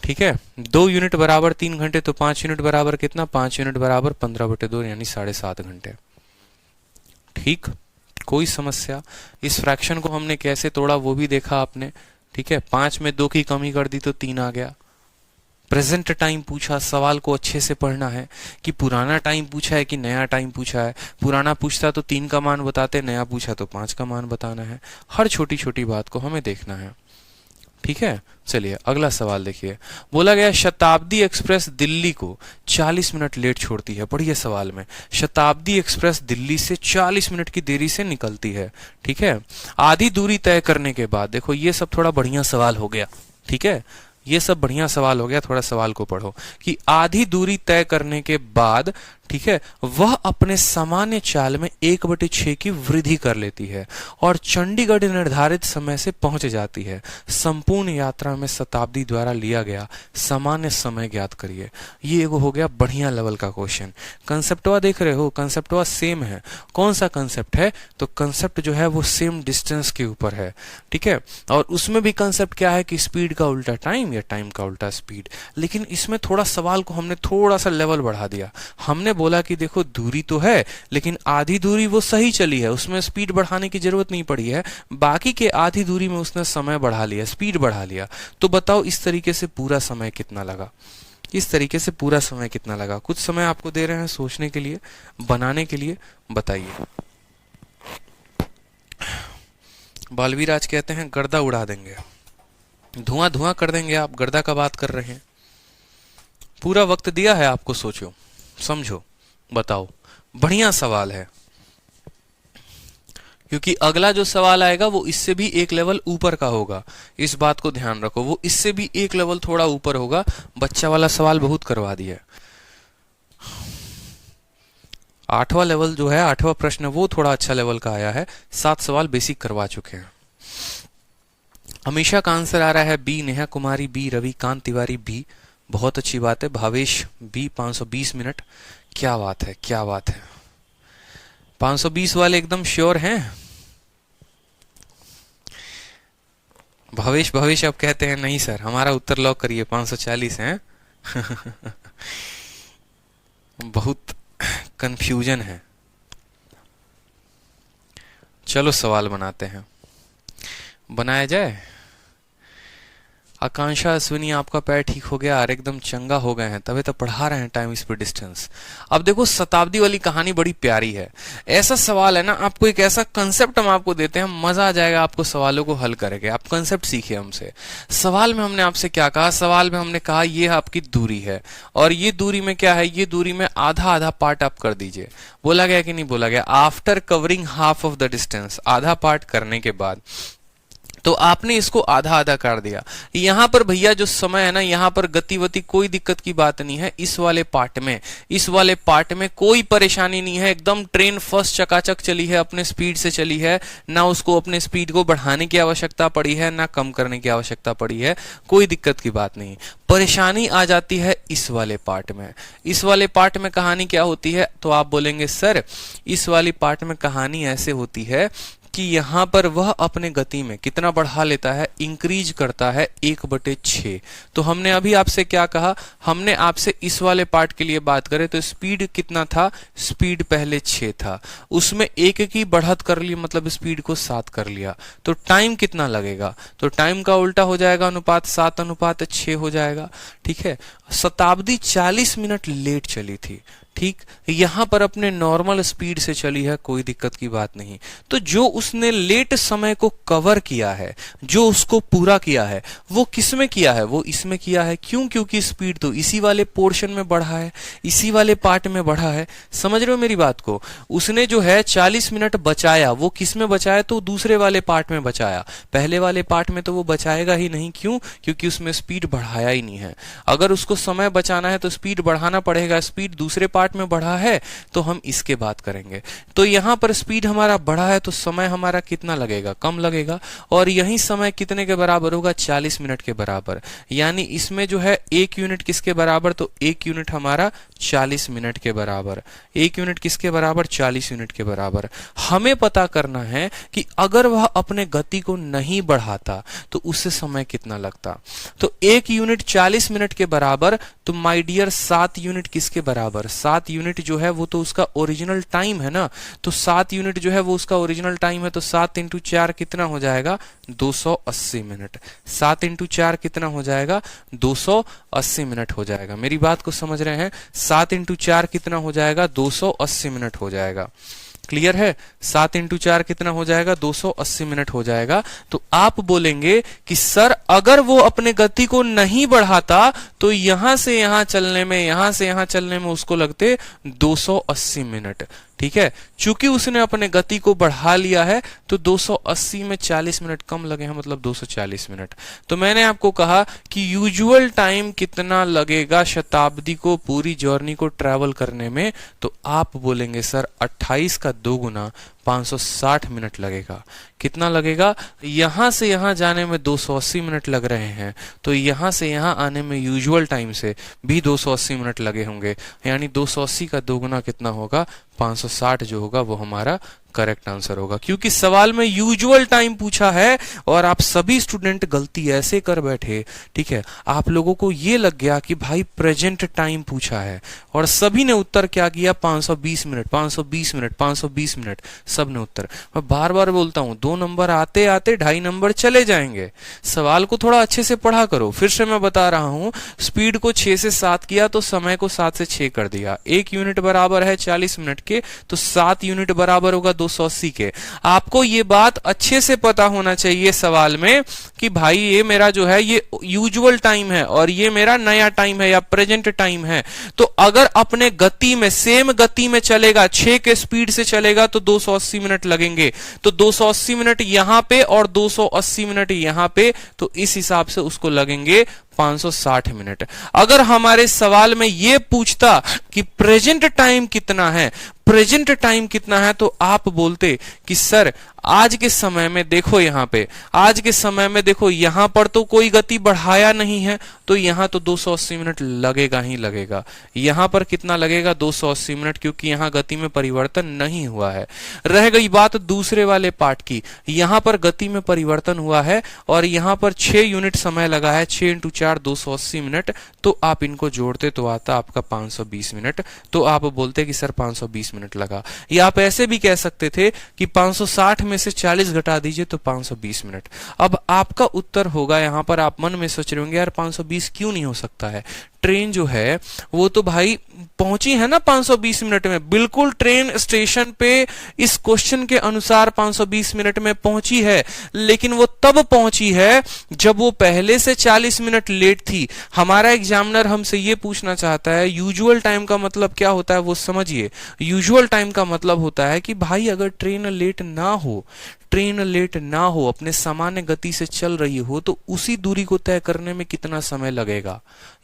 ठीक है, 2 यूनिट बराबर 3 घंटे तो 5 यूनिट बराबर कितना, 5 यूनिट बराबर 15/2 यानी 7.5 घंटे। ठीक, कोई समस्या? इस फ्रैक्शन को हमने कैसे तोड़ा वो भी देखा आपने। ठीक है, 5 में 2 की कमी कर दी तो 3 आ गया। प्रेजेंट टाइम पूछा, सवाल को अच्छे से पढ़ना है कि पुराना टाइम पूछा है कि नया टाइम पूछा है। पुराना पूछता तो 3 का मान बताते, नया पूछा तो 5 का मान बताना है। हर छोटी छोटी बात को हमें देखना है। ठीक है, चलिए अगला सवाल देखिए। बोला गया शताब्दी एक्सप्रेस दिल्ली को 40 मिनट लेट छोड़ती है। पढ़िए सवाल में, शताब्दी एक्सप्रेस दिल्ली से 40 मिनट की देरी से निकलती है। ठीक है, आधी दूरी तय करने के बाद, देखो ये सब थोड़ा बढ़िया सवाल हो गया। ठीक है, ये सब बढ़िया सवाल हो गया। थोड़ा सवाल को पढ़ो कि आधी दूरी तय करने के बाद, ठीक है, वह अपने सामान्य चाल में 1/6 की वृद्धि कर लेती है और चंडीगढ़ निर्धारित समय से पहुंच जाती है। संपूर्ण यात्रा में शताब्दी द्वारा लिया गया सामान्य समय ज्ञात करिए। ये एगो हो गया बढ़िया लेवल का क्वेश्चन। कंसेप्टवा देख रहे हो, कंसेप्टवा सेम है। कौन सा कंसेप्ट है, तो कंसेप्ट जो है वो सेम डिस्टेंस के ऊपर है। ठीक है, और उसमें भी कंसेप्ट क्या है कि स्पीड का उल्टा टाइम या टाइम का उल्टा स्पीड। लेकिन इसमें थोड़ा सवाल को हमने थोड़ा सा लेवल बढ़ा दिया। हमने बोला कि देखो दूरी तो है लेकिन आधी दूरी वो सही चली है, उसमें स्पीड बढ़ाने की जरूरत नहीं पड़ी है। बाकी के आधी दूरी में उसने समय बढ़ा लिया, स्पीड बढ़ा लिया। तो बताओ इस तरीके से पूरा समय कितना लगा, इस तरीके से पूरा समय कितना लगा। कुछ समय आपको दे रहे हैं सोचने के लिए, बनाने के लिए, बताइए। बालवीर आज कहते हैं गर्दा उड़ा देंगे, धुआं धुआं कर देंगे। आप गर्दा का बात कर रहे हैं। पूरा वक्त दिया है आपको, सोचो समझो बताओ। बढ़िया सवाल है क्योंकि अगला जो सवाल आएगा वो इससे भी एक लेवल ऊपर का होगा। इस बात को ध्यान रखो, वो इससे भी एक लेवल थोड़ा ऊपर होगा। बच्चा वाला सवाल बहुत करवा दिया। 8वां लेवल जो है, 8वां प्रश्न वो थोड़ा अच्छा लेवल का आया है। 7 सवाल बेसिक करवा चुके हैं। अमीषा का आंसर आ रहा है B, Neha Kumari B, Ravikant Tiwari B. बहुत अच्छी बात है। Bhavesh B, 520 minute. क्या बात है, क्या बात है। 520 वाले एकदम श्योर हैं? भवेश अब कहते हैं नहीं सर, हमारा उत्तर लॉक करिए, 540 है। बहुत कंफ्यूजन है। चलो सवाल बनाते हैं, बनाया जाए। आकांक्षा अश्विनी, आपका पैर ठीक हो गया और एकदम चंगा हो गए हैं, तभी तो पढ़ा रहे हैं टाइम स्पीड डिस्टेंस। अब देखो शताब्दी वाली कहानी बड़ी प्यारी है। ऐसा सवाल है ना, आपको एक ऐसा कंसेप्ट हम आपको देते हैं, मजा आ जाएगा आपको सवालों को हल करके। आप कंसेप्ट सीखिए हमसे। सवाल में हमने आपसे क्या कहा, सवाल में हमने कहा ये आपकी दूरी है और ये दूरी में क्या है, ये दूरी में आधा आधा पार्ट आप कर दीजिए। बोला गया कि नहीं बोला गया, after covering half of the distance, आधा पार्ट करने के बाद तो आपने इसको आधा आधा कर दिया। यहां पर भैया जो समय है ना, यहां पर गतिवति कोई दिक्कत की बात नहीं है। इस वाले पार्ट में कोई परेशानी नहीं है, एकदम ट्रेन फर्स्ट चकाचक चली है, अपने स्पीड से चली है, ना उसको अपने स्पीड को बढ़ाने की आवश्यकता पड़ी है, ना कम करने की आवश्यकता पड़ी है, कोई दिक्कत की बात नहीं। परेशानी आ जाती है इस वाले पार्ट में। इस वाले पार्ट में कहानी क्या होती है, तो आप बोलेंगे सर इस वाली पार्ट में कहानी ऐसे होती है कि यहां पर वह अपने गति में कितना बढ़ा लेता है, इंक्रीज करता है 1/6। तो हमने अभी आपसे क्या कहा, हमने आपसे इस वाले पार्ट के लिए बात करें तो स्पीड कितना था, स्पीड पहले 6 था, उसमें 1 की बढ़त कर ली, मतलब स्पीड को 7 कर लिया। तो टाइम कितना लगेगा, तो टाइम का उल्टा हो जाएगा, अनुपात 7/6 हो जाएगा। ठीक है, शताब्दी 40 मिनट लेट चली थी। ठीक, यहां पर अपने नॉर्मल स्पीड से चली है, कोई दिक्कत की बात नहीं। तो जो उसने लेट समय को कवर किया है, जो उसको पूरा किया है, वो किस में किया है, वो इसमें किया है। क्यों, क्योंकि स्पीड तो इसी वाले पोर्शन में बढ़ा है, इसी वाले पार्ट में बढ़ा है। समझ रहे हो मेरी बात को। उसने जो है 40 मिनट बचाया, वो किस में बचाया, तो दूसरे वाले पार्ट में बचाया। पहले वाले पार्ट में तो वो बचाएगा ही नहीं। क्यों, क्योंकि उसमें स्पीड बढ़ाया ही नहीं है। अगर उसको समय बचाना है तो स्पीड बढ़ाना पड़ेगा। स्पीड दूसरे पार्ट में बढ़ा है तो हम इसके बात करेंगे। तो यहां पर स्पीड हमारा बढ़ा है तो समय हमारा कितना लगेगा, कम लगेगा। और यही समय कितने के बराबर होगा, 40 मिनट के बराबर। यानी इसमें जो है 1 यूनिट किसके बराबर, तो 1 यूनिट हमारा 40 मिनट के बराबर। 1 यूनिट किसके बराबर, 40 यूनिट के बराबर। हमें पता करना है कि अगर वह अपने गति को नहीं बढ़ाता तो उससे समय कितना लगता। तो 1 यूनिट 40 मिनट के बराबर, तो माय डियर 7 यूनिट किसके बराबर, 7 यूनिट जो है वो तो उसका ओरिजिनल टाइम है ना। तो 7 यूनिट जो है वो उसका ओरिजिनल टाइम है। तो 7 × 4 कितना हो जाएगा, 280 मिनट। 7 × 4 कितना हो जाएगा, 280 मिनट हो जाएगा। मेरी बात को समझ रहे हैं, 7 × 4 कितना हो जाएगा, 280 मिनट हो जाएगा। क्लियर है, 7 × 4 कितना हो जाएगा, 280 मिनट हो जाएगा। तो आप बोलेंगे कि सर अगर वो अपने गति को नहीं बढ़ाता तो यहां से यहां चलने में, यहां से यहां चलने में उसको लगते 280 मिनट। ठीक है, चूंकि उसने अपने गति को बढ़ा लिया है तो 280 में 40 मिनट कम लगे हैं, मतलब 240 मिनट। तो मैंने आपको कहा कि यूजुअल टाइम कितना लगेगा शताब्दी को पूरी जर्नी को ट्रेवल करने में, तो आप बोलेंगे सर 28 का 2 गुना 560 मिनट लगेगा। कितना लगेगा, यहां से यहां जाने में 280 मिनट लग रहे हैं, तो यहां से यहां आने में यूजुअल टाइम से भी 280 मिनट लगे होंगे। यानी 280 का 2 गुना कितना होगा, 560 जो होगा वो हमारा करेक्ट आंसर होगा। क्योंकि सवाल में यूजुअल टाइम पूछा है और आप सभी स्टूडेंट गलती ऐसे कर बैठे, ठीक है, आप लोगों को ये लग गया कि भाई प्रेजेंट टाइम पूछा है, और सभी ने उत्तर क्या किया, 520 मिनट, 520 मिनट, 520 मिनट, सब ने उत्तर। मैं बार बार बोलता हूं, 2 नंबर आते आते 2.5 नंबर चले जाएंगे। सवाल को थोड़ा अच्छे से पढ़ा करो। फिर से मैं बता रहा हूं, स्पीड को 6 से 7 किया तो समय को 7 से 6 कर दिया। 1 यूनिट बराबर है 40 मिनट के, तो 7 यूनिट बराबर होगा 280 के। आपको ये बात अच्छे से पता होना चाहिए सवाल में कि भाई ये मेरा जो है ये यूजुअल टाइम है और ये मेरा नया टाइम है या प्रेजेंट टाइम है। तो अगर अपने गति में, सेम गति में चलेगा, 6 के स्पीड से चलेगा तो 280 मिनट लगेंगे। तो 280 मिनट यहां पे और 280 मिनट यहां पे, तो इस हिसाब से उसको लगेंगे 560 मिनट। अगर हमारे सवाल में ये पूछता कि प्रेजेंट टाइम कितना है, प्रेजेंट टाइम कितना है, तो आप बोलते कि सर आज के समय में देखो, यहां पे आज के समय में देखो, यहां पर तो कोई गति बढ़ाया नहीं है, तो यहां तो 280 मिनट लगेगा ही लगेगा। यहां पर कितना लगेगा, 280 मिनट, क्योंकि यहां गति में परिवर्तन नहीं हुआ है। रह गई बात दूसरे वाले पार्ट की, यहां पर गति में परिवर्तन हुआ है और यहां पर 6 यूनिट समय लगा है, 6 × 4 280 मिनट। तो आप इनको जोड़ते तो आता आपका 520 मिनट। तो आप बोलते कि सर 520 मिनट लगा। या आप ऐसे भी कह सकते थे कि 560 में से 40 घटा दीजिए तो 520 मिनट। अब आपका उत्तर होगा, यहां पर आप मन में सोच रहे होंगे यार 520 क्यों नहीं हो सकता है, ट्रेन जो है वो तो भाई पहुंची है ना 520 मिनट में। बिल्कुल ट्रेन स्टेशन पे इस क्वेश्चन के अनुसार 520 मिनट में पहुंची है, लेकिन वो तब पहुंची है जब वो पहले से 40 मिनट लेट थी। हमारा एग्जामिनर हमसे ये पूछना चाहता है यूजुअल टाइम का मतलब क्या होता है, वो समझिए। यूजुअल टाइम का मतलब होता है कि भाई अगर ट्रेन लेट ना हो, ट्रेन लेट ना हो, अपने सामान्य गति से चल रही हो, तो उसी दूरी को तय करने में कितना समय लगेगा,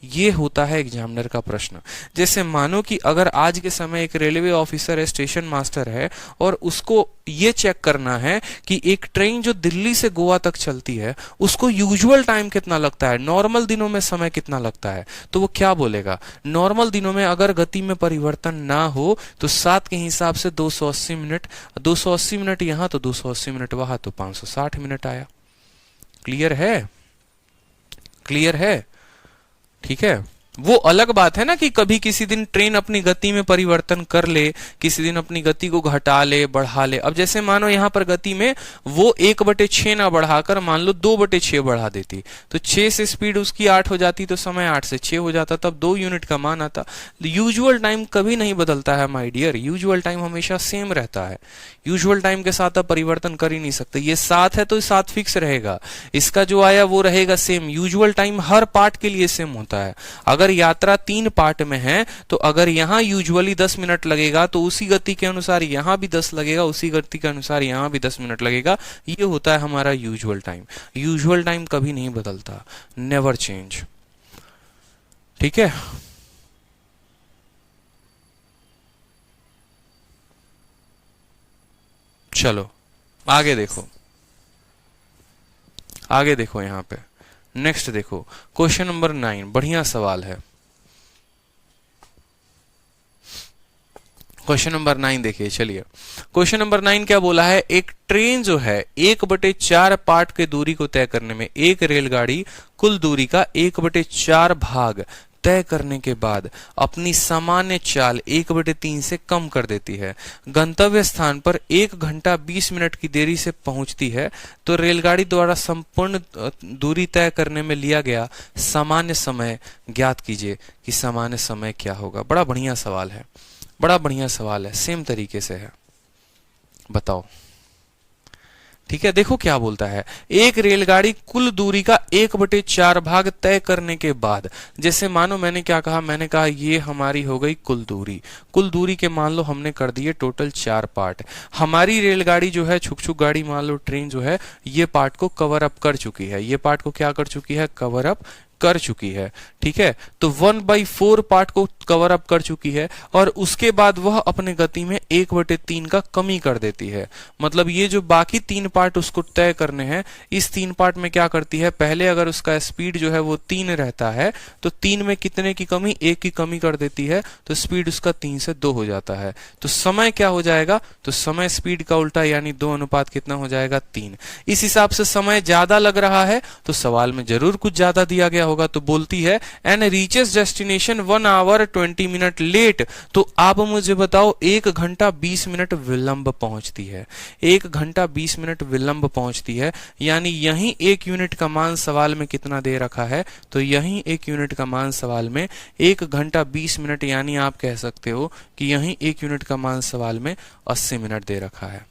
ये होता है एग्जामिनर का प्रश्न। जैसे मानो कि अगर आज के समय एक रेलवे ऑफिसर है, स्टेशन मास्टर है, और उसको ये चेक करना है कि एक ट्रेन जो दिल्ली से गोवा तक चलती है उसको यूजुअल टाइम कितना लगता है, नॉर्मल दिनों में समय कितना लगता है, तो वो क्या बोलेगा, नॉर्मल दिनों में अगर गति में परिवर्तन ना हो तो 7 के हिसाब से 280 मिनट, 280 मिनट यहां तो 280 मिनट वहां, तो 560 मिनट आया। क्लियर है? क्लियर है? ठीक है। वो अलग बात है ना कि कभी किसी दिन ट्रेन अपनी गति में परिवर्तन कर ले, किसी दिन अपनी गति को घटा ले, बढ़ा ले। अब जैसे मानो यहां पर गति में वो 1/6 ना बढ़ाकर मान लो 2/6 बढ़ा देती, तो 6 से स्पीड उसकी 8 हो जाती, तो समय 8 से 6 हो जाता, तब 2 यूनिट का मान आता। यूजुअल टाइम कभी नहीं बदलता है माय डियर, यूजुअल टाइम हमेशा सेम रहता है। यूजुअल टाइम के साथ आप परिवर्तन कर ही नहीं सकते। ये 7 है तो 7 फिक्स रहेगा, इसका जो आया वो रहेगा सेम। यूजुअल टाइम हर पार्ट के लिए सेम होता है। अगर यात्रा 3 पार्ट में है तो अगर यहां यूजुअली 10 मिनट लगेगा तो उसी गति के अनुसार यहां भी 10 लगेगा, उसी गति के अनुसार यहां भी 10 मिनट लगेगा। ये होता है हमारा यूजुअल टाइम। यूजुअल टाइम कभी नहीं बदलता, नेवर चेंज। ठीक है। चलो आगे देखो, आगे देखो यहां पे नेक्स्ट देखो क्वेश्चन नंबर 9, बढ़िया सवाल है। क्वेश्चन नंबर 9 देखिए, चलिए क्वेश्चन नंबर 9 क्या बोला है, एक ट्रेन जो है 1/4 पार्ट के दूरी को तय करने में एक रेलगाड़ी कुल दूरी का 1/4 भाग तय करने के बाद अपनी सामान्य चाल 1/3 से कम कर देती है, गंतव्य स्थान पर 1 घंटा 20 मिनट की देरी से पहुंचती है, तो रेलगाड़ी द्वारा संपूर्ण दूरी तय करने में लिया गया सामान्य समय ज्ञात कीजिए कि सामान्य समय क्या होगा। बड़ा बढ़िया सवाल है, बड़ा बढ़िया सवाल है, सेम तरीके से है, बताओ। ठीक है, देखो क्या बोलता है, एक रेलगाड़ी कुल दूरी का 1/4 भाग तय करने के बाद, जैसे मानो मैंने क्या कहा, मैंने कहा ये हमारी हो गई कुल दूरी। कुल दूरी के मान लो हमने कर दिए टोटल 4 पार्ट। हमारी रेलगाड़ी जो है, छुक छुक गाड़ी मान लो, ट्रेन जो है, ये पार्ट को कवर अप कर चुकी है, ये पार्ट को क्या कर चुकी है, कवर अप कर चुकी है। ठीक है, तो 1/4 पार्ट को कवर अप कर चुकी है और उसके बाद वह अपने गति में 1/3 का कमी कर देती है। मतलब ये जो बाकी 3 पार्ट उसको तय करने हैं, इस 3 पार्ट में क्या करती है, पहले अगर उसका स्पीड जो है वो 3 रहता है तो 3 में कितने की कमी, 1 की कमी कर देती है, तो स्पीड उसका 3 से 2 हो जाता है। तो समय क्या हो जाएगा, तो समय स्पीड का उल्टा, यानी 2 अनुपात कितना हो जाएगा, 3। इस हिसाब से समय ज्यादा लग रहा है तो सवाल में जरूर कुछ ज्यादा दिया गया होगा। तो बोलती है and reaches destination 1 hour 20 minute late. तो आप मुझे बताओ 1 घंटा 20 मिनट विलंब पहुंचती है, 1 घंटा 20 मिनट विलंब पहुंचती है, यानी यही 1 यूनिट का मान सवाल में कितना दे रखा है, तो यही 1 यूनिट का मान सवाल में 1 घंटा 20 मिनट, यानी आप कह सकते हो कि यही 1 यूनिट का मान सवाल में 80 मिनट दे रखा है।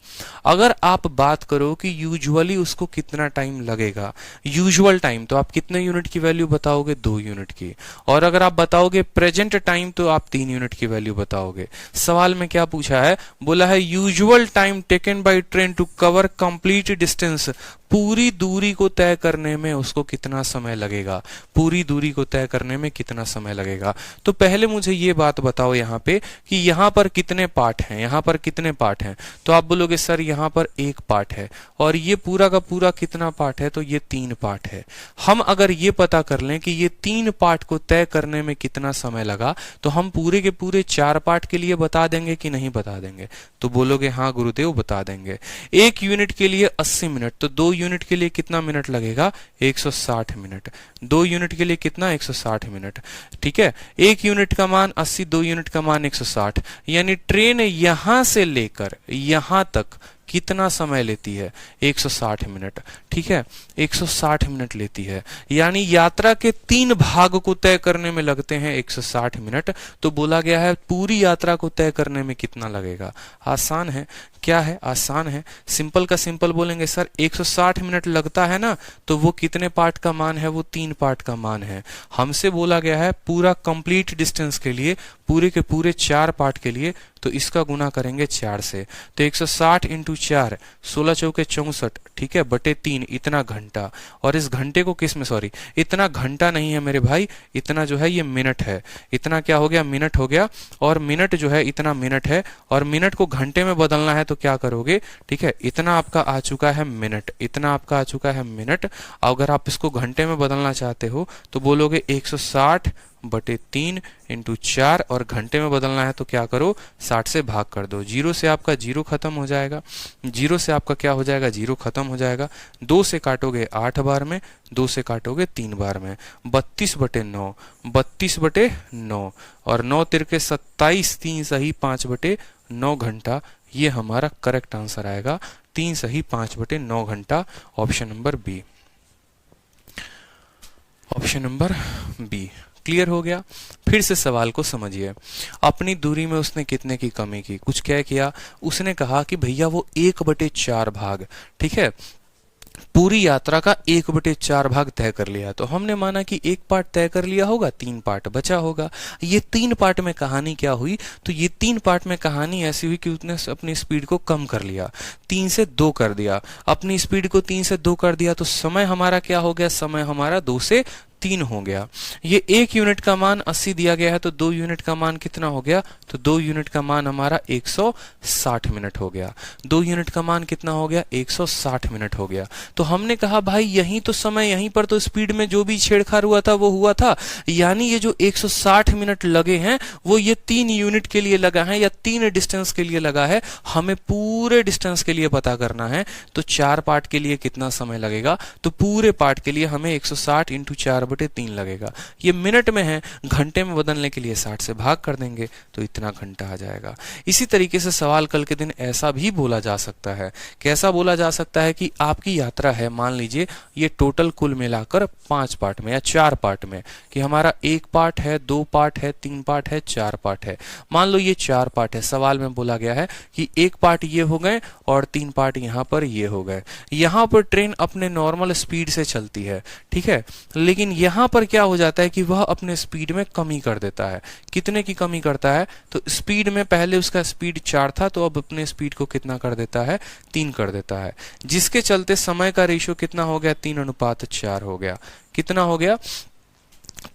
अगर आप बात करो कि यूजुअली उसको कितना टाइम लगेगा, यूजुअल टाइम, तो आप कितने यूनिट की वैल्यू बताओगे, 2 यूनिट की। और अगर आप बताओगे प्रेजेंट टाइम तो आप 3 यूनिट की वैल्यू बताओगे। सवाल में क्या पूछा है, बोला है usual time taken by train to cover complete distance, पूरी दूरी को तय करने में उसको कितना समय लगेगा, पूरी दूरी को तय करने में कितना समय लगेगा। तो पहले मुझे ये बात बताओ यहाँ पे कि यहाँ पर कितने पार्ट हैं, यहाँ पर कितने पार्ट हैं, तो आप बोलोगे सर यहाँ पर 1 पार्ट है, और ये पूरा का पूरा कितना पार्ट है, तो ये 3 पार्ट है। हम अगर ये पता कर लें कि ये 3 पार्ट को तय करने में कितना समय लगा, तो हम पूरे के पूरे 4 पार्ट के लिए बता देंगे कि नहीं बता देंगे, तो बोलोगे हाँ गुरुदेव बता देंगे। 1 यूनिट के लिए 80 मिनट, तो 2 यूनिट के लिए कितना मिनट लगेगा, 160 मिनट। 2 यूनिट के लिए कितना, 160 मिनट। ठीक है, 1 यूनिट का मान 80, 2 यूनिट का मान 160, यानी ट्रेन यहां से लेकर यहां तक कितना समय लेती है, 160 मिनट। ठीक है, 160 मिनट लेती है। यानी यात्रा के 3 भाग को तय करने में लगते हैं 160 मिनट। तो बोला गया है पूरी यात्रा को तय करने में कितना लगेगा। आसान है, क्या है, आसान है। सिंपल का सिंपल बोलेंगे सर 160 मिनट लगता है ना, तो वो कितने पार्ट का मान है, वो 3 पार्ट का मान है। हमसे बोला गया है पूरा कंप्लीट डिस्टेंस के लिए, पूरे के पूरे 4 पार्ट के लिए, तो इसका गुना करेंगे 4 से। तो 160 इंटू 4, 16 चौके 64, ठीक है, बटे 3, इतना घंटा। और इस घंटे को किस में, सॉरी इतना घंटा नहीं है मेरे भाई, इतना जो है ये मिनट है। इतना क्या हो गया, मिनट हो गया। और मिनट जो है इतना मिनट है, और मिनट को घंटे में बदलना है तो क्या करोगे, ठीक है, इतना आपका आ चुका है मिनट, इतना आपका आ चुका है मिनट। अगर आप इसको घंटे में बदलना चाहते हो तो बोलोगे 160 बटे 3 इंटू 4, और घंटे में बदलना है तो क्या करो, 60 से भाग कर दो। 0 से आपका 0 खत्म हो जाएगा, 0 से आपका क्या हो जाएगा, 0 खत्म हो जाएगा। 2 से काटोगे 8 बार में, 2 से काटोगे 3 बार में, 32 बटे 9, 32 बटे 9, और 9 तिरके 27, 3 सही 5 बटे 9 घंटा। ये हमारा करेक्ट आंसर आएगा, 3 सही 5 बटे 9 घंटा, option number B. Option number B clear हो गया। फिर से सवाल को समझिए। अपनी दूरी में उसने कितने की कमी की, कुछ क्या किया, उसने कहा कि भैया वो 1/4 भाग, ठीक है, पूरी यात्रा का 1/4 भाग तय कर लिया। तो हमने माना कि एक पार्ट तय कर लिया होगा, 3 पार्ट बचा होगा। ये 3 पार्ट में कहानी क्या हुई, तो ये 3 पार्ट में कहानी ऐसी हुई कि उसने अपनी स्पीड को कम कर लिया, 3 से 2 कर दिया। अपनी स्पीड को 3 से 2 कर दिया तो समय हमारा क्या हो गया, समय हमारा 2 से 3 हो गया। ये 1 यूनिट का मान 80 दिया गया है, तो 2 यूनिट का मान कितना हो गया, तो 2 यूनिट का मान हमारा 160 मिनट हो गया। 2 यूनिट का मान कितना हो गया, 160 मिनट हो गया। तो हमने कहा भाई यहीं तो समय, यहीं पर तो स्पीड में जो भी छेड़छाड़ हुआ था वो हुआ था। यानी ये जो 160 मिनट लगे हैं वो ये 3 यूनिट के लिए लगा है, या 3 डिस्टेंस के लिए लगा है। हमें पूरे डिस्टेंस के लिए पता करना है, तो 4 पार्ट के लिए कितना समय लगेगा, तो पूरे पार्ट के लिए हमें 160 इंटू 4/3 लगेगा। ये मिनट में है, घंटे में बदलने के लिए 60 से भाग कर देंगे तो इतना घंटा आ जाएगा। इसी तरीके से सवाल कल के दिन ऐसा भी बोला जा सकता है। कैसा बोला जा सकता है कि आपकी यात्रा है, मान लीजिए ये टोटल कुल मिलाकर 5 पार्ट में या 4 पार्ट में, कि हमारा 1 पार्ट है, 2 पार्ट है, 3 पार्ट है, 4 पार्ट है। मान लो ये 4 पार्ट है। सवाल में बोला गया है कि 1 पार्ट ये हो गए और 3 पार्ट यहां पर ये हो गए। यहां पर ट्रेन अपने नॉर्मल स्पीड से चलती है, ठीक है, लेकिन यहां पर क्या हो जाता है कि वह अपने स्पीड में कमी कर देता है। कितने की कमी करता है, तो स्पीड में पहले उसका स्पीड 4 था, तो अब अपने स्पीड को कितना कर देता है, 3 कर देता है, जिसके चलते समय का रेशियो कितना हो गया, 3:4 हो गया। कितना हो गया,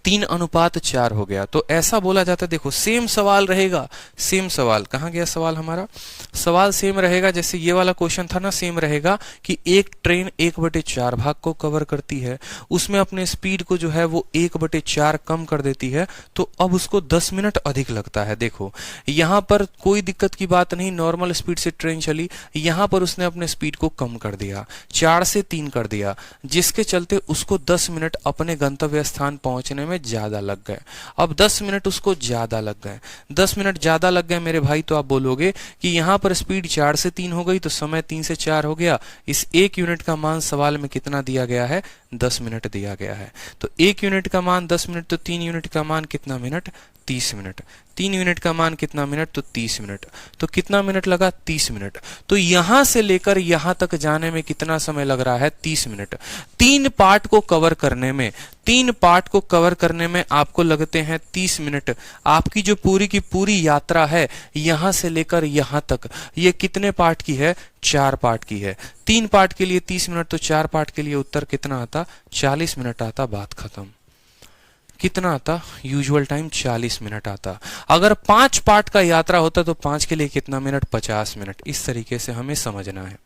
3:4 हो गया। तो ऐसा बोला जाता है, देखो सेम सवाल रहेगा, सेम सवाल, कहां गया सवाल हमारा, सवाल सेम रहेगा जैसे ये वाला क्वेश्चन था ना, सेम रहेगा कि एक ट्रेन 1/4 भाग को कवर करती है, उसमें अपने स्पीड को जो है वो 1/4 कम कर देती है, तो अब उसको 10 मिनट अधिक लगता है। देखो यहां पर कोई दिक्कत की बात नहीं, नॉर्मल स्पीड से ट्रेन चली, यहां पर उसने अपने स्पीड को कम कर दिया, 4 से 3 कर दिया, जिसके चलते उसको 10 मिनट अपने गंतव्य स्थान पहुंचने में ज्यादा लग गए। अब 10 मिनट उसको ज्यादा लग गए, 10 मिनट ज्यादा लग गए मेरे भाई, तो आप बोलोगे कि यहां पर स्पीड 4 से 3 हो गई, तो समय 3 से 4 हो गया। इस 1 यूनिट का मान सवाल में कितना दिया गया है, 10 मिनट दिया गया है। तो 1 यूनिट का मान 10 मिनट, तो 3 यूनिट का मान कितना मिनट, 30 मिनट। 3 यूनिट का मान कितना मिनट, तो 30 मिनट। तो कितना मिनट लगा, 30 मिनट। तो यहां से लेकर यहां तक जाने में कितना समय लग रहा है, 30 मिनट। 3 पार्ट को कवर करने में, 3 पार्ट को कवर करने में आपको लगते हैं 30 मिनट। आपकी जो पूरी की पूरी यात्रा है यहां से लेकर यहां तक, ये कितने पार्ट की है, 4 पार्ट की है। 3 पार्ट के लिए 30 मिनट, तो 4 पार्ट के लिए उत्तर कितना आता, 40 मिनट आता। बात खत्म। कितना आता, यूजुअल टाइम 40 मिनट आता। अगर 5 पार्ट का यात्रा होता तो 5 के लिए कितना मिनट, 50 मिनट। इस तरीके से हमें समझना है।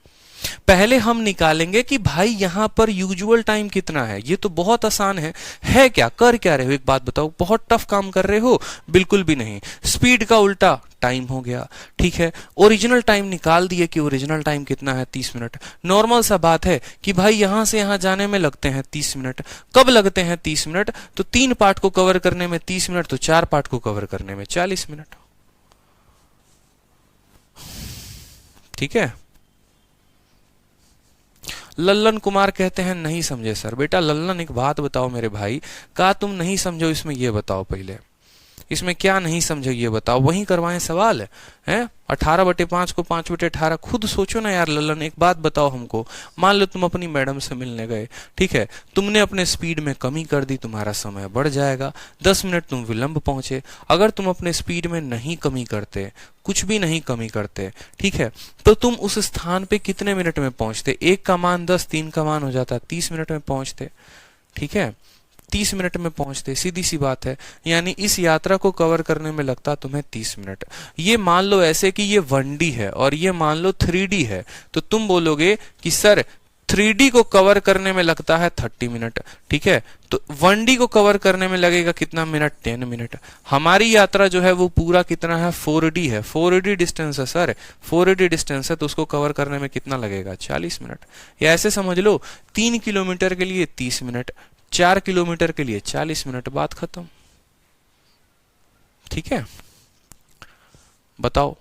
पहले हम निकालेंगे कि भाई यहां पर यूजुअल टाइम कितना है। ये तो बहुत आसान है क्या, कर क्या रहे हो, एक बात बताओ, बहुत टफ काम कर रहे हो, बिल्कुल भी नहीं। स्पीड का उल्टा टाइम हो गया, ठीक है। ओरिजिनल टाइम निकाल दिए कि ओरिजिनल टाइम कितना है, 30 मिनट। नॉर्मल सा बात है कि भाई यहां से यहां जाने में लगते हैं 30 मिनट। कब लगते हैं 30 मिनट, तो 3 पार्ट को कवर करने में 30 मिनट, तो 4 पार्ट को कवर करने में 40 मिनट, ठीक है। लल्लन कुमार कहते हैं नहीं समझे सर। बेटा लल्लन एक बात बताओ मेरे भाई, का तुम नहीं समझो इसमें ये बताओ पहले, इसमें क्या नहीं समझो ये बताओ, वहीं करवाएं सवाल है। 18/5 को 5/18 खुद सोचो ना यार लल्लन। एक बात बताओ हमको, मान लो तुम अपनी मैडम से मिलने गए, ठीक है, तुमने अपने स्पीड में कमी कर दी, तुम्हारा समय बढ़ जाएगा, 10 मिनट तुम विलंब पहुंचे। अगर तुम अपने स्पीड में नहीं कमी करते, कुछ भी नहीं कमी करते, ठीक है, तो तुम उस स्थान पे कितने मिनट में पहुंचते? 1 का मान 10, 3 का मान हो जाता 30 मिनट में पहुंचते, ठीक है, 30 मिनट में पहुंचते, सीधी सी बात है। यानी इस यात्रा को कवर करने में लगता तुम्हें 30 मिनट। ये मान लो ऐसे कि ये 1D है और ये मान लो 3D है, तो तुम बोलोगे कि सर 3D को कवर करने में लगता है 30 मिनट, ठीक है, तो 1D को कवर करने में लगेगा कितना मिनट? 10 मिनट। हमारी यात्रा जो है वो पूरा कितना है? 4D है, 4D डिस्टेंस है सर, 4D डिस्टेंस है, तो उसको कवर करने में कितना लगेगा? 40 मिनट। या ऐसे समझ लो 3 किलोमीटर के लिए 30 मिनट, 4 किलोमीटर के लिए 40 मिनट, बात खत्म। ठीक है, बताओ।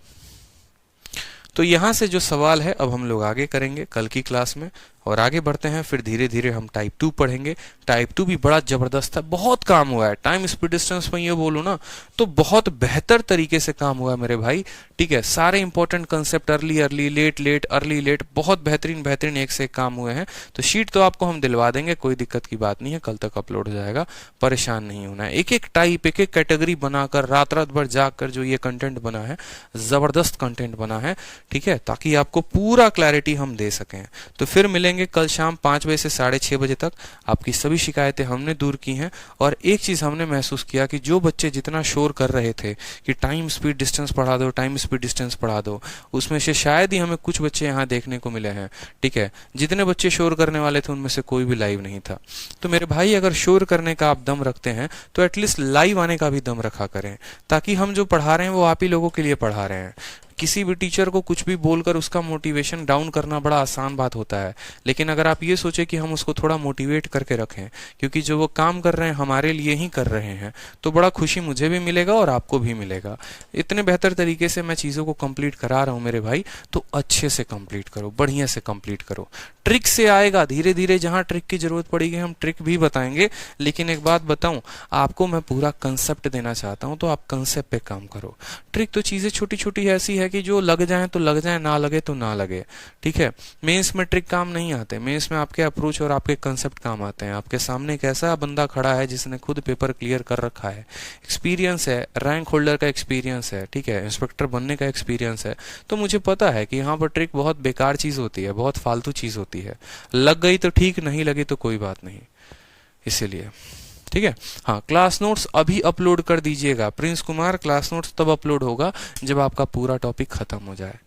तो यहां से जो सवाल है अब हम लोग आगे करेंगे कल की क्लास में, और आगे बढ़ते हैं, फिर धीरे धीरे हम टाइप 2 पढ़ेंगे। टाइप 2 भी बड़ा जबरदस्त है, बहुत काम हुआ है टाइम स्पीड डिस्टेंस में, ये बोलो ना तो बहुत बेहतर तरीके से काम हुआ है मेरे भाई, ठीक है। सारे important concept, early early, late late, early late, बहुत बेहतरीन बेहतरीन एक से एक काम हुए हैं। तो शीट तो आपको हम दिलवा देंगे, कोई दिक्कत की बात नहीं है, कल तक अपलोड हो जाएगा, परेशान नहीं होना है। एक एक टाइप, एक एक कैटेगरी बनाकर रात रात भर जाग कर जो ये कंटेंट बना है, जबरदस्त कंटेंट बना है, ठीक है, ताकि आपको पूरा क्लैरिटी हम दे सकें। तो फिर मिलेंगे कल शाम 5 बजे से 6:30 बजे तक। आपकी सभी शिकायतें हमने दूर की हैं, और एक चीज हमने महसूस किया कि जो बच्चे जितना शोर कर रहे थे कि टाइम स्पीड डिस्टेंस पढ़ा दो, टाइम स्पीड डिस्टेंस पढ़ा दो, उसमें से शायद ही हमें कुछ बच्चे यहाँ देखने को मिले हैं, ठीक है। जितने बच्चे शोर करने वाले थे उनमें से कोई भी लाइव नहीं था। तो मेरे भाई अगर शोर करने का आप दम रखते हैं तो एटलीस्ट लाइव आने का भी दम रखा करें, ताकि हम जो पढ़ा रहे हैं वो आप ही लोगों के लिए पढ़ा रहे हैं। किसी भी टीचर को कुछ भी बोलकर उसका मोटिवेशन डाउन करना बड़ा आसान बात होता है, लेकिन अगर आप ये सोचे कि हम उसको थोड़ा मोटिवेट करके रखें, क्योंकि जो वो काम कर रहे हैं हमारे लिए ही कर रहे हैं, तो बड़ा खुशी मुझे भी मिलेगा और आपको भी मिलेगा। इतने बेहतर तरीके से मैं चीज़ों को कंप्लीट करा रहा हूँ मेरे भाई, तो अच्छे से कंप्लीट करो, बढ़िया से कंप्लीट करो। ट्रिक से आएगा धीरे धीरे, जहाँ ट्रिक की जरूरत पड़ेगी हम ट्रिक भी बताएंगे, लेकिन एक बात बताऊं आपको, मैं पूरा कंसेप्ट देना चाहता हूं, तो आप कंसेप्ट पे काम करो। ट्रिक तो चीजें छोटी छोटी ऐसी है कि जो लग जाए तो लग जाए, ना लगे तो ना लगे, ठीक है। मेंस में ट्रिक काम नहीं आते, मेंस में आपके अप्रोच और आपके कंसेप्ट काम आते हैं। आपके सामने एक ऐसा बंदा खड़ा है जिसने खुद पेपर क्लियर कर रखा है, एक्सपीरियंस है, रैंक होल्डर का एक्सपीरियंस है, ठीक है, इंस्पेक्टर बनने का एक्सपीरियंस है, तो मुझे पता है कि यहाँ पर ट्रिक बहुत बेकार चीज होती है, बहुत फालतू चीज होती है। लग गई तो ठीक, नहीं लगी तो कोई बात नहीं, इसीलिए ठीक है। हाँ, क्लास नोट्स अभी अपलोड कर दीजिएगा प्रिंस कुमार, क्लास नोट्स तब अपलोड होगा जब आपका पूरा टॉपिक खत्म हो जाए,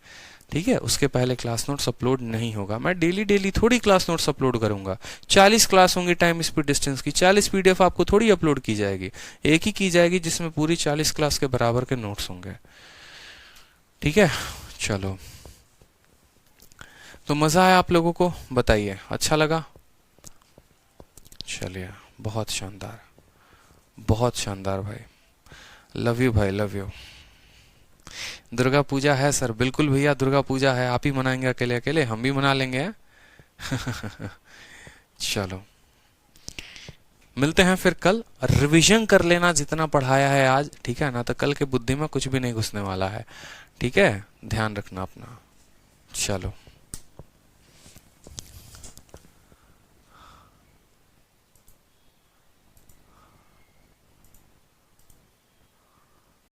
ठीक है। उसके पहले क्लास नोट्स अपलोड नहीं होगा। मैं डेली डेली थोड़ी क्लास नोट्स अपलोड करूंगा, 40 क्लास होंगी टाइम स्पीड डिस्टेंस की, 40 PDF आपको थोड़ी अपलोड की जाएगी, एक ही की जाएगी जिसमें पूरी 40 क्लास के बराबर के नोट्स होंगे, ठीक है। चलो, तो मजा आया आप लोगों को? बताइए, अच्छा लगा? चलिए, बहुत शानदार, बहुत शानदार भाई, लव यू भाई, लव यू। दुर्गा पूजा है सर? बिल्कुल भैया, दुर्गा पूजा है, आप ही मनाएंगे अकेले अकेले? हम भी मना लेंगे। चलो, मिलते हैं फिर कल। रिवीजन कर लेना जितना पढ़ाया है आज, ठीक है ना, तो कल के बुद्धि में कुछ भी नहीं घुसने वाला है, ठीक है। ध्यान रखना अपना। चलो।